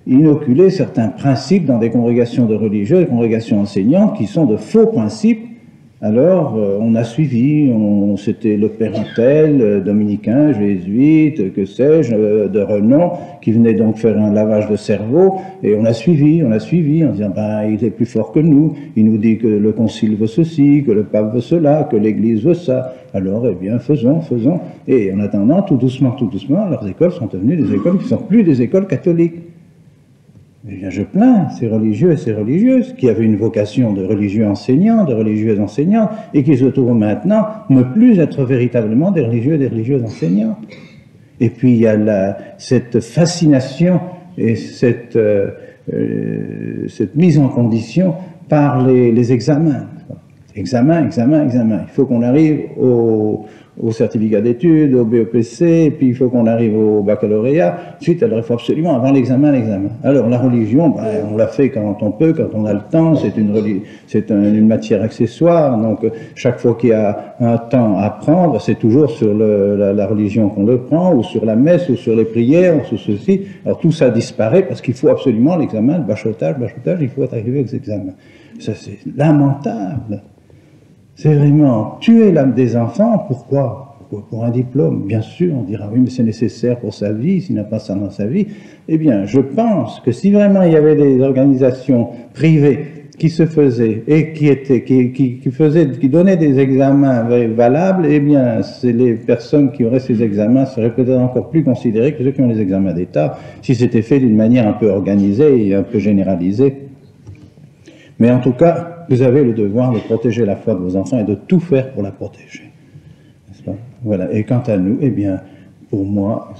inoculer certains principes dans des congrégations de religieux, des congrégations enseignantes, qui sont de faux principes. Alors, on a suivi, c'était le père tel, dominicain, jésuite, que sais-je, de renom, qui venait donc faire un lavage de cerveau, et on a suivi, en disant, ben, il est plus fort que nous, il nous dit que le concile veut ceci, que le pape veut cela, que l'église veut ça, alors, eh bien, faisons, et en attendant, tout doucement, leurs écoles sont devenues des écoles qui ne sont plus des écoles catholiques. Eh bien, je plains ces religieux et ces religieuses qui avaient une vocation de religieux enseignants, de religieuses enseignantes, et qui se trouvent maintenant ne plus être véritablement des religieux et des religieuses enseignantes. Et puis, il y a cette fascination et cette mise en condition par les examens. Examen. Il faut qu'on arrive au certificat d'études, au BEPC, et puis il faut qu'on arrive au baccalauréat. Ensuite, alors il faut absolument avoir l'examen. Alors la religion, ben, on la fait quand on peut, quand on a le temps, c'est une matière accessoire, donc chaque fois qu'il y a un temps à prendre, c'est toujours sur la religion qu'on le prend, ou sur la messe, ou sur les prières, ou sur ceci. Alors tout ça disparaît parce qu'il faut absolument l'examen, le bachotage, il faut arriver aux examens. Ça, c'est lamentable. C'est vraiment tuer l'âme des enfants. Pourquoi? Pour un diplôme? Bien sûr, on dira oui, mais c'est nécessaire pour sa vie, s'il n'a pas ça dans sa vie. Eh bien, je pense que si vraiment il y avait des organisations privées qui se faisaient et qui donnaient des examens valables, eh bien, c'est les personnes qui auraient ces examens seraient peut-être encore plus considérées que ceux qui ont les examens d'État, si c'était fait d'une manière un peu organisée et un peu généralisée. Mais en tout cas, vous avez le devoir de protéger la foi de vos enfants et de tout faire pour la protéger. N'est-ce pas? Voilà. Et quant à nous, eh bien, pour moi,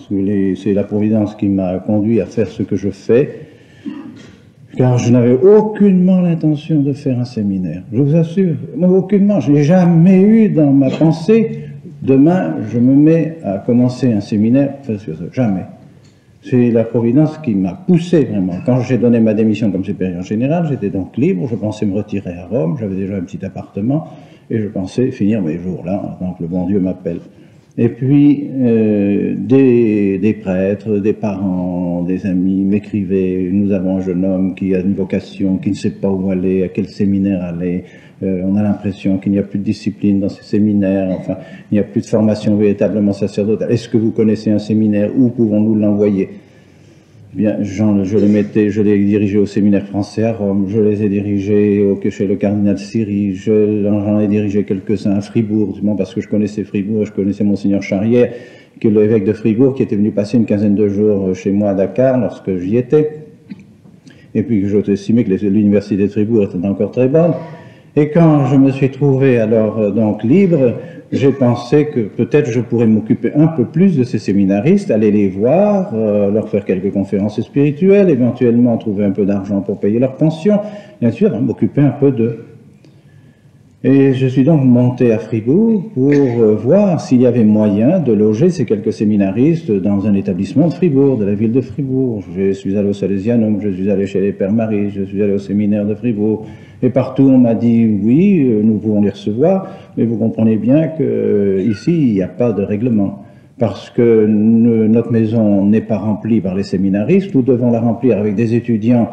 c'est la Providence qui m'a conduit à faire ce que je fais, car je n'avais aucunement l'intention de faire un séminaire. Je vous assure, aucunement. Je n'ai jamais eu dans ma pensée, demain, je me mets à commencer un séminaire. Jamais. C'est la Providence qui m'a poussé vraiment. Quand j'ai donné ma démission comme supérieur général, j'étais donc libre, je pensais me retirer à Rome, j'avais déjà un petit appartement, et je pensais finir mes jours là, tant que le bon Dieu m'appelle. Et puis, des prêtres, des parents, des amis m'écrivaient, nous avons un jeune homme qui a une vocation, qui ne sait pas où aller, à quel séminaire aller, on a l'impression qu'il n'y a plus de discipline dans ces séminaires, enfin, il n'y a plus de formation véritablement sacerdotale. Est-ce que vous connaissez un séminaire? Où pouvons-nous l'envoyer? Bien, je l'ai dirigé au séminaire français à Rome, je les ai dirigés chez le cardinal Siri, j'en ai dirigé quelques-uns à Fribourg, parce que je connaissais Fribourg, je connaissais Monseigneur Charrière, qui est l'évêque de Fribourg, qui était venu passer une quinzaine de jours chez moi à Dakar lorsque j'y étais, et puis que j'estimais que l'université de Fribourg était encore très bonne. Et quand je me suis trouvé alors donc libre, j'ai pensé que peut-être je pourrais m'occuper un peu plus de ces séminaristes, aller les voir, leur faire quelques conférences spirituelles, éventuellement trouver un peu d'argent pour payer leur pension, bien sûr, m'occuper un peu d'eux. Et je suis donc monté à Fribourg pour voir s'il y avait moyen de loger ces quelques séminaristes dans un établissement de Fribourg, de la ville de Fribourg. Je suis allé au Salesianum, je suis allé chez les Pères Marie, je suis allé au séminaire de Fribourg. Et partout, on m'a dit, oui, nous pouvons les recevoir, mais vous comprenez bien qu'ici, il n'y a pas de règlement. Parce que notre maison n'est pas remplie par les séminaristes, nous devons la remplir avec des étudiants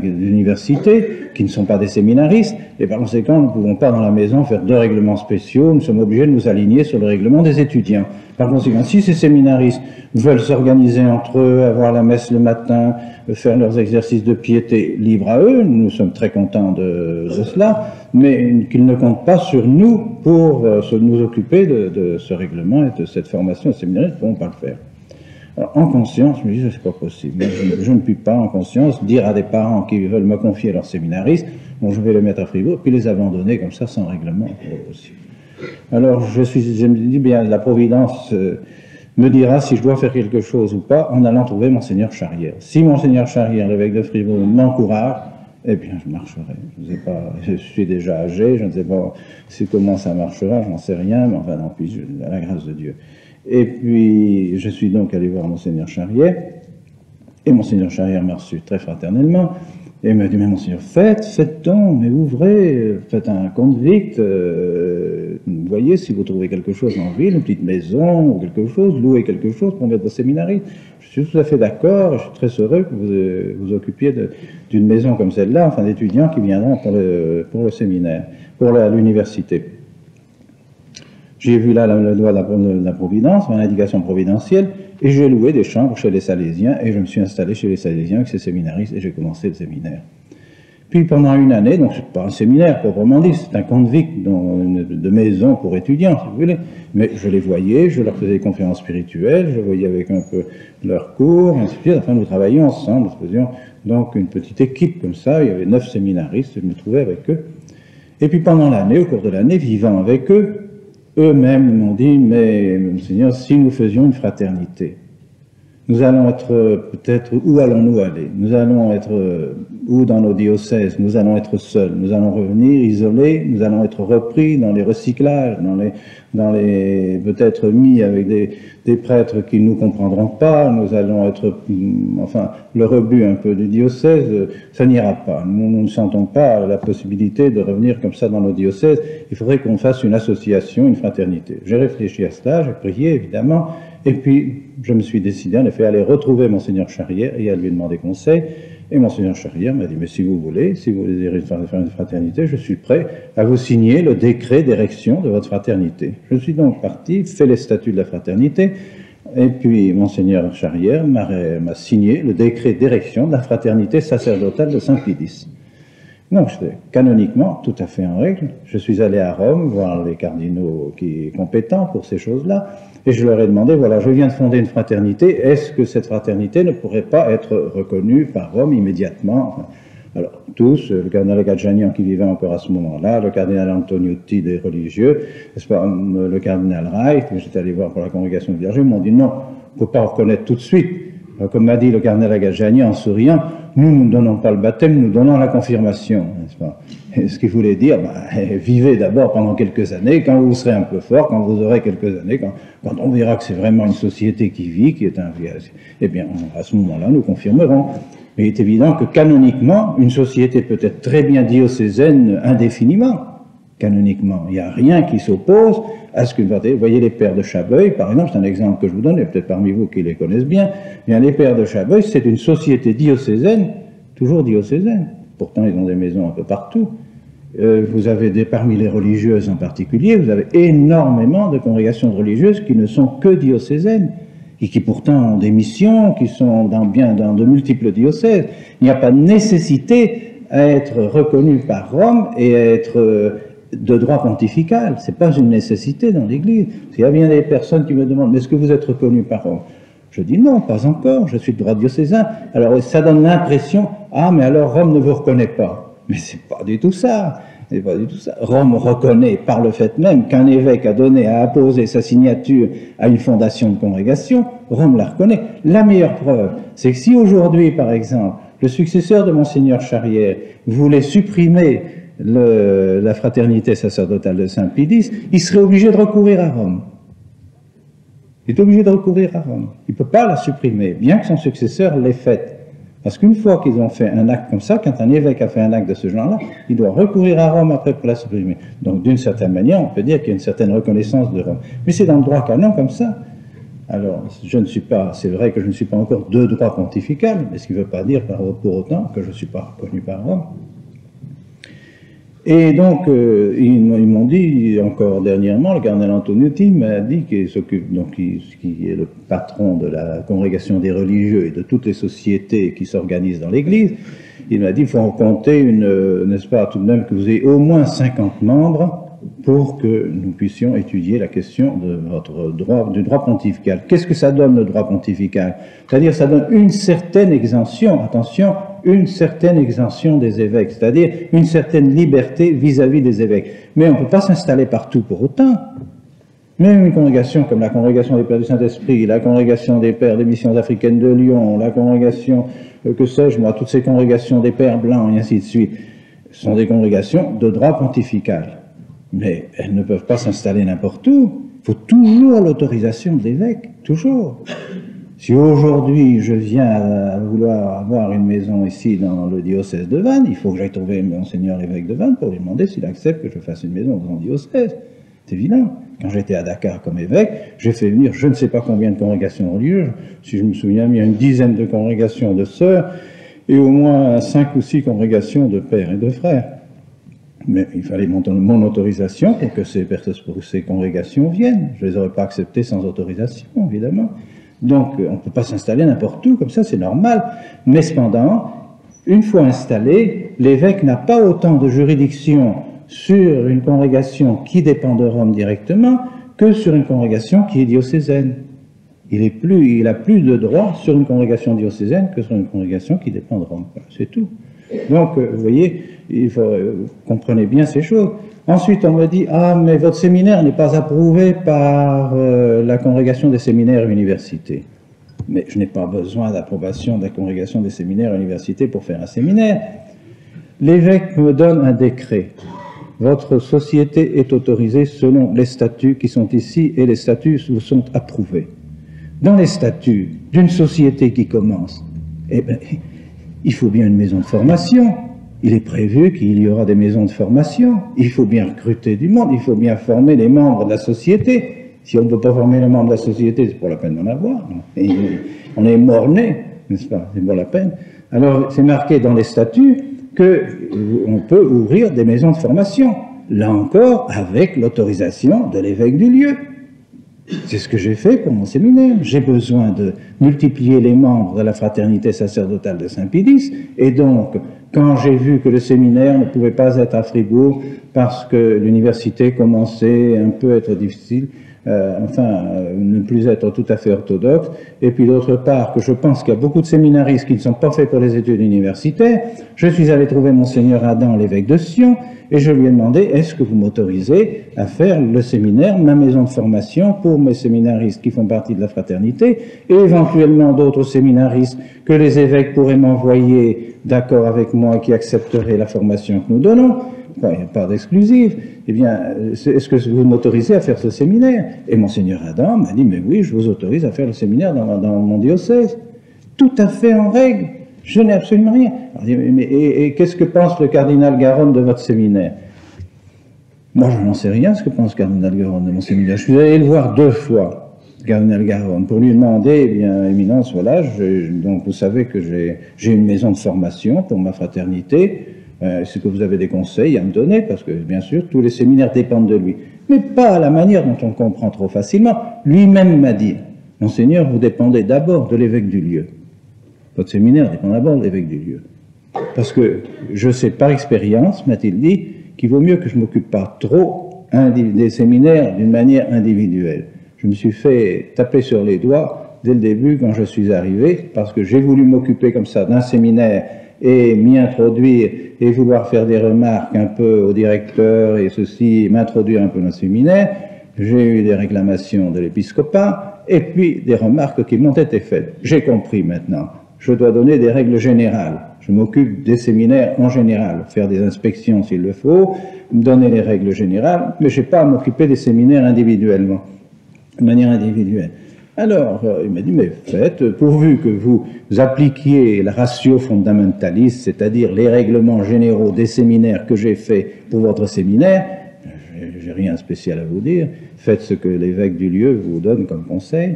d'université, qui ne sont pas des séminaristes, et par conséquent, nous ne pouvons pas dans la maison faire deux règlements spéciaux, nous sommes obligés de nous aligner sur le règlement des étudiants. Par conséquent, si ces séminaristes veulent s'organiser entre eux, avoir la messe le matin, faire leurs exercices de piété, libre à eux, nous sommes très contents de cela, mais qu'ils ne comptent pas sur nous pour nous occuper de ce règlement et de cette formation séminariste, ils ne pourront pas le faire. Alors, en conscience, je me dis, c'est pas possible. Je ne puis pas, en conscience, dire à des parents qui veulent me confier leur séminariste, bon, je vais le mettre à Fribourg, puis les abandonner comme ça, sans règlement, c'est pas possible. Alors, je me dis, bien, la Providence me dira si je dois faire quelque chose ou pas, en allant trouver Monseigneur Charrière. Si Monseigneur Charrière, l'évêque de Fribourg, m'encourage, eh bien, je marcherai. Je suis déjà âgé, je ne sais pas comment ça marchera, j'en sais rien, mais enfin, non, puis, à la grâce de Dieu. Et puis, je suis donc allé voir Monseigneur Charrière, et Monseigneur Charrière m'a reçu très fraternellement, et il m'a dit, mais Monseigneur, faites donc, mais ouvrez, faites un convict, vous voyez, si vous trouvez quelque chose en ville, une petite maison, ou quelque chose, louez quelque chose pour mettre vos séminaristes. Je suis tout à fait d'accord, je suis très heureux que vous vous occupiez d'une maison comme celle-là, enfin d'étudiants qui viendront pour le séminaire, pour l'université. J'ai vu là le doigt de la Providence, l'indication providentielle, et j'ai loué des chambres chez les Salésiens, et je me suis installé chez les Salésiens avec ces séminaristes, et j'ai commencé le séminaire. Puis pendant une année, donc c'est pas un séminaire proprement dit, c'est un convict de maison pour étudiants, si vous voulez, mais je les voyais, je leur faisais des conférences spirituelles, je voyais avec un peu leurs cours, ainsi de suite. Enfin, nous travaillions ensemble, nous faisions donc une petite équipe comme ça, il y avait 9 séminaristes, je me trouvais avec eux. Et puis pendant l'année, au cours de l'année, vivant avec eux, eux-mêmes m'ont dit, mais Monseigneur, si nous faisions une fraternité, nous allons être peut-être, où allons-nous aller? Nous allons être où dans nos diocèses? Nous allons être seuls, nous allons revenir isolés, nous allons être repris dans les recyclages, peut-être mis avec des prêtres qui ne nous comprendront pas, nous allons être, enfin, le rebut un peu du diocèse, ça n'ira pas. Nous ne sentons pas la possibilité de revenir comme ça dans nos diocèses, il faudrait qu'on fasse une association, une fraternité. J'ai réfléchi à cela, j'ai prié évidemment, et puis je me suis décidé en effet à aller retrouver Monseigneur Charrière et à lui demander conseil. Et Monseigneur Charrière m'a dit, mais si vous voulez faire une fraternité, je suis prêt à vous signer le décret d'érection de votre fraternité. Je suis donc parti, fait les statuts de la fraternité, et puis Monseigneur Charrière m'a signé le décret d'érection de la fraternité sacerdotale de Saint-Pédis. Donc, j'étais canoniquement tout à fait en règle. Je suis allé à Rome voir les cardinaux compétents pour ces choses-là, et je leur ai demandé, voilà, je viens de fonder une fraternité, est-ce que cette fraternité ne pourrait pas être reconnue par Rome immédiatement? Enfin, alors, tous, le cardinal Gadjanian qui vivait encore à ce moment-là, le cardinal Antoniotti des religieux, n'est-ce pas, le cardinal Reich, que j'étais allé voir pour la congrégation du clergé, m'ont dit non, on ne peut pas reconnaître tout de suite, Comme m'a dit le cardinal Agagiani en souriant, nous ne donnons pas le baptême, nous donnons la confirmation, n'est-ce pas? Et ce qu'il voulait dire, vivez d'abord pendant quelques années, quand vous serez un peu fort, quand vous aurez quelques années, quand on verra que c'est vraiment une société qui vit, qui est un... Eh bien, à ce moment-là, nous confirmerons. Mais il est évident que canoniquement, une société peut être très bien diocésaine indéfiniment. Canoniquement, il n'y a rien qui s'oppose à ce que, vous voyez les pères de Chabeuil, par exemple, c'est un exemple que je vous donne, et peut-être parmi vous qui les connaissent bien, bien les pères de Chabeuil, c'est une société diocésaine, toujours diocésaine. Pourtant, ils ont des maisons un peu partout. Vous avez parmi les religieuses en particulier, vous avez énormément de congrégations religieuses qui ne sont que diocésaines, et qui pourtant ont des missions, qui sont dans de multiples diocèses. Il n'y a pas de nécessité à être reconnu par Rome et à être de droit pontifical. Ce n'est pas une nécessité dans l'Église. Il y a bien des personnes qui me demandent, mais est-ce que vous êtes reconnu par Rome? Je dis non, pas encore, je suis de droit diocésain. Alors ça donne l'impression, ah mais alors Rome ne vous reconnaît pas. Mais c'est pas du tout ça. C'est pas du tout ça. Rome reconnaît par le fait même qu'un évêque a apposé sa signature à une fondation de congrégation, Rome la reconnaît. La meilleure preuve, c'est que si aujourd'hui, par exemple, le successeur de Monseigneur Charrière voulait supprimer la fraternité sacerdotale de Saint-Pie X, il serait obligé de recourir à Rome. Il est obligé de recourir à Rome. Il ne peut pas la supprimer, bien que son successeur l'ait faite. Parce qu'une fois qu'ils ont fait un acte comme ça, quand un évêque a fait un acte de ce genre-là, il doit recourir à Rome après pour la supprimer. Donc d'une certaine manière, on peut dire qu'il y a une certaine reconnaissance de Rome. Mais c'est dans le droit canon comme ça. Alors, c'est vrai que je ne suis pas encore de droit pontifical, mais ce qui ne veut pas dire pour autant que je ne suis pas reconnu par Rome. Et donc, ils m'ont dit, encore dernièrement, le cardinal Antonucci m'a dit, qui est le patron de la congrégation des religieux et de toutes les sociétés qui s'organisent dans l'Église, il m'a dit, il faut en compter n'est-ce pas, tout de même que vous ayez au moins 50 membres pour que nous puissions étudier la question de du droit pontifical. Qu'est-ce que ça donne, le droit pontifical? C'est-à-dire, ça donne une certaine exemption, attention, une certaine exemption des évêques, c'est-à-dire une certaine liberté vis-à-vis des évêques. Mais on ne peut pas s'installer partout pour autant. Même une congrégation comme la congrégation des Pères du Saint-Esprit, la congrégation des Pères des Missions africaines de Lyon, la congrégation, que sais-je moi, toutes ces congrégations des Pères blancs et ainsi de suite, sont des congrégations de droit pontifical. Mais elles ne peuvent pas s'installer n'importe où. Il faut toujours l'autorisation de l'évêque, toujours. Si aujourd'hui je viens à vouloir avoir une maison ici dans le diocèse de Vannes, il faut que j'aille trouver Monseigneur l'évêque de Vannes pour lui demander s'il accepte que je fasse une maison dans son diocèse. C'est évident. Quand j'étais à Dakar comme évêque, j'ai fait venir je ne sais pas combien de congrégations religieuses, si je me souviens bien, une dizaine de congrégations de sœurs et au moins 5 ou 6 congrégations de pères et de frères. Mais il fallait mon autorisation pour que ces congrégations viennent. Je ne les aurais pas acceptées sans autorisation, évidemment. Donc, on ne peut pas s'installer n'importe où, comme ça, c'est normal. Mais cependant, une fois installé, l'évêque n'a pas autant de juridiction sur une congrégation qui dépend de Rome directement que sur une congrégation qui est diocésaine. Il a plus de droit sur une congrégation diocésaine que sur une congrégation qui dépend de Rome. C'est tout. Donc, vous voyez, comprenez bien ces choses. Ensuite, on me dit, ah, mais votre séminaire n'est pas approuvé par la congrégation des séminaires et universités. Mais je n'ai pas besoin d'approbation de la congrégation des séminaires et universités pour faire un séminaire. L'évêque me donne un décret. Votre société est autorisée selon les statuts qui sont ici et les statuts vous sont approuvés. Dans les statuts d'une société qui commence, eh bien, il faut bien une maison de formation. Il est prévu qu'il y aura des maisons de formation. Il faut bien recruter du monde. Il faut bien former les membres de la société. Si on ne peut pas former les membres de la société, c'est pour la peine d'en avoir. Et on est mort-né, n'est-ce pas? C'est pour la peine. Alors, c'est marqué dans les statuts qu'on peut ouvrir des maisons de formation. Là encore, avec l'autorisation de l'évêque du lieu. C'est ce que j'ai fait pour mon séminaire. J'ai besoin de multiplier les membres de la fraternité sacerdotale de Saint-Pie X, et donc, quand j'ai vu que le séminaire ne pouvait pas être à Fribourg parce que l'université commençait un peu à être difficile, ne plus être tout à fait orthodoxe, et puis d'autre part que je pense qu'il y a beaucoup de séminaristes qui ne sont pas faits pour les études universitaires. Je suis allé trouver Monseigneur Adam, l'évêque de Sion, et je lui ai demandé, est-ce que vous m'autorisez à faire le séminaire, ma maison de formation pour mes séminaristes qui font partie de la fraternité, et éventuellement d'autres séminaristes que les évêques pourraient m'envoyer d'accord avec moi, qui accepteraient la formation que nous donnons. Enfin, il n'y a pas d'exclusive. Eh bien, est-ce que vous m'autorisez à faire ce séminaire? Et Monseigneur Adam m'a dit, mais oui, je vous autorise à faire le séminaire dans mon diocèse. Tout à fait en règle. Je n'ai absolument rien. Alors, et qu'est-ce que pense le cardinal Garonne de votre séminaire? Moi, je n'en sais rien ce que pense le cardinal Garonne de mon séminaire. Je suis allé le voir 2 fois, cardinal Garonne, pour lui demander, eh bien, Éminence, voilà, donc vous savez que j'ai une maison de formation pour ma fraternité. Est-ce que vous avez des conseils à me donner? Parce que, bien sûr, tous les séminaires dépendent de lui. Mais pas à la manière dont on comprend trop facilement. Lui-même m'a dit, Monseigneur, vous dépendez d'abord de l'évêque du lieu. Votre séminaire dépend d'abord de l'évêque du lieu. Parce que je sais par expérience, m'a-t-il dit, qu'il vaut mieux que je ne m'occupe pas trop des séminaires d'une manière individuelle. Je me suis fait taper sur les doigts dès le début quand je suis arrivé, parce que j'ai voulu m'occuper comme ça d'un séminaire et m'y introduire et vouloir faire des remarques un peu au directeur et ceci, m'introduire un peu dans le séminaire. J'ai eu des réclamations de l'épiscopat et puis des remarques qui m'ont été faites. J'ai compris maintenant. Je dois donner des règles générales. Je m'occupe des séminaires en général, faire des inspections s'il le faut, donner les règles générales, mais je n'ai pas à m'occuper des séminaires individuellement, de manière individuelle. Alors, il m'a dit, mais faites, pourvu que vous appliquiez la ratio fondamentaliste, c'est-à-dire les règlements généraux des séminaires que j'ai faits pour votre séminaire, j'ai rien de spécial à vous dire, faites ce que l'évêque du lieu vous donne comme conseil.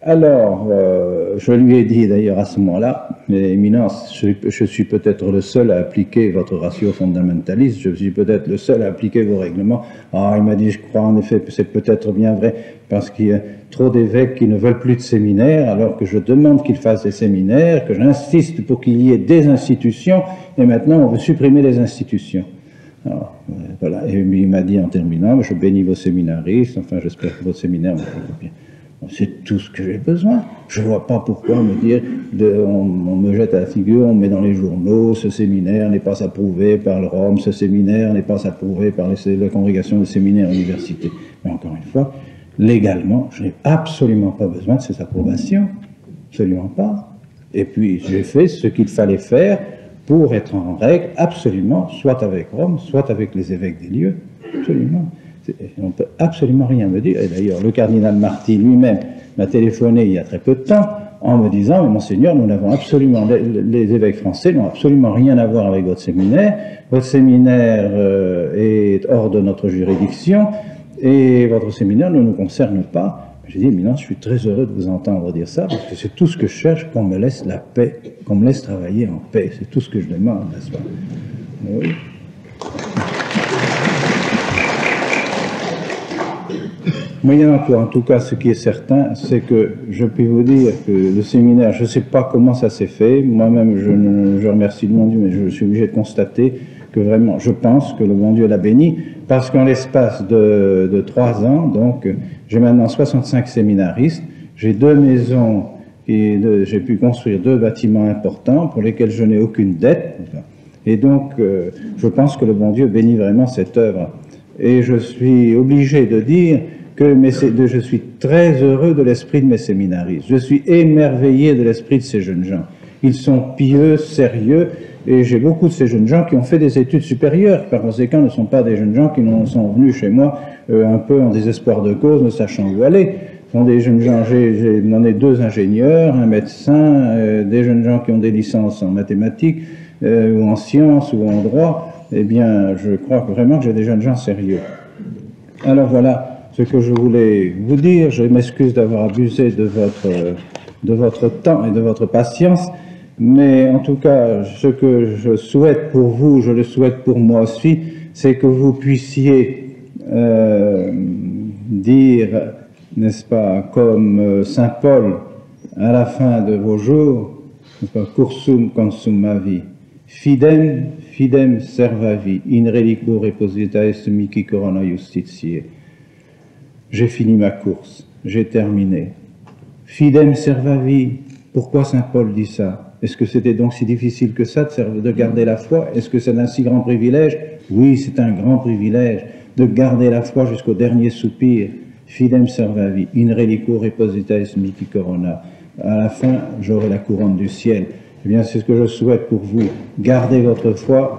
Alors, je lui ai dit d'ailleurs à ce moment-là, mais Éminence, je suis peut-être le seul à appliquer votre ratio fondamentaliste, je suis peut-être le seul à appliquer vos règlements. Ah, il m'a dit, je crois en effet que c'est peut-être bien vrai, parce qu'il y a trop d'évêques qui ne veulent plus de séminaires, alors que je demande qu'ils fassent des séminaires, que j'insiste pour qu'il y ait des institutions, et maintenant on veut supprimer les institutions. Alors, voilà, et il m'a dit en terminant, je bénis vos séminaristes, enfin j'espère que votre séminaire va faire bien. C'est tout ce que j'ai besoin. Je ne vois pas pourquoi me dire, on me jette à la figure, on met dans les journaux, ce séminaire n'est pas approuvé par le Rome, ce séminaire n'est pas approuvé par la congrégation des séminaires universités. Mais encore une fois, légalement, je n'ai absolument pas besoin de ces approbations. Absolument pas. Et puis, j'ai fait ce qu'il fallait faire pour être en règle, absolument, soit avec Rome, soit avec les évêques des lieux. Absolument. On ne peut absolument rien me dire. Et d'ailleurs, le cardinal Marty lui-même m'a téléphoné il y a très peu de temps en me disant, mais Monseigneur, nous n'avons absolument, les évêques français n'ont absolument rien à voir avec votre séminaire est hors de notre juridiction, et votre séminaire ne nous concerne pas. J'ai dit, Éminence, je suis très heureux de vous entendre dire ça, parce que c'est tout ce que je cherche, qu'on me laisse la paix, qu'on me laisse travailler en paix. C'est tout ce que je demande, n'est-ce pas? Oui. Moyennant quoi, en tout cas, ce qui est certain, c'est que je puis vous dire que le séminaire, je ne sais pas comment ça s'est fait, moi-même je remercie le bon Dieu, mais je suis obligé de constater que vraiment, je pense que le bon Dieu l'a béni, parce qu'en l'espace de 3 ans, donc, j'ai maintenant 65 séminaristes, j'ai 2 maisons, et j'ai pu construire 2 bâtiments importants pour lesquels je n'ai aucune dette, et donc, je pense que le bon Dieu bénit vraiment cette œuvre. Et je suis obligé de dire que je suis très heureux de l'esprit de mes séminaristes. Je suis émerveillé de l'esprit de ces jeunes gens. Ils sont pieux, sérieux, et j'ai beaucoup de ces jeunes gens qui ont fait des études supérieures, par conséquent ne sont pas des jeunes gens qui sont venus chez moi un peu en désespoir de cause, ne sachant où aller. Ce sont des jeunes gens, j'en ai 2 ingénieurs, un médecin, des jeunes gens qui ont des licences en mathématiques, ou en sciences, ou en droit. Eh bien, je crois vraiment que j'ai des jeunes gens sérieux. Alors voilà ce que je voulais vous dire. Je m'excuse d'avoir abusé de votre temps et de votre patience, mais en tout cas, ce que je souhaite pour vous, je le souhaite pour moi aussi, c'est que vous puissiez dire, n'est-ce pas, comme Saint Paul, à la fin de vos jours, n'est-ce pas, cursum consumavi, fidem servavi, in reliquo reposita est mihi corona justitiae. j'ai fini ma course, j'ai terminé. Fidem servavi. Pourquoi saint Paul dit ça? Est-ce que c'était donc si difficile que ça de garder la foi? Est-ce que c'est un si grand privilège? Oui, c'est un grand privilège de garder la foi jusqu'au dernier soupir. Fidem servavi, in reliquo repositais mihi corona. À la fin, j'aurai la couronne du ciel. Eh bien, c'est ce que je souhaite pour vous. Gardez votre foi.